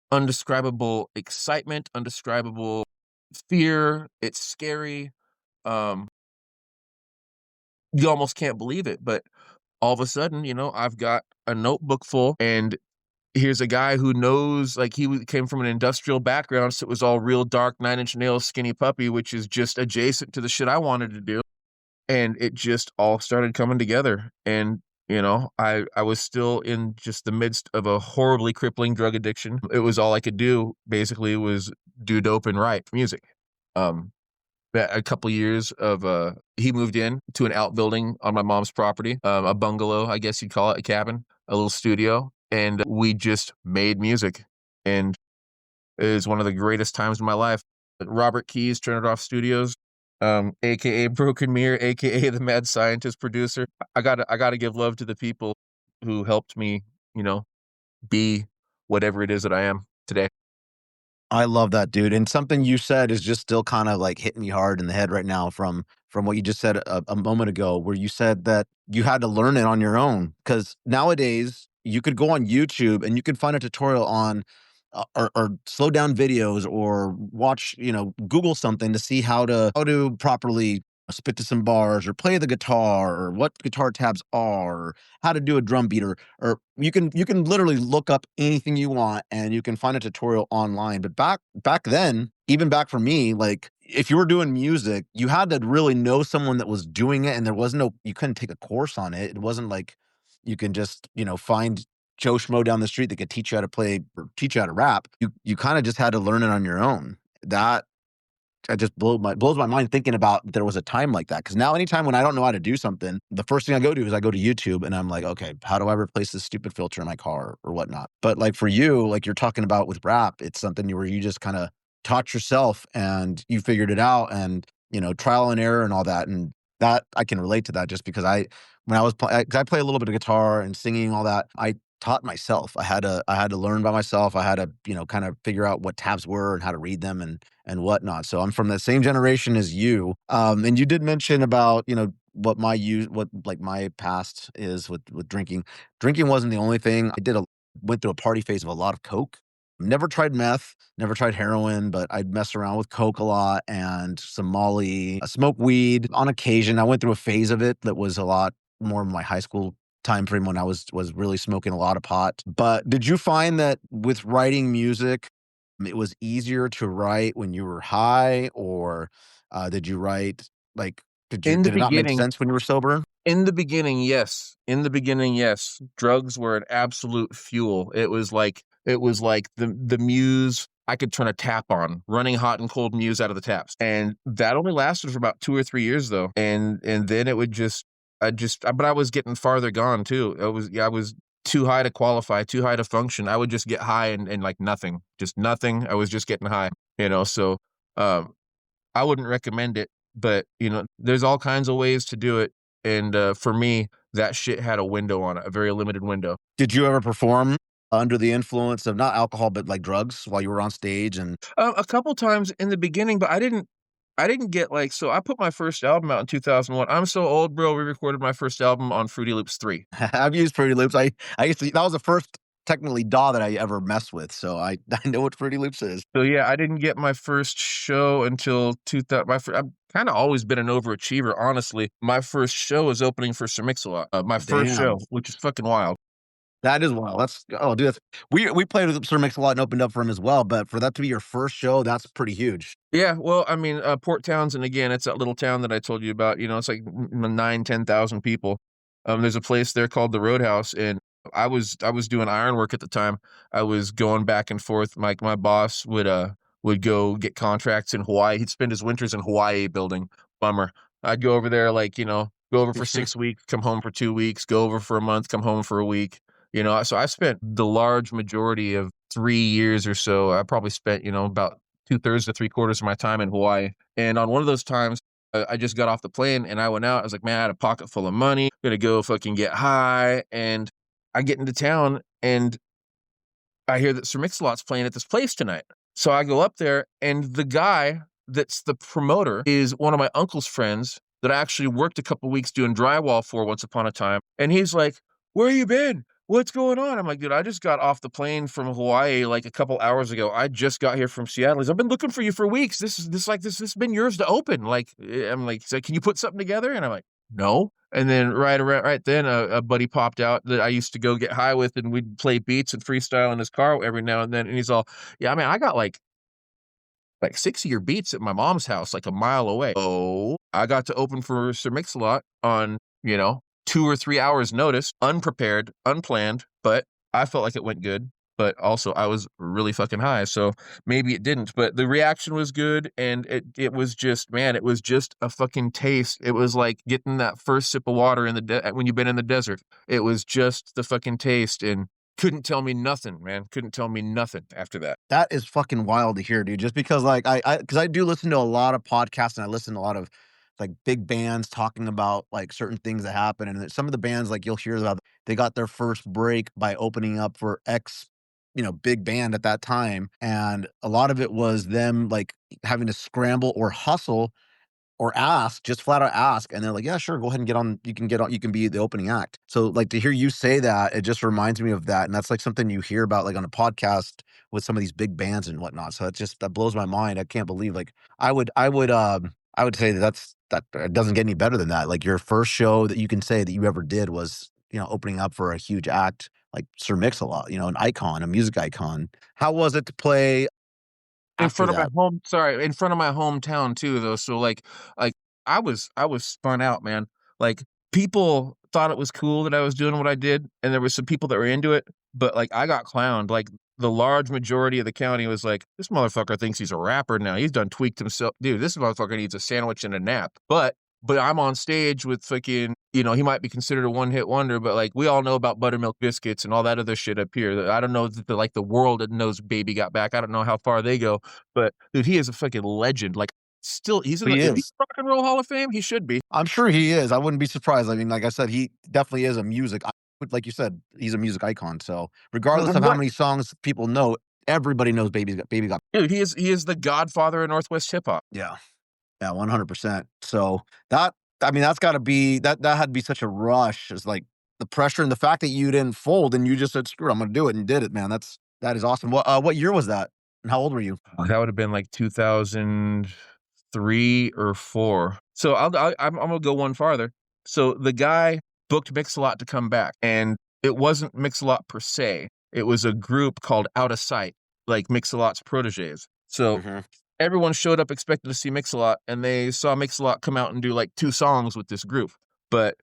Undescribable excitement, undescribable fear. It's scary. Um, you almost can't believe it, but all of a sudden, I've got a notebook full, and here's a guy who knows, like, came from an industrial background, so it was all real dark, 9-inch nails, skinny puppy, which is just adjacent to the shit I wanted to do. And it just all started coming together. And I was still in just the midst of a horribly crippling drug addiction. It was all I could do, basically, was do dope and write music. A couple years of he moved in to an outbuilding on my mom's property, a bungalow, I guess you'd call it, a cabin, a little studio, and we just made music. And it was one of the greatest times of my life. Robert Keys, Turn It Off Studios, aka Broken Mirror, aka the mad scientist producer. I gotta give love to the people who helped me, be whatever it is that I am today. I love that, dude. And something you said is just still kind of like hitting me hard in the head right now from what you just said a moment ago, where you said that you had to learn it on your own. Because nowadays you could go on YouTube and you could find a tutorial on or slow down videos, or watch, Google something to see how to properly spit to some bars, or play the guitar, or what guitar tabs are, or how to do a drum beat, or you can literally look up anything you want and you can find a tutorial online. But back then, even back for me, like, if you were doing music, you had to really know someone that was doing it, and you couldn't take a course on it. It wasn't like you can just, find Joe Schmo down the street that could teach you how to play or teach you how to rap. You kind of just had to learn it on your own. That I just blows my mind thinking about there was a time like that. Because now anytime when I don't know how to do something, the first thing I go to is I go to YouTube, and I'm like, okay, how do I replace this stupid filter in my car or whatnot? But like for you, like you're talking about with rap, it's something where you just kind of taught yourself and you figured it out, and trial and error and all that. And that I can relate to that, just because when I was playing, I play a little bit of guitar and singing, all that. I taught myself. I had to learn by myself. I had to, kind of figure out what tabs were and how to read them and whatnot. So I'm from the same generation as you. And you did mention about, what like my past is with drinking. Drinking wasn't the only thing. Went through a party phase of a lot of coke. Never tried meth, never tried heroin, but I'd mess around with coke a lot and some Molly. I smoked weed on occasion. I went through a phase of it that was a lot more of my high school time frame when I was really smoking a lot of pot. But did you find that with writing music, it was easier to write when you were high, or did you write like In the did it not make beginning sense when you were sober? In the beginning, yes. In the beginning, yes. Drugs were an absolute fuel. It was like the muse I could turn a tap on, running hot and cold muse out of the taps. And that only lasted for about 2 or 3 years though. And then it would just but I was getting farther gone too. I was too high to qualify, too high to function. I would just get high and like nothing. Just nothing. I was just getting high, so um I wouldn't recommend it, but, there's all kinds of ways to do it, and, for me, that shit had a window on it, a very limited window. Did you ever perform under the influence of not alcohol, but like drugs while you were on stage? And A couple times in the beginning, but I didn't get, like so I put my first album out in 2001. I'm so old, bro, we recorded my first album on Fruity Loops 3. I've used Fruity Loops. I used to, that was the first technically DAW that I ever messed with, so I know what Fruity Loops is. So, yeah, I didn't get my first show until 2000. I've kinda always been an overachiever, honestly. My first show was opening for Sir Mix-a-Lot, my first Damn. show, which is fucking wild. That is wild. That's oh, dude, that's we played with Sir Mix-a-Lot and opened up for him as well, but for that to be your first show, that's pretty huge. Yeah, well, I mean, Port Townsend, again, it's that little town that I told you about, it's like 9, 10,000 people. There's a place there called the Roadhouse, and I was doing ironwork at the time. I was going back and forth. My boss would go get contracts in Hawaii. He'd spend his winters in Hawaii building. Bummer. I'd go over there, like, go over for 6 weeks, come home for 2 weeks, go over for a month, come home for a week. So I spent the large majority of 3 years or so. I probably spent, about 2/3 to 3/4 of my time in Hawaii. And on one of those times, I just got off the plane and I went out. I was like, man, I had a pocket full of money, gonna go fucking get high. And I get into town and I hear that Sir Mix-a-Lot's playing at this place tonight. So I go up there, and the guy that's the promoter is one of my uncle's friends that I actually worked a couple weeks doing drywall for once upon a time. And he's like, "Where you been? What's going on?" I'm like, "Dude, I just got off the plane from Hawaii like a couple hours ago. I just got here from Seattle." He's, "I've been looking for you for weeks. This has been yours to open." I'm like, he's like, "Can you put something together?" And I'm like, "No." And then right then, a buddy popped out that I used to go get high with, and we'd play beats and freestyle in his car every now and then. And he's all, "Yeah, I mean, I got like 6 of your beats at my mom's house, like a mile away." Oh, I got to open for Sir Mix-a-Lot on, 2 or 3 hours notice, unprepared, unplanned, but I felt like it went good. But also I was really fucking high, so maybe it didn't. But the reaction was good, and it was just, man, it was just a fucking taste. It was like getting that first sip of water in when you've been in the desert. It was just the fucking taste, and couldn't tell me nothing, man. Couldn't tell me nothing after that. That is fucking wild to hear, dude. Just because like because I do listen to a lot of podcasts and I listen to a lot of like big bands talking about like certain things that happen. And some of the bands like you'll hear about they got their first break by opening up for X, big band at that time. And a lot of it was them like having to scramble or hustle or ask, just flat out ask, and they're like, "Yeah, sure, go ahead and get on. You can get on. You can be the opening act." So, like to hear you say that, it just reminds me of that, and that's like something you hear about like on a podcast with some of these big bands and whatnot. So that blows my mind. I can't believe like I would say that it doesn't get any better than that. Like your first show that you can say that you ever did was opening up for a huge act like Sir Mix-a-Lot, an icon, a music icon. How was it to play In after front of my that? in front of my hometown too, though, so, like, I was spun out, man. Like, people thought it was cool that I was doing what I did, and there was some people that were into it, but, like, I got clowned. Like, the large majority of the county was like, "This motherfucker thinks he's a rapper now. He's done tweaked himself. Dude, this motherfucker needs a sandwich and a nap." But I'm on stage with fucking, he might be considered a one-hit wonder, but, like, we all know about Buttermilk Biscuits and all that other shit up here. I don't know that the world knows Baby Got Back. I don't know how far they go, but, dude, he is a fucking legend. Like, still, he's in He is he is. Rock and Roll Hall of Fame? He should be. I'm sure he is. I wouldn't be surprised. I mean, like I said, he definitely is a like you said, he's a music icon. So regardless of how What? many songs people know, everybody knows Baby Got. Dude, he is the godfather of Northwest hip hop. Yeah. Yeah, 100%. So I mean, that's gotta be that had to be such a rush. It's like the pressure and the fact that you didn't fold and you just said, "Screw it, I'm gonna do it," and did it, man. That is awesome. What year was that? And how old were you? That would have been like 2003 or 4. So I'm gonna go one farther. So the guy booked Mix-a-Lot to come back. And it wasn't Mix-a-Lot per se. It was a group called Out of Sight, like Mix-a-Lot's proteges. So everyone showed up expected to see Mix-a-Lot, and they saw Mix-a-Lot come out and do like 2 songs with this group. But,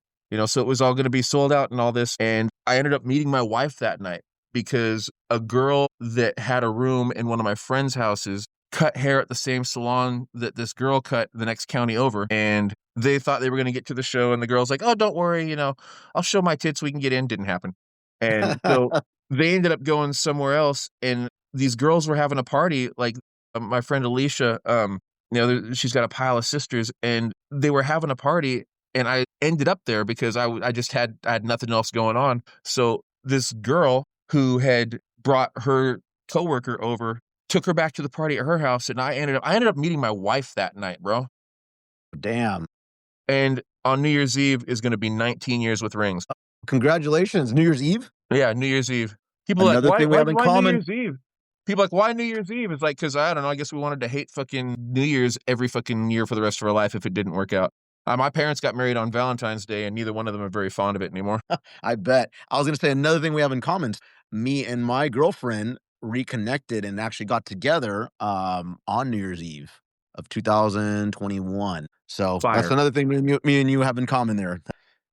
so it was all going to be sold out and all this. And I ended up meeting my wife that night because a girl that had a room in one of my friend's houses cut hair at the same salon that this girl cut the next county over. And they thought they were going to get to the show. And the girl's like, oh, don't worry. I'll show my tits. We can get in. Didn't happen. And so they ended up going somewhere else. And these girls were having a party. Like my friend Alicia, she's got a pile of sisters, and they were having a party. And I ended up there because I had nothing else going on. So this girl who had brought her coworker over took her back to the party at her house, and I ended up meeting my wife that night, bro. Damn. And on New Year's Eve is going to be 19 years with rings. Congratulations. New Year's Eve? Yeah, New Year's Eve. People are Another like, thing we have in common. New Year's Eve? People are like, why New Year's Eve? It's like, because I don't know, I guess we wanted to hate fucking New Year's every fucking year for the rest of our life if it didn't work out. My parents got married on Valentine's Day, and neither one of them are very fond of it anymore. I bet. I was going to say another thing we have in common. Me and my girlfriend reconnected and actually got together on New Year's Eve of 2021. So Fire. That's another thing me and you have in common there.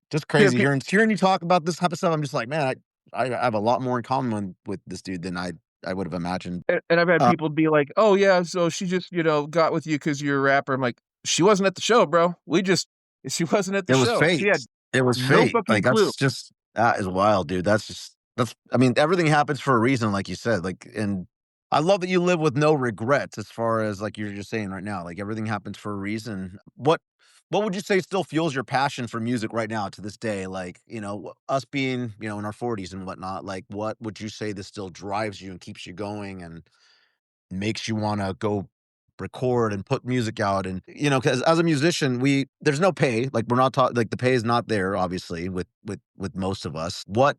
Just crazy. Hearing you talk about this type of stuff, I'm just like, man, I have a lot more in common with this dude than I would have imagined. And I've had people be like, oh, yeah, so she just, got with you because you're a rapper. I'm like, she wasn't at the show, bro. She wasn't at the show. It was fate. It was fate. Like, that is wild, dude. I mean, everything happens for a reason, like you said. Like, and I love that you live with no regrets as far as like you're just saying right now. Like, everything happens for a reason. What would you say still fuels your passion for music right now to this day? Like, us being, in our 40s and whatnot, like, what would you say this still drives you and keeps you going and makes you want to go record and put music out? And because as a musician, there's no pay. Like, we're not like the pay is not there, obviously, with most of us. What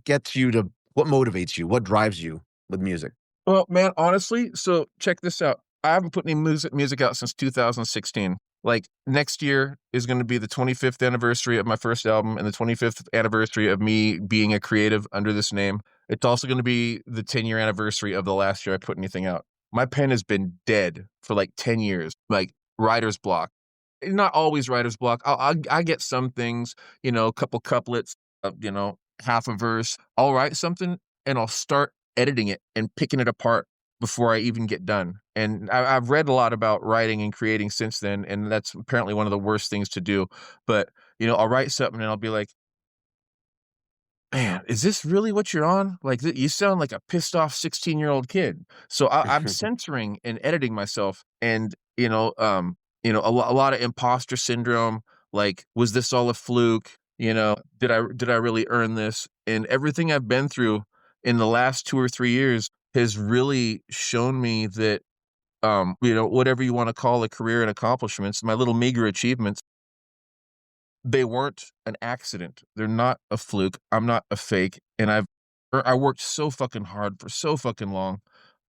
gets you to, what motivates you, what drives you with music? Well, man, honestly, so check this out. I haven't put any music out since 2016. Like, next year is going to be the 25th anniversary of my first album and the 25th anniversary of me being a creative under this name. It's also going to be the 10-year anniversary of the last year I put anything out. My pen has been dead for like 10 years, like writer's block. Not always writer's block. I get some things, a couple couplets, half a verse. I'll write something and I'll start editing it and picking it apart before I even get done. And I've read a lot about writing and creating since then, and that's apparently one of the worst things to do. But, I'll write something and I'll be like, man, is this really what you're on? Like, you sound like a pissed off 16-year-old kid. So I'm censoring and editing myself, and a lot of imposter syndrome. Like, was this all a fluke? Did I really earn this? And everything I've been through in the last 2 or 3 years has really shown me that, whatever you want to call a career and accomplishments, my little meager achievements, they weren't an accident. They're not a fluke. I'm not a fake. And I worked so fucking hard for so fucking long.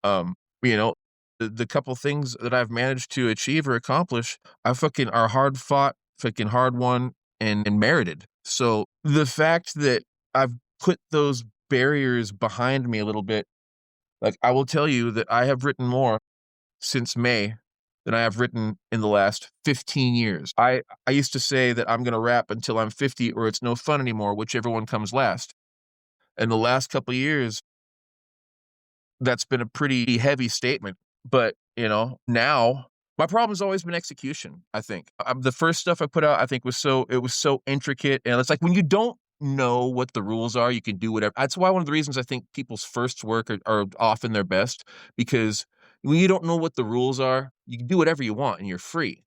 The couple things that I've managed to achieve or accomplish, I fucking are hard fought, fucking hard won, and merited. So the fact that I've put those barriers behind me a little bit, like, I will tell you that I have written more since May than I have written in the last 15 years. I used to say that I'm going to rap until I'm 50 or it's no fun anymore, whichever one comes last. And the last couple of years, that's been a pretty heavy statement. But, now my problem's always been execution, I think. The first stuff I put out, I think, was so intricate. And it's like, when you don't know what the rules are, you can do whatever. That's why one of the reasons I think people's first work are often their best, because when you don't know what the rules are, you can do whatever you want and you're free.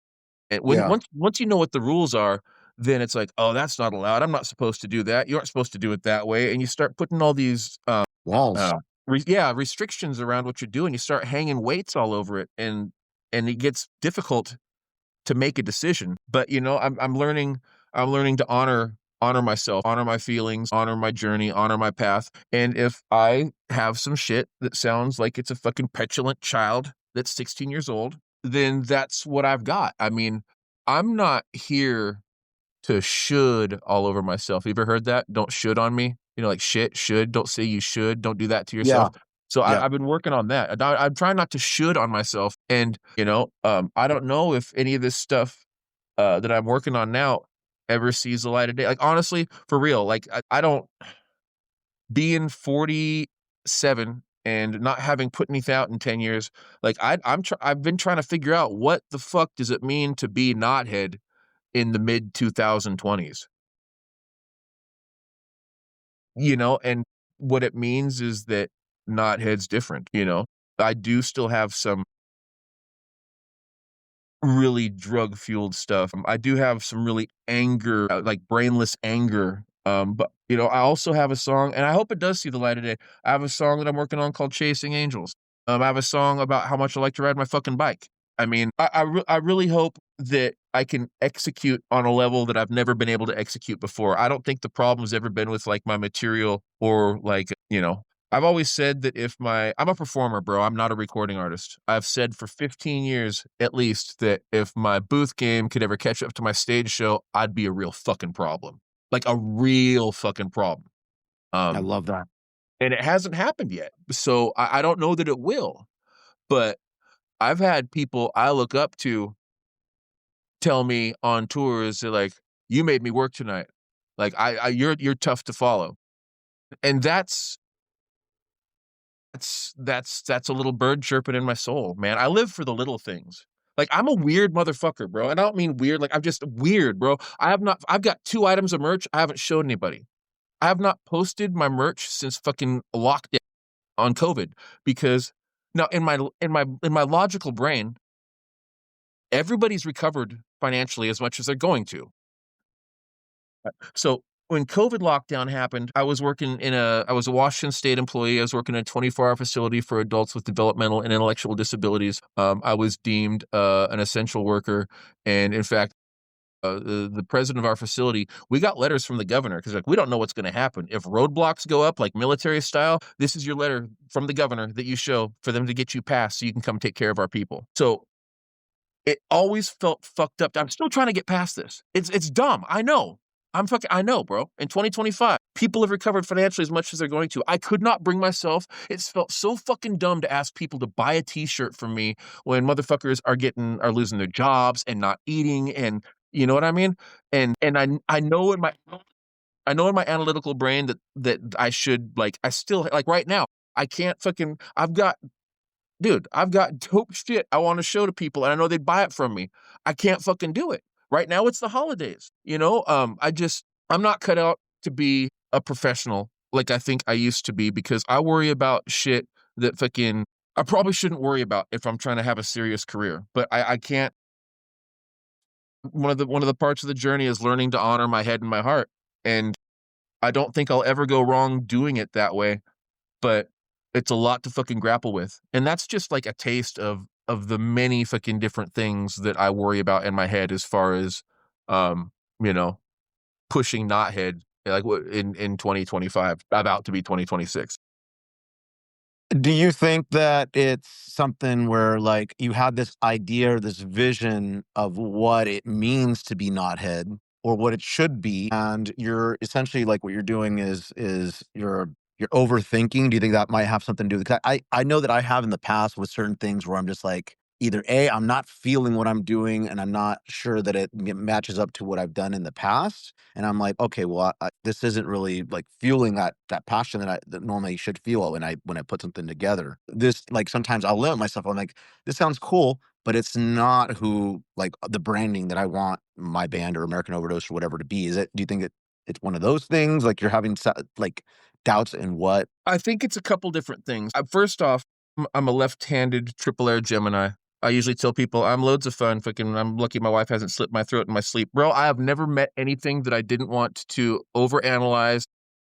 And once you know what the rules are, then it's like, oh, that's not allowed. I'm not supposed to do that. You aren't supposed to do it that way. And you start putting all these walls, restrictions around what you're doing. You start hanging weights all over it, and it gets difficult to make a decision. But I'm learning to honor myself, honor my feelings, honor my journey, honor my path. And if I have some shit that sounds like it's a fucking petulant child that's 16 years old, then that's what I've got. I mean, I'm not here to should all over myself. You ever heard that? Don't should on me. You know, like shit, should. Don't say you should. Don't do that to yourself. Yeah. So Yeah. I've been working on that. I'm trying not to should on myself. And, I don't know if any of this stuff that I'm working on now ever sees the light of day. Like, honestly, for real, like, I don't, being 47 and not having put anything out in 10 years, like, I've been trying to figure out what the fuck does it mean to be Knothead in the mid 2020s, and what it means is that Knothead's different. I do still have some really drug fueled stuff. I do have some really anger, like brainless anger. But I also have a song, and I hope it does see the light of day. I have a song that I'm working on called Chasing Angels. I have a song about how much I like to ride my fucking bike. I mean, I really hope that I can execute on a level that I've never been able to execute before. I don't think the problem's ever been with like my material or like, I've always said that I'm a performer, bro. I'm not a recording artist. I've said for 15 years at least that if my booth game could ever catch up to my stage show, I'd be a real fucking problem. Like a real fucking problem. I love that. And it hasn't happened yet. So I don't know that it will. But I've had people I look up to tell me on tours, they're like, "You made me work tonight. Like you're tough to follow." And that's a little bird chirping in my soul, man. I live for the little things. Like, I'm a weird motherfucker, bro. And I don't mean weird, like I'm just weird, bro. I've got 2 items of merch I haven't showed anybody. I have not posted my merch since fucking lockdown on COVID because now in my logical brain, everybody's recovered financially as much as they're going to. So when COVID lockdown happened, I was a Washington State employee. I was working in a 24-hour facility for adults with developmental and intellectual disabilities. I was deemed an essential worker. And in fact, the president of our facility, we got letters from the governor because like, we don't know what's going to happen. If roadblocks go up like military style, this is your letter from the governor that you show for them to get you passed so you can come take care of our people. So it always felt fucked up. I'm still trying to get past this. It's dumb. I know. I know, bro. In 2025, people have recovered financially as much as they're going to. I could not bring myself. It's felt so fucking dumb to ask people to buy a t-shirt from me when motherfuckers are losing their jobs and not eating, and you know what I mean? And I know in my analytical brain that I should, like, I still, like, right now, I can't fucking, I've got dope shit I want to show to people, and I know they'd buy it from me. I can't fucking do it. Right now, it's the holidays, I'm not cut out to be a professional like I think I used to be because I worry about shit that fucking I probably shouldn't worry about if I'm trying to have a serious career. But I can't. One of the parts of the journey is learning to honor my head and my heart, and I don't think I'll ever go wrong doing it that way. But it's a lot to fucking grapple with, and that's just like a taste of the many fucking different things that I worry about in my head as far as, pushing Knothead like in 2025, about to be 2026. Do you think that it's something where like you have this idea or this vision of what it means to be Knothead or what it should be, and you're essentially like what you're doing is you're overthinking? Do you think that might have something to do with it? 'Cause I know that I have in the past with certain things where I'm just like, either A, I'm not feeling what I'm doing and I'm not sure that it matches up to what I've done in the past. And I'm like, okay, well, this isn't really like fueling that passion that normally you should feel when I put something together. This, like, sometimes I'll limit myself. I'm like, this sounds cool, but it's not who, like, the branding that I want my band or American Overdose or whatever to be. Do you think it's one of those things? Like you're having like doubts in what? I think it's a couple different things. First off, I'm a left-handed triple air Gemini. I usually tell people I'm loads of fun. Fucking, I'm lucky my wife hasn't slit my throat in my sleep. Bro, I have never met anything that I didn't want to overanalyze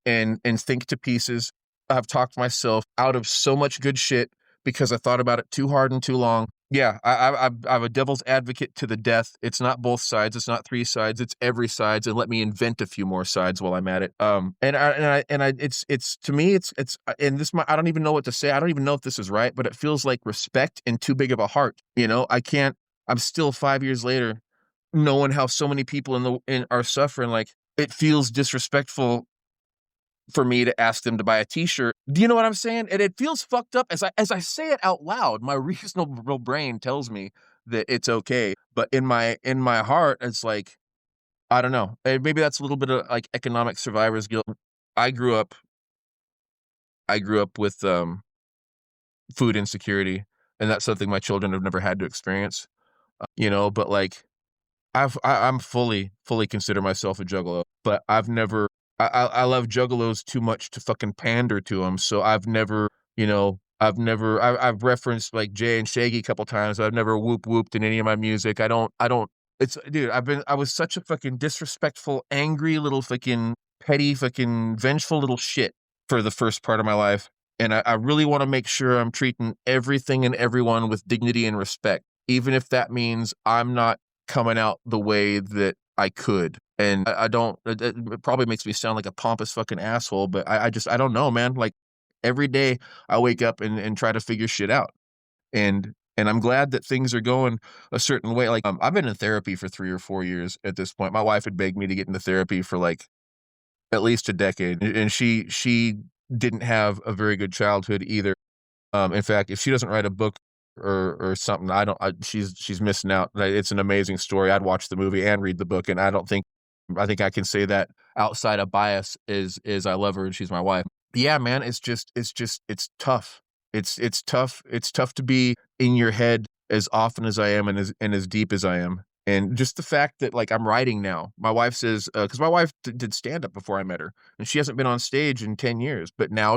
and think to pieces. I've talked myself out of so much good shit because I thought about it too hard and too long. Yeah, I'm a devil's advocate to the death. It's not both sides. It's not 3 sides. It's every sides, and let me invent a few more sides while I'm at it. It's to me, it's and this, I don't even know what to say. I don't even know if this is right, but it feels like respect and too big of a heart. I'm still 5 years later knowing how so many people are suffering, like, it feels disrespectful for me to ask them to buy a t-shirt. Do you know what I'm saying? And it feels fucked up as I say it out loud. My reasonable brain tells me that it's okay, but in my heart, it's like, I don't know. Maybe that's a little bit of like economic survivor's guilt. I grew up with food insecurity, and that's something my children have never had to experience. But like I'm fully consider myself a juggalo, but I've never. I love juggalos too much to fucking pander to them. So I've referenced like Jay and Shaggy a couple times. I've never whooped in any of my music. I don't. It's dude. I was such a fucking disrespectful, angry little fucking petty, fucking vengeful little shit for the first part of my life, and I really want to make sure I'm treating everything and everyone with dignity and respect, even if that means I'm not coming out the way that I could. And I don't, it probably makes me sound like a pompous fucking asshole, but I don't know, man. Like every day I wake up and try to figure shit out. And I'm glad that things are going a certain way. Like, I've been in therapy for 3 or 4 years at this point. My wife had begged me to get into therapy for like at least a decade. And she didn't have a very good childhood either. In fact, if she doesn't write a book or something, she's missing out. Like, it's an amazing story. I'd watch the movie and read the book, and I think I can say that outside of bias is I love her and she's my wife. Yeah, man, it's tough. It's tough. It's tough to be in your head as often as I am and as deep as I am. And just the fact that like I'm writing now. My wife says, because my wife did stand up before I met her, and she hasn't been on stage in 10 years. But now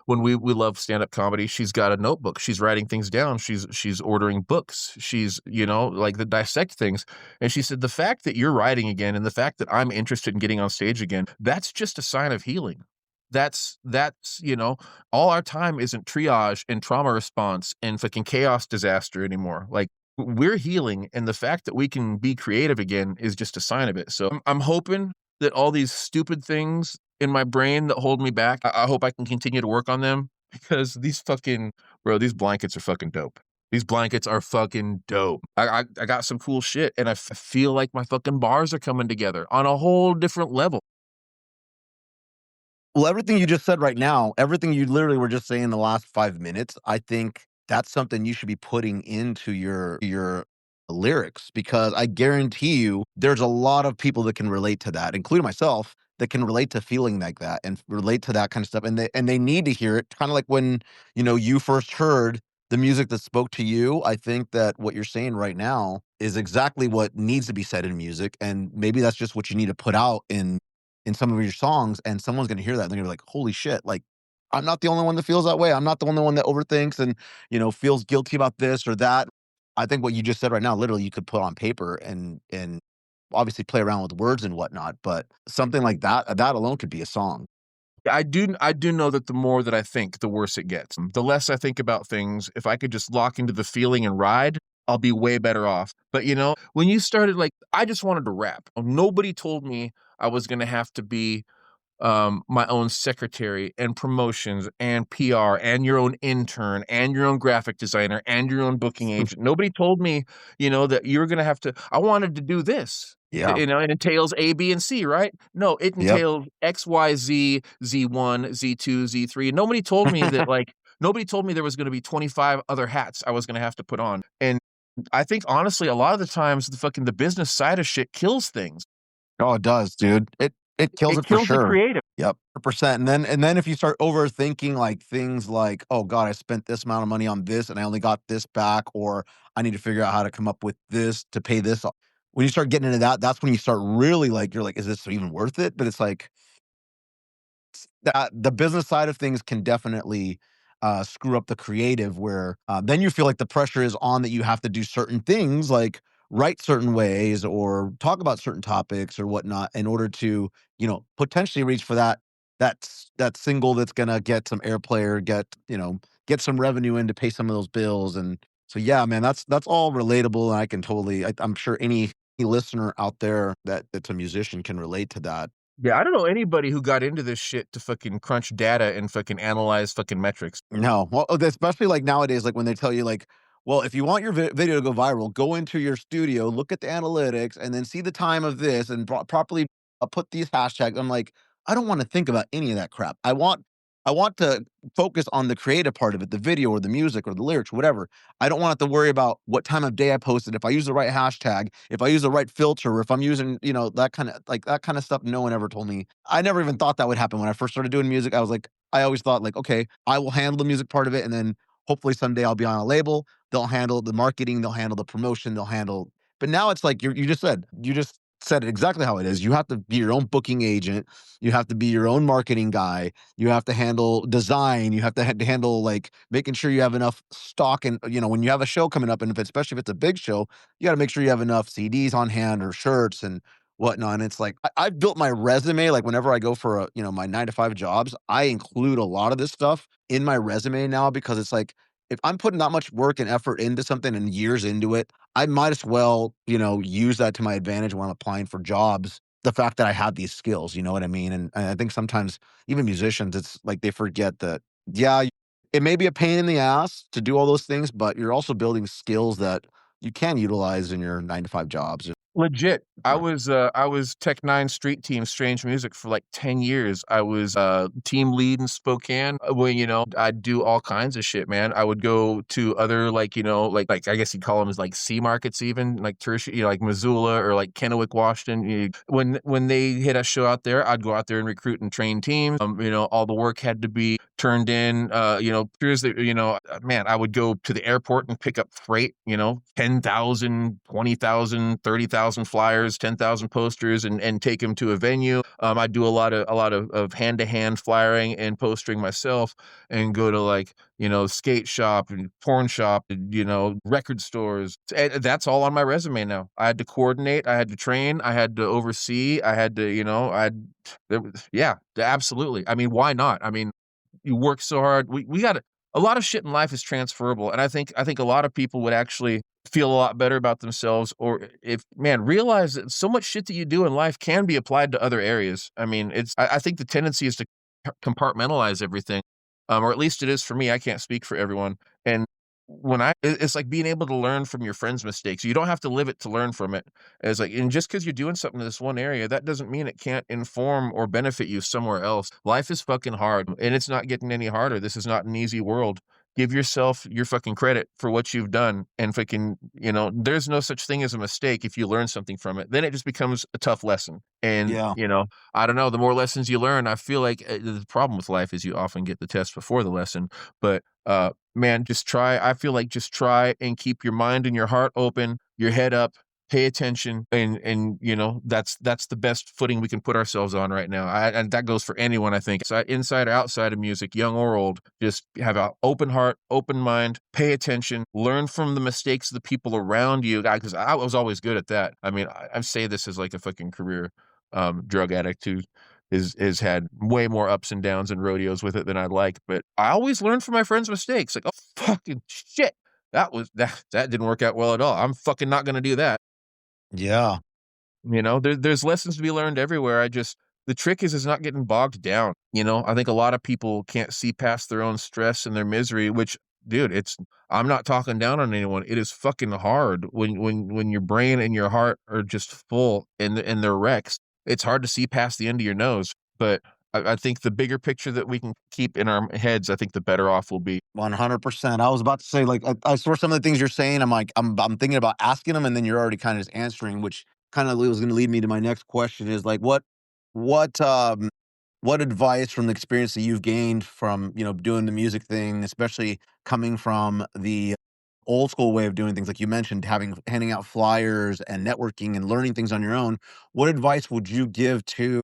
when we love stand up comedy, she's got a notebook. She's writing things down. She's ordering books. She's, like the dissect things. And she said, the fact that you're writing again and the fact that I'm interested in getting on stage again, that's just a sign of healing. That's all our time isn't triage and trauma response and fucking chaos disaster anymore. Like, we're healing, and the fact that we can be creative again is just a sign of it. So I'm hoping that all these stupid things in my brain that hold me back, I hope I can continue to work on them, because these blankets are fucking dope. These blankets are fucking dope. I got some cool shit, and I feel like my fucking bars are coming together on a whole different level. Well, everything you just said right now, everything you literally were just saying in the last 5 minutes, I think that's something you should be putting into your lyrics, because I guarantee you there's a lot of people that can relate to that, including myself, that can relate to feeling like that and relate to that kind of stuff. And they need to hear it. Kind of like when, you first heard the music that spoke to you. I think that what you're saying right now is exactly what needs to be said in music. And maybe that's just what you need to put out in some of your songs, and someone's gonna hear that and they're gonna be like, holy shit, like, I'm not the only one that feels that way. I'm not the only one that overthinks and, feels guilty about this or that. I think what you just said right now, literally you could put on paper and obviously play around with words and whatnot, but something like that alone could be a song. I do know that the more that I think, the worse it gets. The less I think about things, if I could just lock into the feeling and ride, I'll be way better off. But when you started, like, I just wanted to rap. Nobody told me I was going to have to be my own secretary and promotions and PR and your own intern and your own graphic designer and your own booking agent. Nobody told me, that you're going to have to, I wanted to do this. Yeah. It entails A, B, and C, right? No, it Yep. entails X, Y, Z, Z1, Z2, Z3. Nobody told me that, like, nobody told me there was going to be 25 other hats I was going to have to put on. And I think, honestly, a lot of the times the business side of shit kills things. Oh, it does, dude. It kills it for kills the sure. creative. Yep, 100%. And then if you start overthinking like things like, oh God, I spent this amount of money on this and I only got this back, or I need to figure out how to come up with this to pay this off. When you start getting into that, that's when you start really like, you're like, is this even worth it? But it's like that the business side of things can definitely screw up the creative, where then you feel like the pressure is on that you have to do certain things, like write certain ways or talk about certain topics or whatnot, in order to potentially reach for that single that's gonna get some airplay or get some revenue in to pay some of those bills. And so yeah, man, that's all relatable, and I can totally, I'm sure any listener out there that's a musician can relate to that. Yeah, I don't know anybody who got into this shit to fucking crunch data and fucking analyze fucking metrics. No, well, especially like nowadays, like when they tell you like, well, if you want your video to go viral, go into your studio, look at the analytics, and then see the time of this and properly put these hashtags. I'm like, I don't want to think about any of that crap. I want to focus on the creative part of it, the video or the music or the lyrics, whatever. I don't want to worry about what time of day I posted, if I use the right hashtag, if I use the right filter, if I'm using, that kind of stuff. No one ever told me. I never even thought that would happen when I first started doing music. I was like, I always thought like, okay, I will handle the music part of it, and then hopefully someday I'll be on a label. They'll handle the marketing, they'll handle the promotion, they'll handle. But now it's like you just said it exactly how it is. You have to be your own booking agent. You have to be your own marketing guy. You have to handle design. You have to handle like making sure you have enough stock. And when you have a show coming up, and especially if it's a big show, you got to make sure you have enough CDs on hand or shirts and whatnot. And it's like I've built my resume. Like whenever I go for my 9 to 5 jobs, I include a lot of this stuff in my resume now, because it's like if I'm putting that much work and effort into something and years into it, I might as well, use that to my advantage when I'm applying for jobs. The fact that I have these skills, you know what I mean? And I think sometimes even musicians, it's like they forget that, yeah, it may be a pain in the ass to do all those things, but you're also building skills that you can utilize in your 9 to 5 jobs. Legit. I Right. was Tech Nine Street Team Strange Music for like 10 years. I was team lead in Spokane. When I'd do all kinds of shit, man. I would go to other like I guess you'd call them as like C markets, even like tertiary, like Missoula or like Kennewick, Washington. When they hit a show out there, I'd go out there and recruit and train teams. All the work had to be turned in. Here's the man, I would go to the airport and pick up freight. 10,000, 20,000, 30,000 flyers, 10,000 posters, and take them to a venue. I do a lot of hand-to-hand flyering and postering myself, and go to like skate shop and porn shop, and, record stores. And that's all on my resume now. I had to coordinate, I had to train, I had to oversee, I had to yeah, absolutely. I mean, why not? I mean, you work so hard. We got a lot of shit in life is transferable, and I think a lot of people would actually feel a lot better about themselves, or if realize that so much shit that you do in life can be applied to other areas. I mean, I think the tendency is to compartmentalize everything, or at least it is for me. I can't speak for everyone, and it's like being able to learn from your friends' mistakes. You don't have to live it to learn from it. It's like, and just because you're doing something in this one area, that doesn't mean it can't inform or benefit you somewhere else. Life is fucking hard, and it's not getting any harder. This is not an easy world. Give yourself your fucking credit for what you've done, and fucking, there's no such thing as a mistake if you learn something from it. Then it just becomes a tough lesson. And, Yeah. I don't know, the more lessons you learn, I feel like the problem with life is you often get the test before the lesson. But, man, just try. I feel like just try and keep your mind and your heart open, your head up, pay attention, and that's the best footing we can put ourselves on right now. And that goes for anyone, I think. So inside or outside of music, young or old, just have an open heart, open mind, pay attention, learn from the mistakes of the people around you. Because I was always good at that. I mean, I say this as like a fucking career drug addict who has had way more ups and downs and rodeos with it than I'd like. But I always learn from my friends' mistakes. Like, oh, fucking shit. That didn't work out well at all. I'm fucking not going to do that. Yeah. There's lessons to be learned everywhere. The trick is not getting bogged down. I think a lot of people can't see past their own stress and their misery, which, dude, I'm not talking down on anyone. It is fucking hard when your brain and your heart are just full and they're wrecks. It's hard to see past the end of your nose. But I think the bigger picture that we can keep in our heads, I think the better off we'll be. 100%. I was about to say, like, I saw some of the things you're saying. I'm like, I'm thinking about asking them, and then you're already kind of just answering, which kind of was going to lead me to my next question is like, what, what advice from the experience that you've gained from, doing the music thing, especially coming from the old school way of doing things, like you mentioned, handing out flyers and networking and learning things on your own. What advice would you give to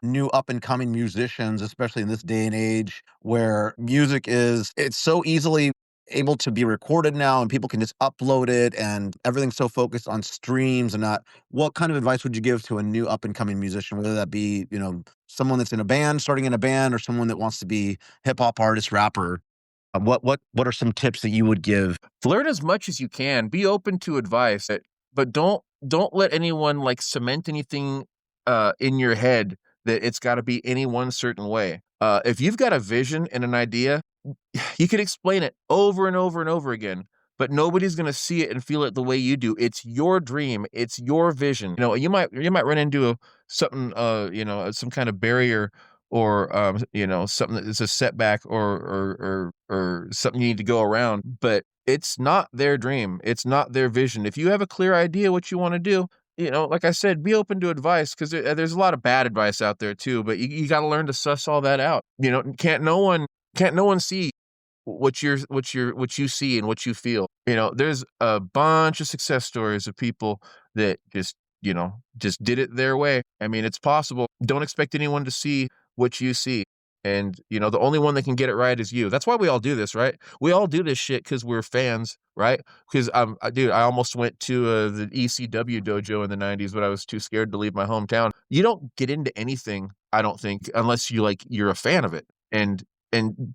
new up and coming musicians, especially in this day and age where it's so easily able to be recorded now and people can just upload it and everything's so focused on streams and not. What kind of advice would you give to a new up and coming musician, whether that be, someone that's in a band, starting in a band, or someone that wants to be hip hop artist, rapper? What are some tips that you would give? Learn as much as you can. Be open to advice, but don't let anyone like cement anything in your head that it's got to be any one certain way. If you've got a vision and an idea, you could explain it over and over and over again. but nobody's gonna see it and feel it the way you do. It's your dream. It's your vision. You know, you might run into something, some kind of barrier or, something that is a setback or something you need to go around, but it's not their dream. It's not their vision. If you have a clear idea what you wanna do, like I said, be open to advice because there's a lot of bad advice out there too, but you got to learn to suss all that out. Can't no one see what you see and what you feel. There's a bunch of success stories of people that just did it their way. I mean, it's possible. Don't expect anyone to see what you see. And the only one that can get it right is you. That's why we all do this, right? We all do this shit because we're fans, right? Because dude, I almost went to the ECW dojo in the '90s, but I was too scared to leave my hometown. You don't get into anything, I don't think, unless you're a fan of it, and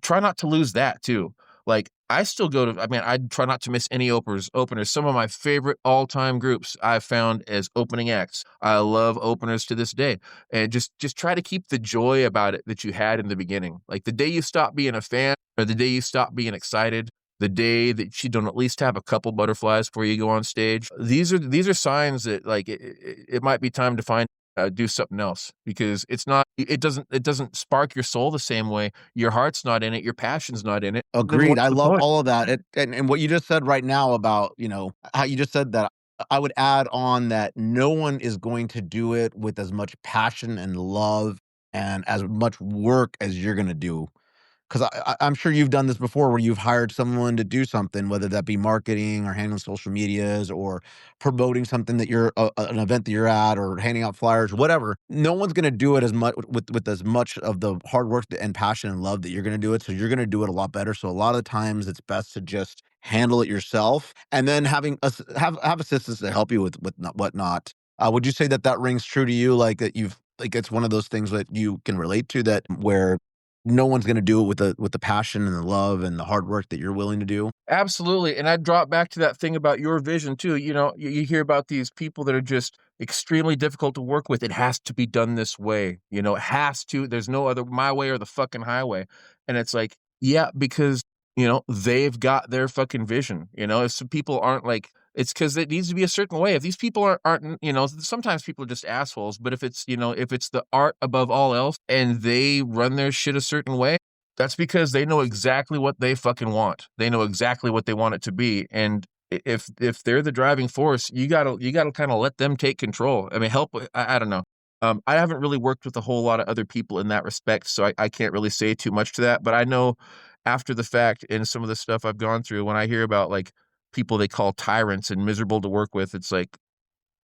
try not to lose that too. Like I still go to, I mean, I try not to miss any openers. Some of my favorite all-time groups I've found as opening acts. I love openers to this day. And just try to keep the joy about it that you had in the beginning. Like the day you stop being a fan or the day you stop being excited, the day that you don't at least have a couple butterflies before you go on stage. These are signs that like it might be time to do something else because it doesn't spark your soul the same way. Your heart's not in it. Your passion's not in it. Then Agreed. what's I the love point? all of that. And what you just said right now about, how you just said that, I would add on that no one is going to do it with as much passion and love and as much work as you're going to do. Because I'm sure you've done this before where you've hired someone to do something, whether that be marketing or handling social medias or promoting something that you're an event that you're at or handing out flyers, whatever. No one's going to do it as much with as much of the hard work and passion and love that you're going to do it. So you're going to do it a lot better. So a lot of the times it's best to just handle it yourself and then having us have assistants to help you with whatnot. Would you say that that rings true to you? Like that you've like it's one of those things that you can relate to that where no one's gonna do it with the passion and the love and the hard work that you're willing to do. Absolutely. And I drop back to that thing about your vision too. You hear about these people that are just extremely difficult to work with. It has to be done this way. It has to. There's no other my way or the fucking highway. And it's like, yeah, because, they've got their fucking vision. If some people aren't like, it's because it needs to be a certain way. If these people aren't, sometimes people are just assholes. But if it's the art above all else and they run their shit a certain way, that's because they know exactly what they fucking want. They know exactly what they want it to be, and if they're the driving force, you gotta kind of let them take control. I mean, help. I don't know. I haven't really worked with a whole lot of other people in that respect, so I can't really say too much to that. But I know after the fact, and some of the stuff I've gone through, when I hear about like people they call tyrants and miserable to work with, it's like,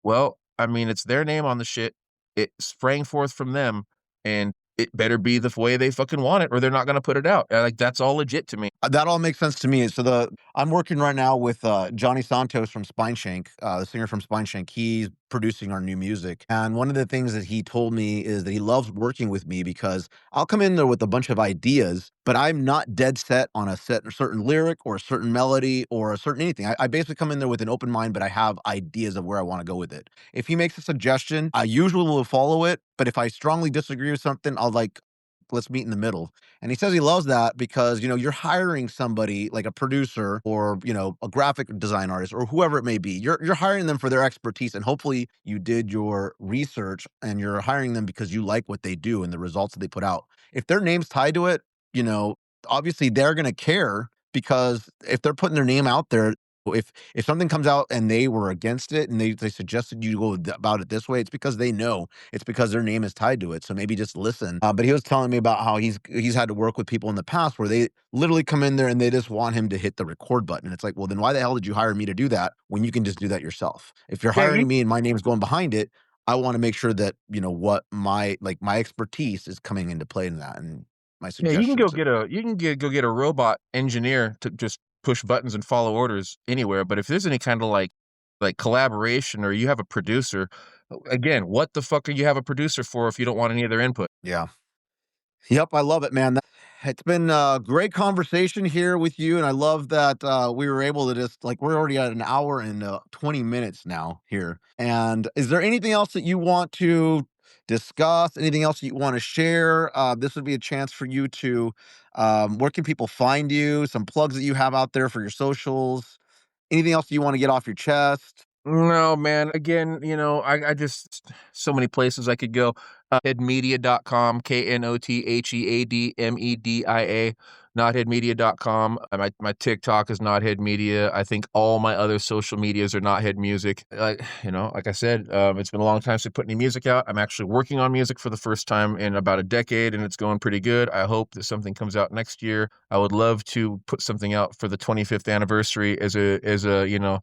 well, I mean, it's their name on the shit. It sprang forth from them, and it better be the way they fucking want it, or they're not gonna put it out. Like, that's all legit to me. That all makes sense to me. So I'm working right now with Johnny Santos from Spineshank, the singer from Spineshank. He's producing our new music, and one of the things that he told me is that he loves working with me because I'll come in there with a bunch of ideas, but I'm not dead set on a certain lyric or a certain melody or a certain anything. I basically come in there with an open mind, but I have ideas of where I want to go with it. If he makes a suggestion, I usually will follow it, but if I strongly disagree with something, I'll like let's meet in the middle. And he says he loves that because, you're hiring somebody like a producer or, a graphic design artist or whoever it may be. You're hiring them for their expertise and hopefully you did your research and you're hiring them because you like what they do and the results that they put out. If their name's tied to it, you know, obviously they're going to care because if they're putting their name out there, if something comes out and they were against it and they suggested you go about it this way, it's because they know it's because their name is tied to it. So maybe just listen. But he was telling me about how he's had to work with people in the past where they literally come in there and they just want him to hit the record button. And it's like, well, then why the hell did you hire me to do that when you can just do that yourself? If you're Yeah, you hiring me and my name's going behind it, I want to make sure that what my expertise is coming into play in that and my yeah, you can suggestions. go get a robot engineer to just push buttons and follow orders anywhere, but if there's any kind of like collaboration or you have a producer, again, what the fuck are you have a producer for if you don't want any of their input? Yeah. Yep, I love it, man. It's been a great conversation here with you, and I love that we were able to just like we're already at an hour and 20 minutes now here. And is there anything else that you want to discuss? Anything else that you want to share? This would be a chance for you to. Where can people find you? Some plugs that you have out there for your socials. anything else you want to get off your chest? No, man. Again, I just so many places I could go. Knotheadmedia.com, Knotheadmedia, knotheadmedia.com. My TikTok is Knothead Media. I think all my other social medias are Knothead Music. Like I said, it's been a long time since I put any music out. I'm actually working on music for the first time in about a decade, and it's going pretty good. I hope that something comes out next year. I would love to put something out for the 25th anniversary as a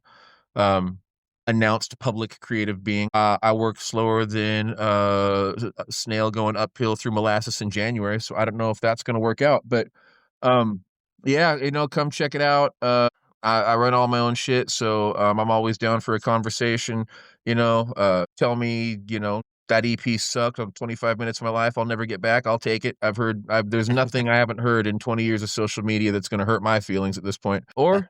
um announced public creative being. I work slower than a snail going uphill through molasses in January, so I don't know if that's going to work out. But um, yeah, come check it out. I run all my own shit, so I'm always down for a conversation. Tell me, that EP sucked on 25 minutes of my life. I'll never get back. I'll take it. There's nothing I haven't heard in 20 years of social media that's going to hurt my feelings at this point. Or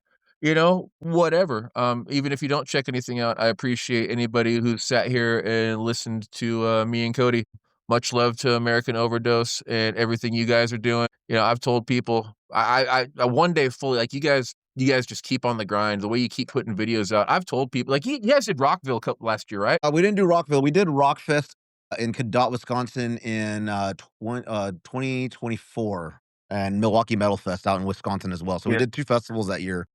whatever. Even if you don't check anything out, I appreciate anybody who sat here and listened to me and Cody. Much love to American Overdose and everything you guys are doing. I've told people I one day fully, like, you guys just keep on the grind. The way you keep putting videos out, I've told people, like, you guys did Rockville last year, right? We didn't do Rockville. We did Rockfest in Cadott, Wisconsin in 2024, and Milwaukee Metal Fest out in Wisconsin as well. So we did 2 festivals that year.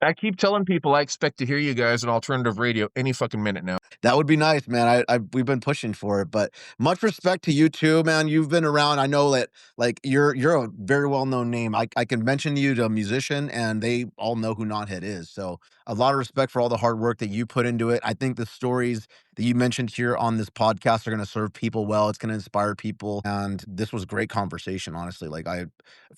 I keep telling people I expect to hear you guys on alternative radio any fucking minute now. That would be nice, man. We've been pushing for it, but much respect to you too, man. You've been around. I know that, like, you're a very well-known name. I can mention you to a musician and they all know who Knothead is. So a lot of respect for all the hard work that you put into it. I think the stories that you mentioned here on this podcast are going to serve people well. It's going to inspire people. And this was great conversation, honestly. Like,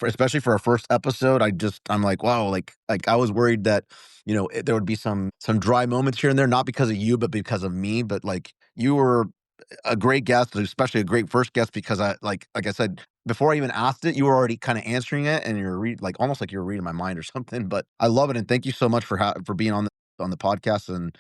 especially for our first episode, I'm like, wow, like I was worried that, there would be some dry moments here and there, not because of you, but because of me. But, like, you were a great guest, especially a great first guest, because like I said, before I even asked it, you were already kind of answering it, and you're almost like you were reading my mind or something. But I love it, and thank you so much for being on the podcast. And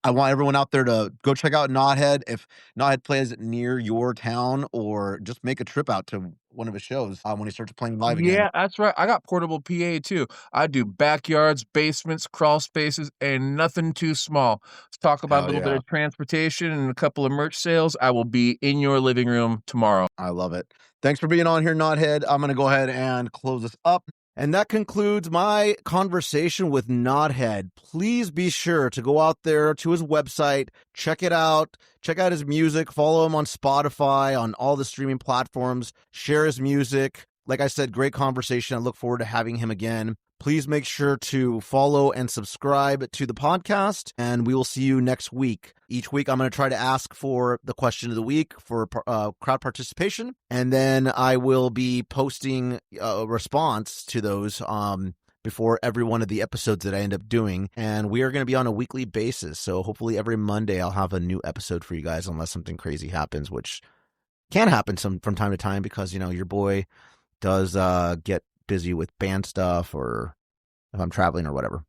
I want everyone out there to go check out Knothead. If Knothead plays near your town, or just make a trip out to one of his shows when he starts playing live again. Yeah, that's right. I got portable PA too. I do backyards, basements, crawl spaces, and nothing too small. Let's talk about a little bit of transportation and a couple of merch sales. I will be in your living room tomorrow. I love it. Thanks for being on here, Knothead. I'm going to go ahead and close this up. And that concludes my conversation with Knothead. Please be sure to go out there to his website, check it out, check out his music, follow him on Spotify, on all the streaming platforms, share his music. Like I said, great conversation. I look forward to having him again. Please make sure to follow and subscribe to the podcast, and we will see you next week. Each week, I'm going to try to ask for the question of the week for crowd participation, and then I will be posting a response to those before every one of the episodes that I end up doing. And we are going to be on a weekly basis, so hopefully every Monday I'll have a new episode for you guys, unless something crazy happens, which can happen from time to time, because, your boy does get busy with band stuff, or if I'm traveling or whatever.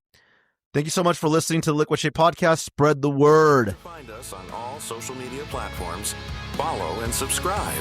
Thank you so much for listening to the Liquid Shape Podcast. Spread the word. Find us on all social media platforms. Follow and subscribe.